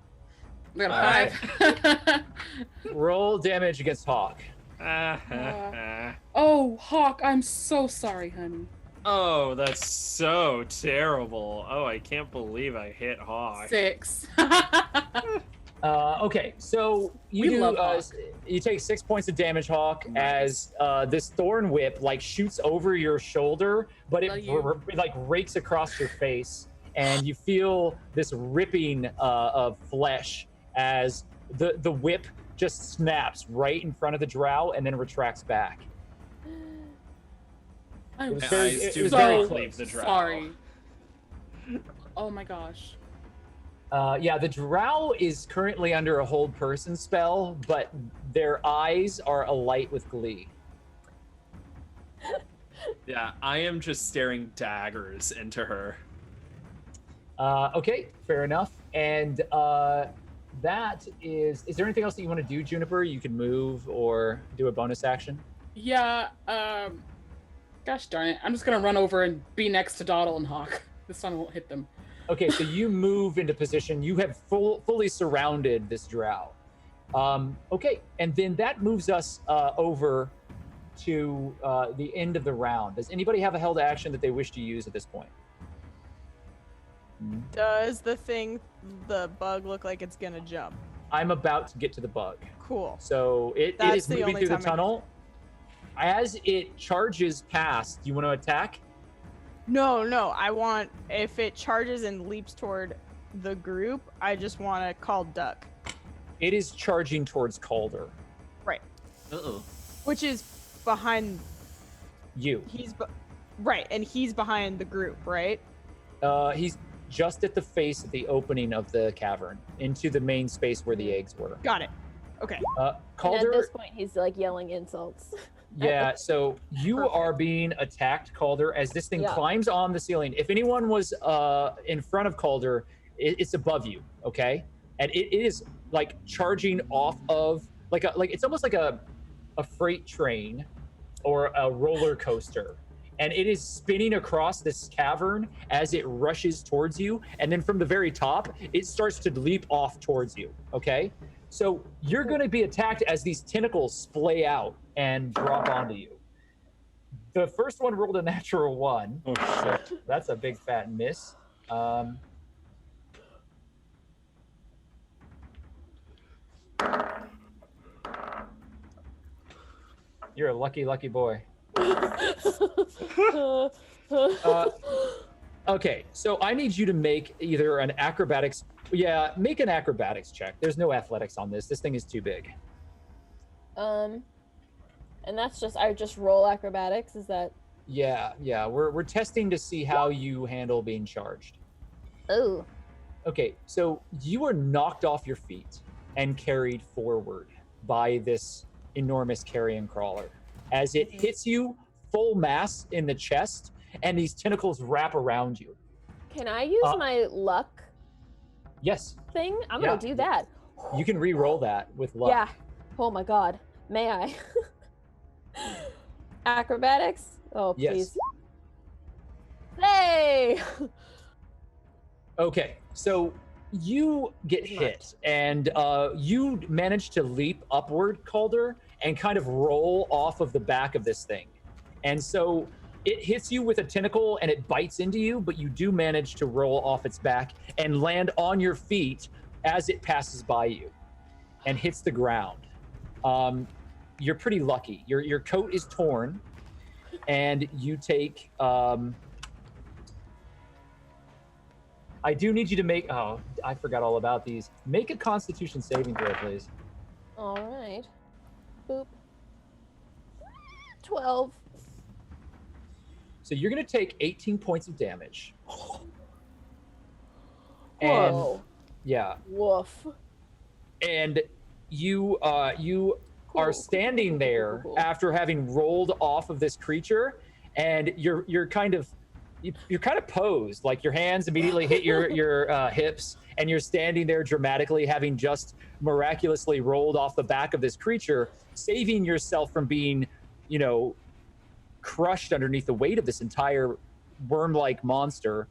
I got a 5. Roll damage against Hawk. Oh, Hawk, I'm so sorry, honey. Oh, that's so terrible. Oh, I can't believe I hit Hawk. 6. Okay, so We you love do, Hawk. you take 6 points of damage, Hawk, as this thorn whip like shoots over your shoulder, but Love it you. like rakes across your face, and you feel this ripping of flesh as the whip just snaps right in front of the drow and then retracts back. I'm It was My very- eyes it do was not very cleave the drow. sorry. Oh my gosh. Yeah, the drow is currently under a hold person spell, but their eyes are alight with glee. Yeah, I am just staring daggers into her. Okay, fair enough. And that is there anything else that you want to do, Juniper? You can move or do a bonus action. Yeah, gosh darn it. I'm just gonna run over and be next to Dawdle and Hawk. This time I won't hit them. Okay, so you move into position. You have fully surrounded this drow. Okay, and then that moves us over to the end of the round. Does anybody have a held action that they wish to use at this point? Does the bug look like it's gonna jump? I'm about to get to the bug. Cool. So it That's is the moving only through the time I can- tunnel. As it charges past, do you want to attack? No, I want, if it charges and leaps toward the group, I just want to call duck. It is charging towards Calder. Right. Uh-oh. Which is behind You. right, and he's behind the group, right? He's just at the face of the opening of the cavern into the main space where the eggs were. Got it. Okay. And at Calder, this point, he's like yelling insults. yeah, so you are being attacked, Calder, as this thing Yeah. climbs on the ceiling. If anyone was in front of Calder, it's above you, okay? And it is like charging off of like it's almost like a freight train or a roller coaster. And it is spinning across this cavern as it rushes towards you. And then from the very top, it starts to leap off towards you, okay? So you're going to be attacked as these tentacles splay out and drop onto you. The first one rolled a natural 1. Oh, shit. So that's a big fat miss. You're a lucky, lucky boy. Okay, so I need you to make either an acrobatics. Yeah, make an acrobatics check. There's no athletics on this. This thing is too big. And that's just I just roll acrobatics. Is that? Yeah. We're testing to see how you handle being charged. Oh. Okay, so you are knocked off your feet and carried forward by this enormous carrion crawler as it hits you full mass in the chest, and these tentacles wrap around you. Can I use my luck Yes, thing? I'm gonna do that. you can re-roll that with luck. Yeah. Oh my god. May I? Acrobatics? Oh, Yes. please. Hey! Okay, so you get hit, and you manage to leap upward, Calder, and kind of roll off of the back of this thing. And so it hits you with a tentacle and it bites into you, but you do manage to roll off its back and land on your feet as it passes by you and hits the ground. You're pretty lucky. Your coat is torn, and you take... I do need you to make... Oh, I forgot all about these. Make a Constitution saving throw, please. All right. Boop. 12. So you're going to take 18 points of damage. And Whoa. yeah, Woof. and you are standing there Cool. after having rolled off of this creature, and you're kind of posed, like your hands immediately hit your hips, and you're standing there dramatically, having just miraculously rolled off the back of this creature, saving yourself from being, crushed underneath the weight of this entire worm-like monster.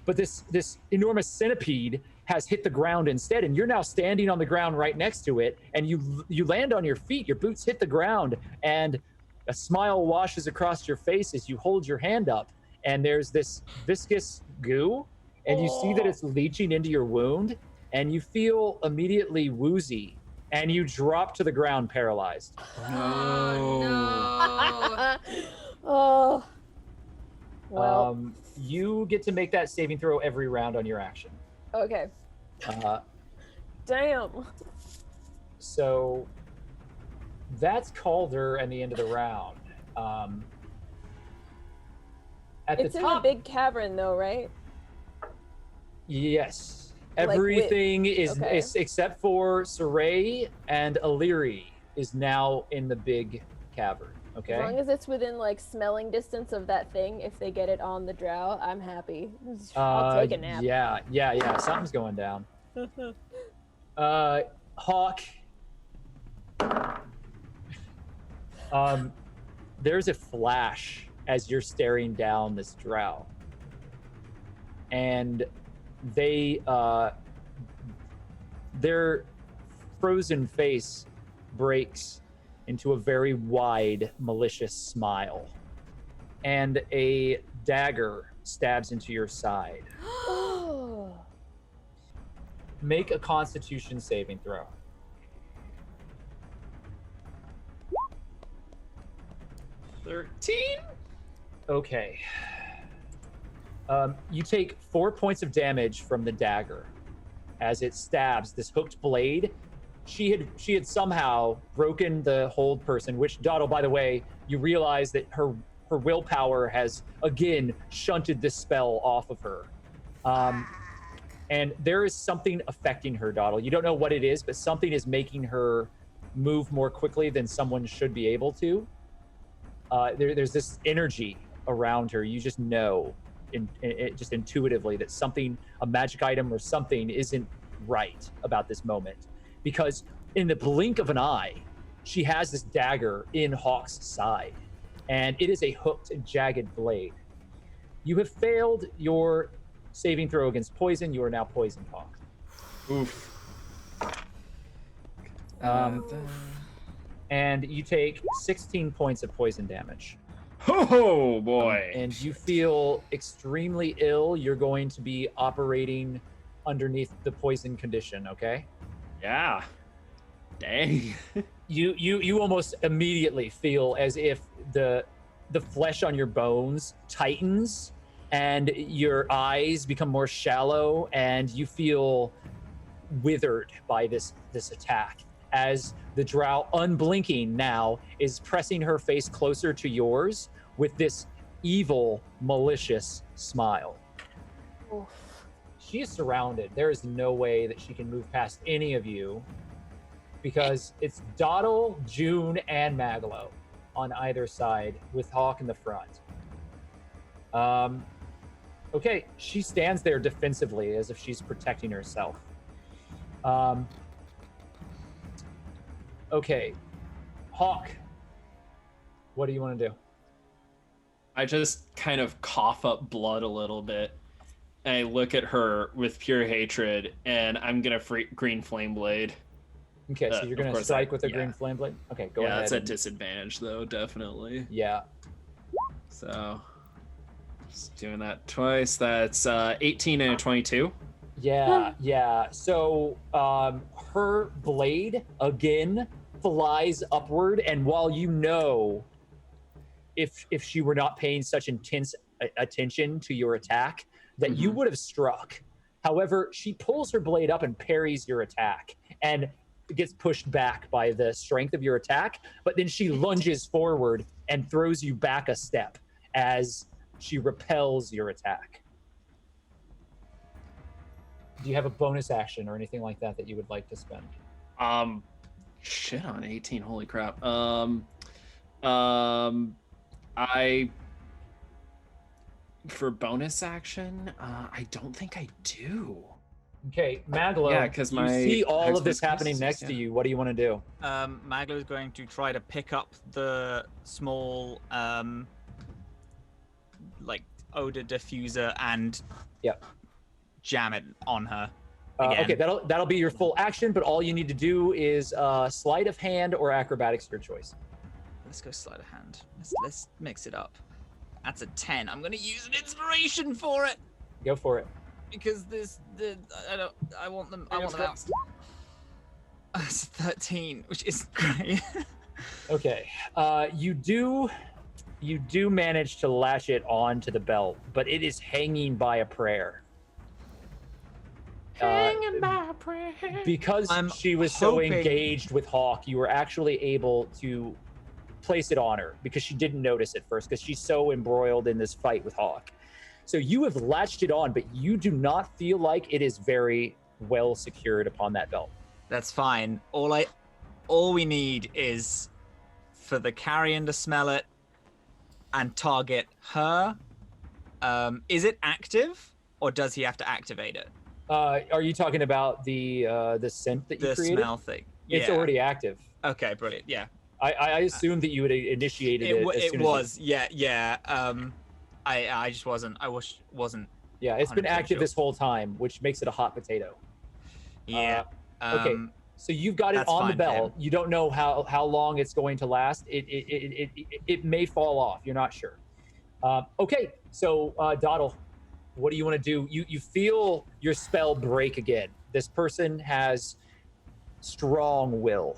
But this enormous centipede has hit the ground instead, and you're now standing on the ground right next to it, and you land on your feet, your boots hit the ground, and a smile washes across your face as you hold your hand up, and there's this viscous goo, and you see that it's leaching into your wound, and you feel immediately woozy, and you drop to the ground paralyzed. Oh, no. Oh. Well, You get to make that saving throw every round on your action. okay. Uh, Damn. So that's Calder and the end of the round. At It's the in the top, big cavern, though, right? yes. Like with- Everything okay. is except for Saray and Illyri is now in the big cavern. Okay. As long as it's within like smelling distance of that thing, if they get it on the drow, I'm happy. I'll take a nap. Yeah. Something's going down. Hawk. There's a flash as you're staring down this drow, and their frozen face breaks into a very wide, malicious smile, and a dagger stabs into your side. Oh. Make a Constitution saving throw. 13? Okay. You take 4 points of damage from the dagger as it stabs. This hooked blade she had somehow broken the hold person, which Dottle, by the way, you realize that her willpower has again shunted this spell off of her. And there is something affecting her, Dottle. You don't know what it is, but something is making her move more quickly than someone should be able to. There's this energy around her. You just know, just intuitively, that something, a magic item or something, isn't right about this moment. Because in the blink of an eye, she has this dagger in Hawk's side, and it is a hooked and jagged blade. You have failed your saving throw against poison. You are now poisoned, Hawk. Oof. And you take 16 points of poison damage. Oh boy. And you feel extremely ill. You're going to be operating underneath the poison condition, okay? Yeah. Dang. You almost immediately feel as if the flesh on your bones tightens and your eyes become more shallow, and you feel withered by this attack as the drow, unblinking now, is pressing her face closer to yours with this evil, malicious smile. Oof. She is surrounded. There is no way that she can move past any of you because it's Dottle, June, and MacLeod on either side with Hawk in the front. Okay, she stands there defensively as if she's protecting herself. Okay, Hawk, what do you want to do? I just kind of cough up blood a little bit, and I look at her with pure hatred, and I'm gonna green flame blade. Okay, so you're of gonna course strike with a green flame blade? Okay, go ahead. Yeah, that's a disadvantage though, definitely. Yeah. So, just doing that twice. That's 18 and a 22. Yeah. So her blade again flies upward, and while you know, if she were not paying such intense attention to your attack, that you would have struck. However, she pulls her blade up and parries your attack, and gets pushed back by the strength of your attack. But then she lunges forward and throws you back a step as she repels your attack. Do you have a bonus action or anything like that that you would like to spend? Shit on 18. Holy crap. For bonus action, I don't think I do. Okay, MacLeod, Yeah, 'cause you my see all of this expertise, happening next to you. What do you want to do? MacLeod is going to try to pick up the small, like odor diffuser and jam it on her. Okay, that'll be your full action, but all you need to do is sleight of hand or acrobatics, your choice. Let's go sleight of hand. Let's mix it up. That's a 10. I'm gonna use an inspiration for it Go for it. because I want them out. It's 13, which is great. Okay, you do manage to lash it onto the belt, but it is hanging by a prayer. Hanging by a prayer. Because I'm she was so hoping- engaged with Hawk, you were actually able to place it on her because she didn't notice at first because she's so embroiled in this fight with Hawk. So you have latched it on, but you do not feel like it is very well secured upon that belt. That's fine. All we need is for the carrion to smell it and target her. Is it active, or does he have to activate it? Are you talking about the scent that you The created? smell thing. It's Yeah. already active. Okay, brilliant. Yeah. I assumed that you had initiated it. As It soon was. Yeah. I just wasn't. Wasn't. Yeah, it's been 100% active sure. this whole time, which makes it a hot potato. Yeah. Okay. So you've got it that's on the fine, belt. Tim. You don't know how long it's going to last. It may fall off. You're not sure. Okay. So Dottle, what do you want to do? You feel your spell break again. This person has strong will.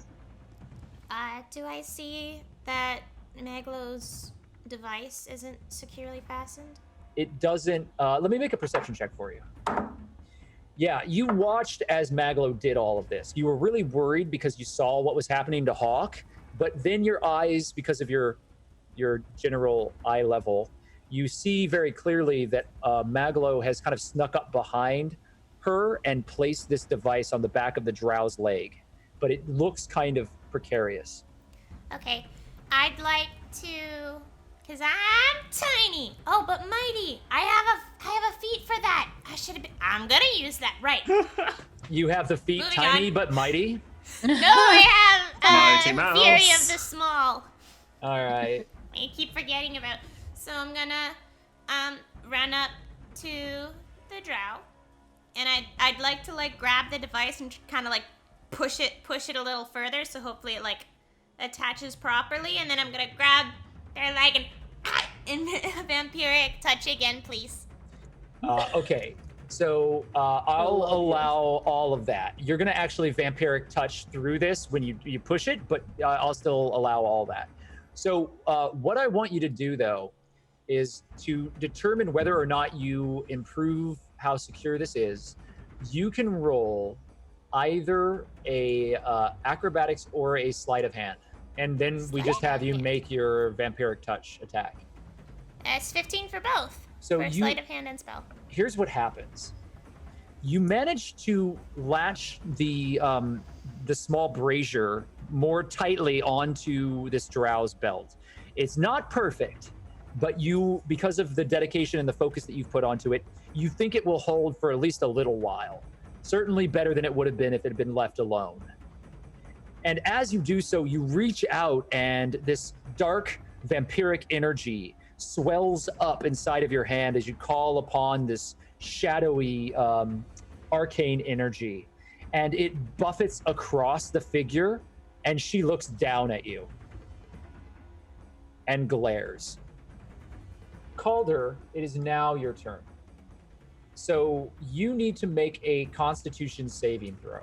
Do I see that MacLeod's device isn't securely fastened? It doesn't. Let me make a perception check for you. Yeah, you watched as MacLeod did all of this. You were really worried because you saw what was happening to Hawk, but then your eyes, because of your general eye level, you see very clearly that MacLeod has kind of snuck up behind her and placed this device on the back of the drow's leg, but it looks kind of precarious. Okay, I'd like to, cause I'm tiny. Oh, but mighty. I have a feat for that. I should have been. I'm gonna use that. Right. You have the feet Moving tiny on. but mighty. No, I Mighty have Fury of Mouse. the Small. All right. I keep forgetting about. So I'm gonna run up to the drow, and I'd like to like grab the device and kind of like push it a little further, so hopefully it like attaches properly, and then I'm gonna grab their leg and vampiric touch again, please. Okay. So I'll love allow all of that. You're gonna actually vampiric touch through this when you push it, but I'll still allow all that. So what I want you to do though is to determine whether or not you improve how secure this is. You can roll either a acrobatics or a sleight of hand, and then we just have you make your vampiric touch attack. It's 15 for both. So for sleight of hand and spell. Here's what happens. You manage to latch the small brazier more tightly onto this drow's belt. It's not perfect, but you, because of the dedication and the focus that you've put onto it, you think it will hold for at least a little while. Certainly better than it would have been if it had been left alone. And as you do so, you reach out and this dark vampiric energy swells up inside of your hand as you call upon this shadowy arcane energy. And it buffets across the figure, and she looks down at you and glares. Calder, it is now your turn. So you need to make a Constitution saving throw.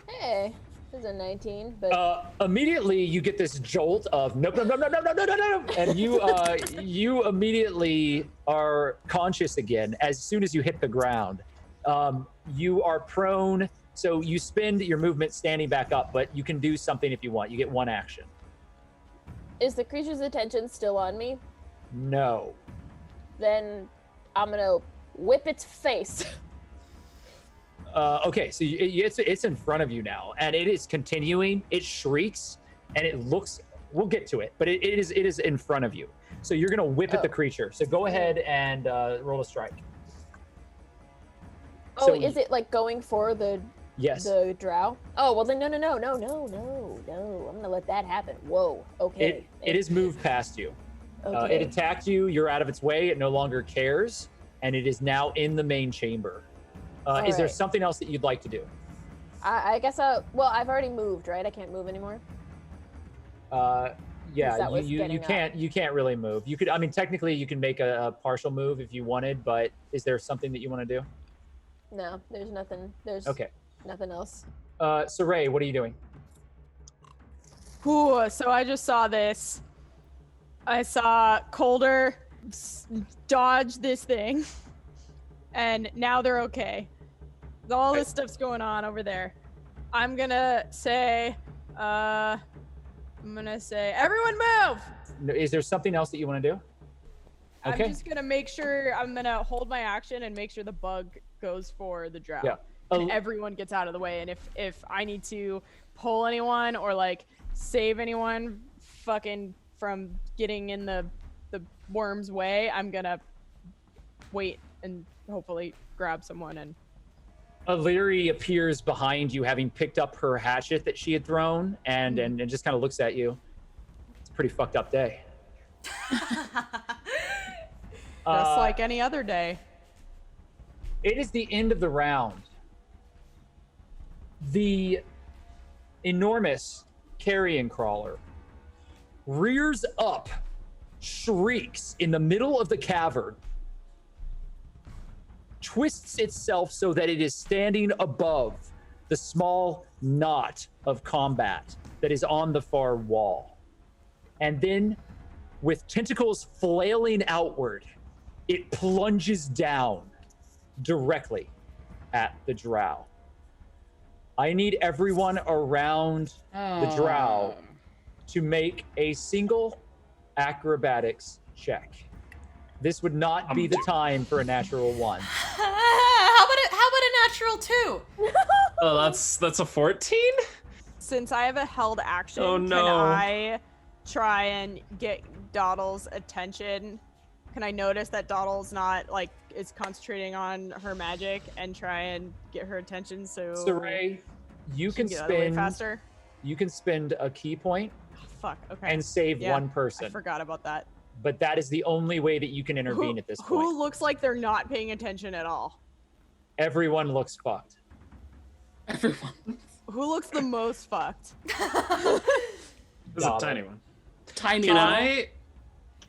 Hey, this is a 19, but Immediately you get this jolt of nope, and you immediately are conscious again as soon as you hit the ground. You are prone, so you spend your movement standing back up, but you can do something if you want. You get one action. is the creature's attention still on me? No. Then I'm gonna whip its face. Okay, so it's in front of you now, and it is continuing. It shrieks, and it looks. We'll get to it, but it is in front of you. So you're gonna whip at the creature. So go ahead and roll a strike. Oh, So is it like going for the Yes. the drow? Oh, well then no. I'm gonna let that happen. Whoa. Okay. It is moved past you. Okay. It attacked you. You're out of its way. It no longer cares, and it is now in the main chamber. Is there right. something else that you'd like to do? I guess well, I've already moved, right? I can't move anymore. Yeah, that was you getting can't really move. You could, I mean, technically you can make a partial move if you wanted, but is there something that you want to do? No, there's nothing. There's Okay. nothing else. So Ray, what are you doing? Ooh, so I just saw this. I saw Calder dodge this thing, and now they're okay. All this stuff's going on over there. I'm gonna say, everyone move! Is there something else that you want to do? Okay. I'm just gonna make sure, I'm gonna hold my action and make sure the bug goes for the drow. Yeah. And everyone gets out of the way. And if I need to pull anyone or like save anyone fucking from getting in the worm's way, I'm gonna wait and hopefully grab someone and Illyri appears behind you, having picked up her hatchet that she had thrown, and just kind of looks at you. It's a pretty fucked up day. just like any other day. It is the end of the round. The enormous carrion crawler rears up, shrieks in the middle of the cavern, twists itself so that it is standing above the small knot of combat that is on the far wall. And then, with tentacles flailing outward, it plunges down directly at the drow. I need everyone around the drow to make a single acrobatics check. This would not be the time for a natural 1. How about a natural 2? Oh, that's a 14? Since I have a held action, Oh, no. can I try and get Doddle's attention? Can I notice that Doddle's not, like, is concentrating on her magic and try and get her attention so... Saray, you can get out of the way spend faster? you can spend a key point Oh, fuck, okay. and save Yeah, one person. I forgot about that. But that is the only way that you can intervene at this point. Who looks like they're not paying attention at all? Everyone looks fucked. Everyone. Who looks the most fucked? This is a tiny one. Tiny.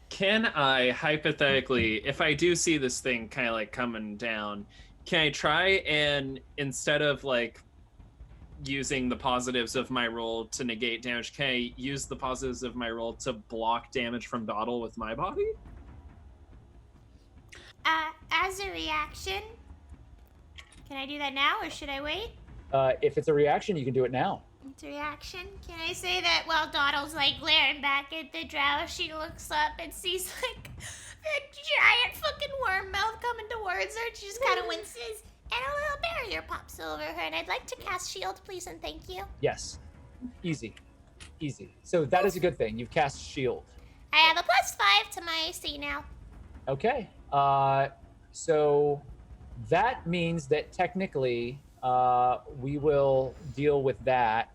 Can I hypothetically, if I do see this thing kind of like coming down, can I try and instead of like using the positives of my roll to negate damage, can I use the positives of my roll to block damage from Doddle with my body? As a reaction, can I do that now or should I wait? If it's a reaction, you can do it now. It's a reaction. Can I say that while Doddle's like glaring back at the drow, she looks up and sees like a giant fucking worm mouth coming towards her. She just kind of winces, and a little barrier pops over her. And I'd like to cast shield, please, and thank you. Yes. Easy. So that is a good thing. You've cast shield. I have a +5 to my AC now. Okay. So that means that technically we will deal with that.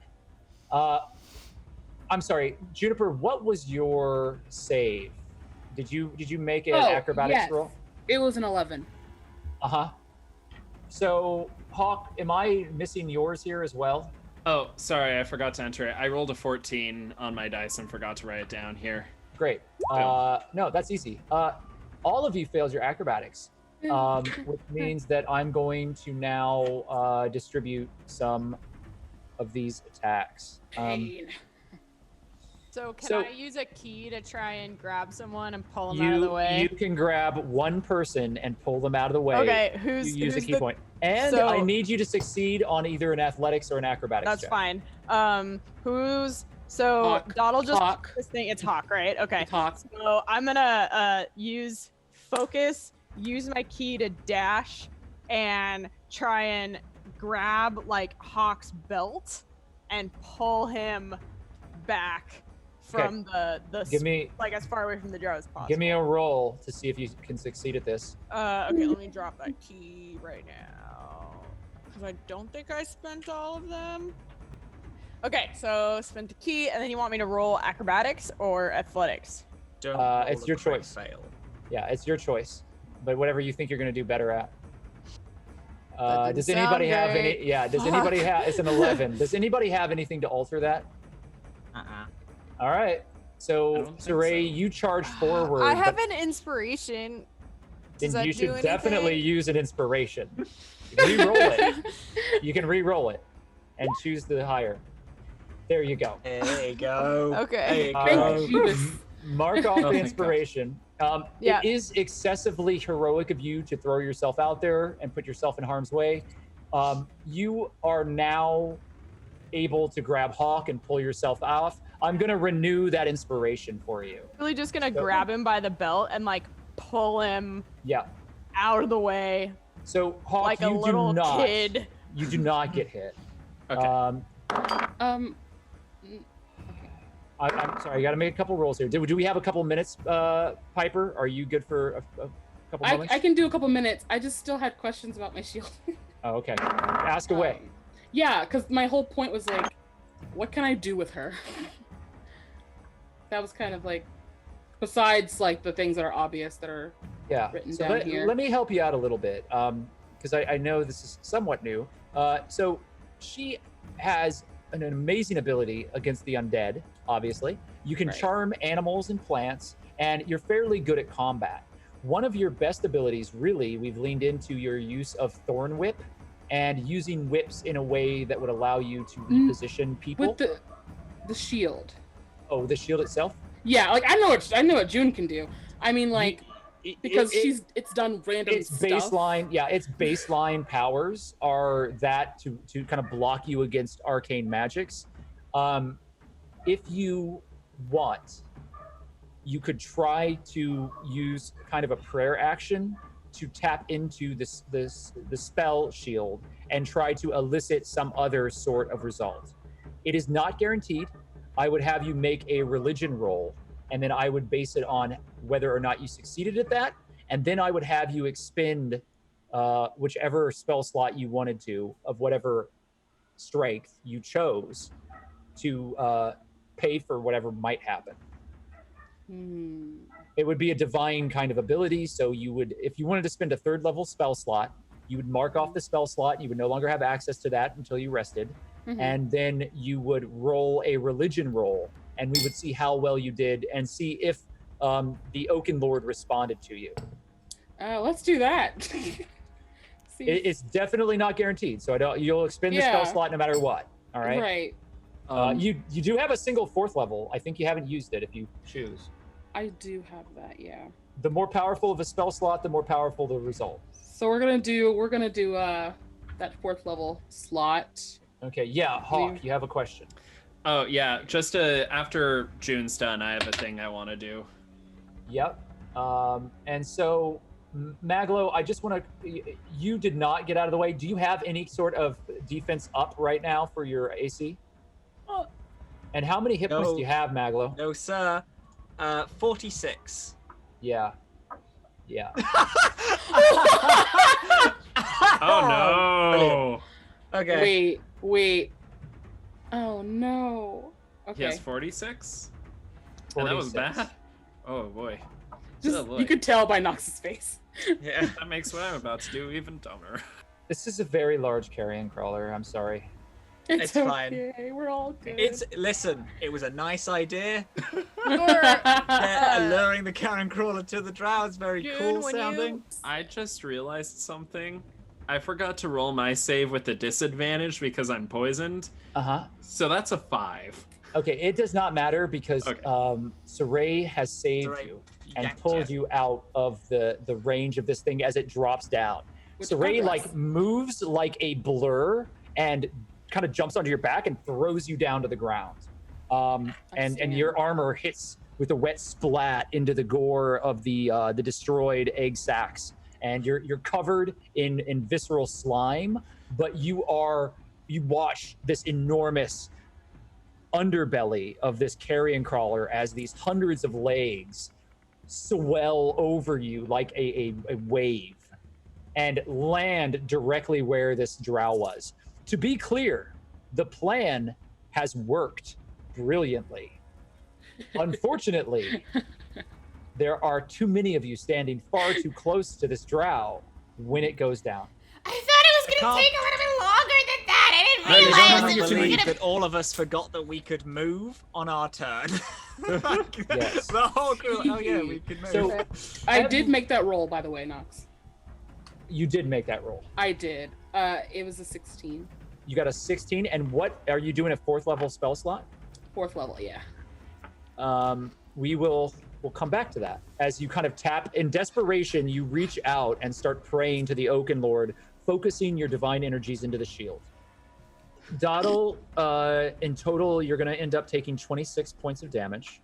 I'm sorry, Juniper, what was your save? Did you make an acrobatics yes. roll? It was an 11. Uh-huh. So, Hawk, am I missing yours here as well? Oh, sorry, I forgot to enter it. I rolled a 14 on my dice and forgot to write it down here. Great. No, that's easy. All of you failed your acrobatics, which means that I'm going to now distribute some of these attacks. So can I use a key to try and grab someone and pull them out of the way? You can grab one person and pull them out of the way. Okay, You use a key point. And So- I need you to succeed on either an athletics or an acrobatics That's check. fine. So Hawk. Doddle just Hawk. this thing. It's Hawk, right? Okay. Talk. So I'm gonna use focus, use my key to dash, and try and grab like Hawk's belt and pull him back from Give me like as far away from the drow as possible. Give me a roll to see if you can succeed at this. Okay, let me drop that key right now. Because I don't think I spent all of them. Okay, so spent the key, and then you want me to roll acrobatics or athletics? Don't it's roll a your crit choice. Fail. Yeah, it's your choice. But whatever you think you're going to do better at. That Does didn't anybody sound have great. any? Yeah, does anybody have? It's an 11. Does anybody have anything to alter that? All right. I So, don't think Saray, so. you charge forward. I have but an inspiration. Does then that you do should definitely anything? use an inspiration. You can re-roll it. You can re-roll it and choose the higher. There you go. There you go. Okay. There you Uh, go. Jesus. Mark off Oh, the thank inspiration. Yeah. It is excessively heroic of you to throw yourself out there and put yourself in harm's way. You are now able to grab Hawk and pull yourself off. I'm going to renew that inspiration for you. Really just gonna So- grab him by the belt and like pull him Yeah. out of the way So, Hawk, like you a little do not, kid. You do not get hit. Okay. I'm sorry, I got to make a couple rolls here. Do we have a couple minutes, Piper? Are you good for a couple moments? I can do a couple minutes. I just still had questions about my shield. Oh, okay. Ask away. Yeah, because my whole point was like, what can I do with her? That was kind of like, besides like the things that are obvious that are Yeah. written So down here. let me help you out a little bit, because I know this is somewhat new. So she has an amazing ability against the undead, obviously. You can Right. charm animals and plants, and you're fairly good at combat. One of your best abilities, really, we've leaned into your use of Thorn Whip and using whips in a way that would allow you to reposition people. with the shield. Oh, the shield itself? Yeah, like I know what June can do. I mean, like Because it's done random Its stuff. baseline, yeah, its baseline powers are that to kind of block you against arcane magics. If you want, you could try to use kind of a prayer action to tap into the spell shield and try to elicit some other sort of result. It is not guaranteed. I would have you make a religion roll, and then I would base it on whether or not you succeeded at that, and then I would have you expend whichever spell slot you wanted to, of whatever strength you chose, to pay for whatever might happen. It would be a divine kind of ability, so you would, if you wanted to spend a 3rd level spell slot, you would mark off the spell slot. You would no longer have access to that until you rested, and then you would roll a religion roll, and we would see how well you did and see if the Oaken Lord responded to you. Let's do that. It's definitely not guaranteed, so you'll expend the spell slot no matter what. All right. Right. You do have a single 4th level. I think you haven't used it if you choose. I do have that, yeah. The more powerful of a spell slot, the more powerful the result. So we're gonna do that 4th level slot. Okay, yeah, Hawk, you have a question. Oh yeah, just after June's done, I have a thing I want to do. Yep. And so, Maglo, I just want to. You did not get out of the way. Do you have any sort of defense up right now for your AC? And how many hit points do you have, Maglo? No, sir. 46. Yeah. Yeah. Oh no. Okay. Wait. Oh no. Okay. Yes, 46. And that was bad. Oh boy. You could tell by Nox's face. Yeah. That makes what I'm about to do even dumber. This is a very large carrion crawler. I'm sorry. It's fine. okay. We're all good. Listen, it was a nice idea. Or, Luring the carrion crawler to the drow is very June, cool when sounding. I just realized something. I forgot to roll my save with the disadvantage because I'm poisoned. So that's a 5. Okay, it does not matter because Saray has saved Saray you and yanked pulled you out of the range of this thing as it drops down. Saray moves like a blur and kind of jumps onto your back and throws you down to the ground. And your armor hits with a wet splat into the gore of the destroyed egg sacs. And you're covered in visceral slime, but you watch this enormous underbelly of this carrion crawler as these hundreds of legs swell over you like a wave and land directly where this drow was. To be clear, the plan has worked brilliantly. Unfortunately, there are too many of you standing far too close to this drow when it goes down. I thought it was gonna take a little bit longer than that. I didn't No, you realize don't it was believe gonna. that all of us forgot that we could move on our turn. Yes. The whole crew. Oh yeah, we could move. So I did make that roll, by the way, Nox. you did make that roll. I did. It was a 16. You got a 16, and what are you doing? A 4th level spell slot? 4th level, yeah. We'll come back to that. As you kind of tap in desperation, you reach out and start praying to the Oaken Lord, focusing your divine energies into the shield. Doddle, in total, you're going to end up taking 26 points of damage.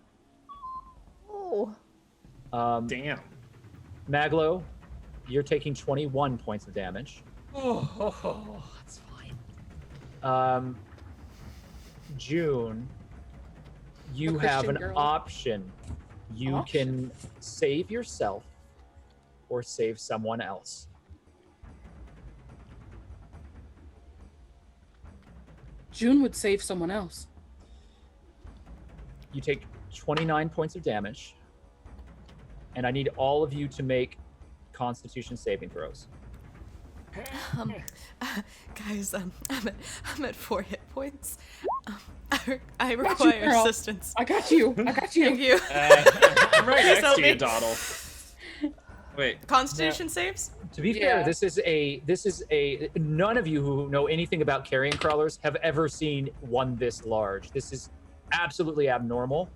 Oh. Damn. Maglo, you're taking 21 points of damage. Oh, that's fine. June, you A have an Christian girl. option. You can save yourself or save someone else. June would save someone else. You take 29 points of damage, and I need all of you to make Constitution saving throws. Guys, I'm at 4 hit points. I require girl. assistance. I got you. Thank you. I'm right next help to you, me. Doddle. Wait. Constitution saves? To be Yeah. fair, this is a none of you who know anything about carrion crawlers have ever seen one this large. This is absolutely abnormal.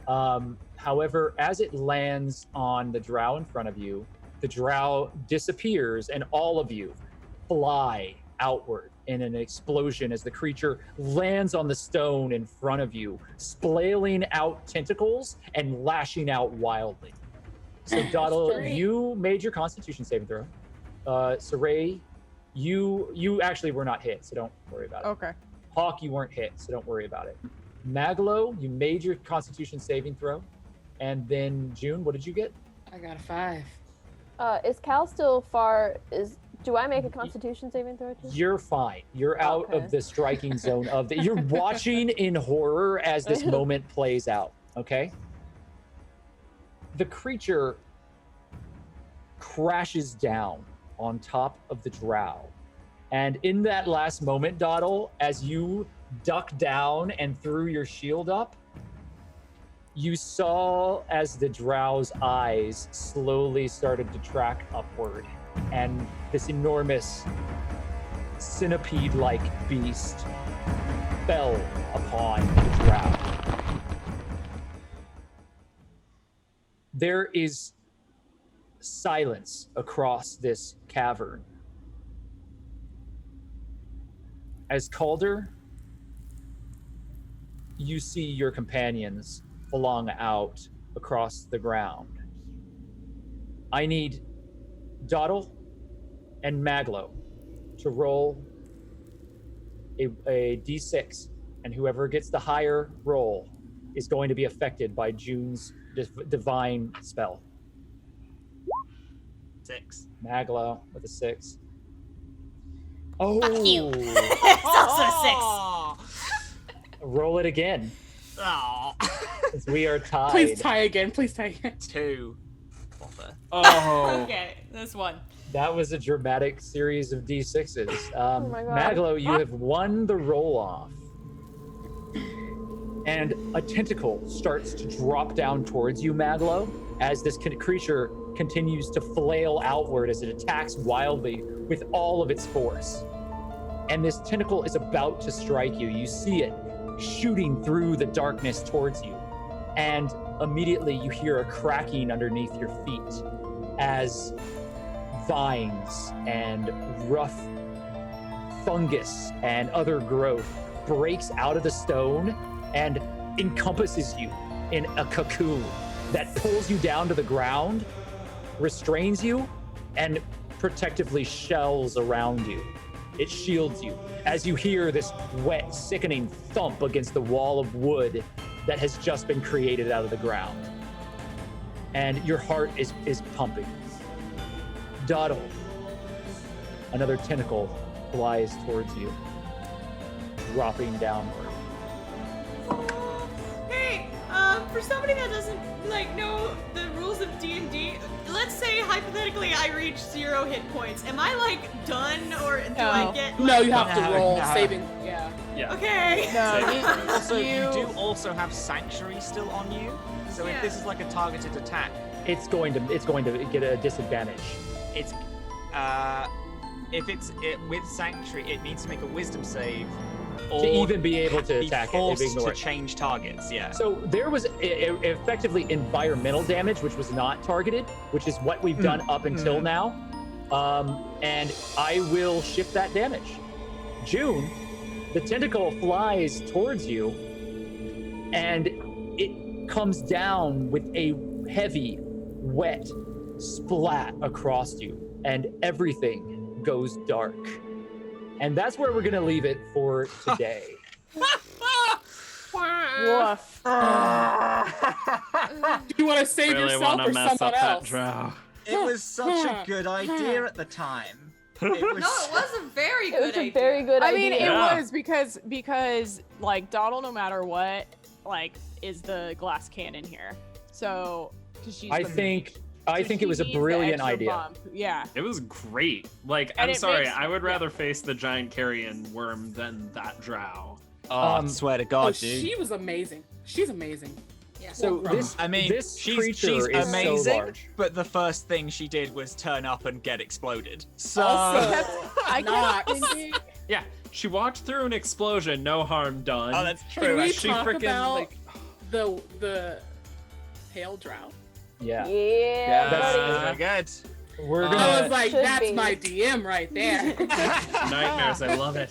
However, as it lands on the drow in front of you, the drow disappears and all of you fly outward in an explosion as the creature lands on the stone in front of you, splaying out tentacles and lashing out wildly. So, Dottle, Great. you made your Constitution saving throw. Saray, you actually were not hit, so don't worry about it. Okay. Hawk, you weren't hit, so don't worry about it. Maglo, you made your Constitution saving throw. And then June, what did you get? I got a 5. Is Cal still far? Do I make a Constitution saving throw too? You're fine. You're out Okay. of the striking zone of the. You're watching in horror as this moment plays out. Okay. The creature crashes down on top of the drow, and in that last moment, Dottle, as you duck down and threw your shield up, you saw as the drow's eyes slowly started to track upward, and this enormous centipede-like beast fell upon the drow. There is silence across this cavern as Calder, you see your companions flung out across the ground. I need Dottle and Maglo to roll a d6, and whoever gets the higher roll is going to be affected by June's divine spell. 6. Maglo with a 6. Oh, Fuck you. It's also a 6. Roll it again. Oh. Since we are tied. Please tie again. Please tie again. 2. Bother. Oh. Okay, this one. That was a dramatic series of d6s. Oh my God. Maglo, you have won the roll off. And a tentacle starts to drop down towards you, Maglo, as this creature continues to flail outward as it attacks wildly with all of its force. And this tentacle is about to strike you. You see it shooting through the darkness towards you. And immediately you hear a cracking underneath your feet as vines and rough fungus and other growth breaks out of the stone and encompasses you in a cocoon that pulls you down to the ground, restrains you, and protectively shells around you. It shields you as you hear this wet, sickening thump against the wall of wood that has just been created out of the ground. And your heart is pumping. Dottle, another tentacle flies towards you, dropping downward. Hey, for somebody that doesn't know the rules of D&D, let's say hypothetically I reach 0 hit points. Am I done, or do I get? No, you have to No, roll no. saving. Yeah. Yeah. Okay. No, Also, you do also have Sanctuary still on you. So Yeah. if this is like a targeted attack, It's going to get a disadvantage. it's if it's with Sanctuary, it needs to make a Wisdom save or To even be able to be attack it, forced ignore to it. change targets. Yeah. So there was effectively environmental damage, which was not targeted, which is what we've done up until now. And I will shift that damage. June, the tentacle flies towards you, and it comes down with a heavy, wet splat across you, and everything goes dark. And that's where we're going to leave it for today. Woof. Do you want to save Really yourself want to or mess up someone that else? drow. It was such a good idea at the time. It was, No, it was a very It good was a idea. very good I idea. mean, it Yeah. was because Dottle, no matter what, is the glass cannon here. So, because she's. I the think so it was a she needs the brilliant extra idea. bump. Yeah. It was great. I'm it sorry, makes- I would yeah. rather face the giant carrion worm than that drow. oh, I Um, swear to Oh, God, dude. she was amazing. She's amazing. So this, I mean, this she's creature is amazing, so large. but the first thing she did was turn up and get exploded. So Also, I not. kept thinking. Yeah, she walked through an explosion, no harm done. oh, that's Can true. we She talk freaking, about the pale drow. Yeah. Yeah, buddy. Good. We're I gonna. was like, Should that's be. my DM right there. Nightmares. I love it.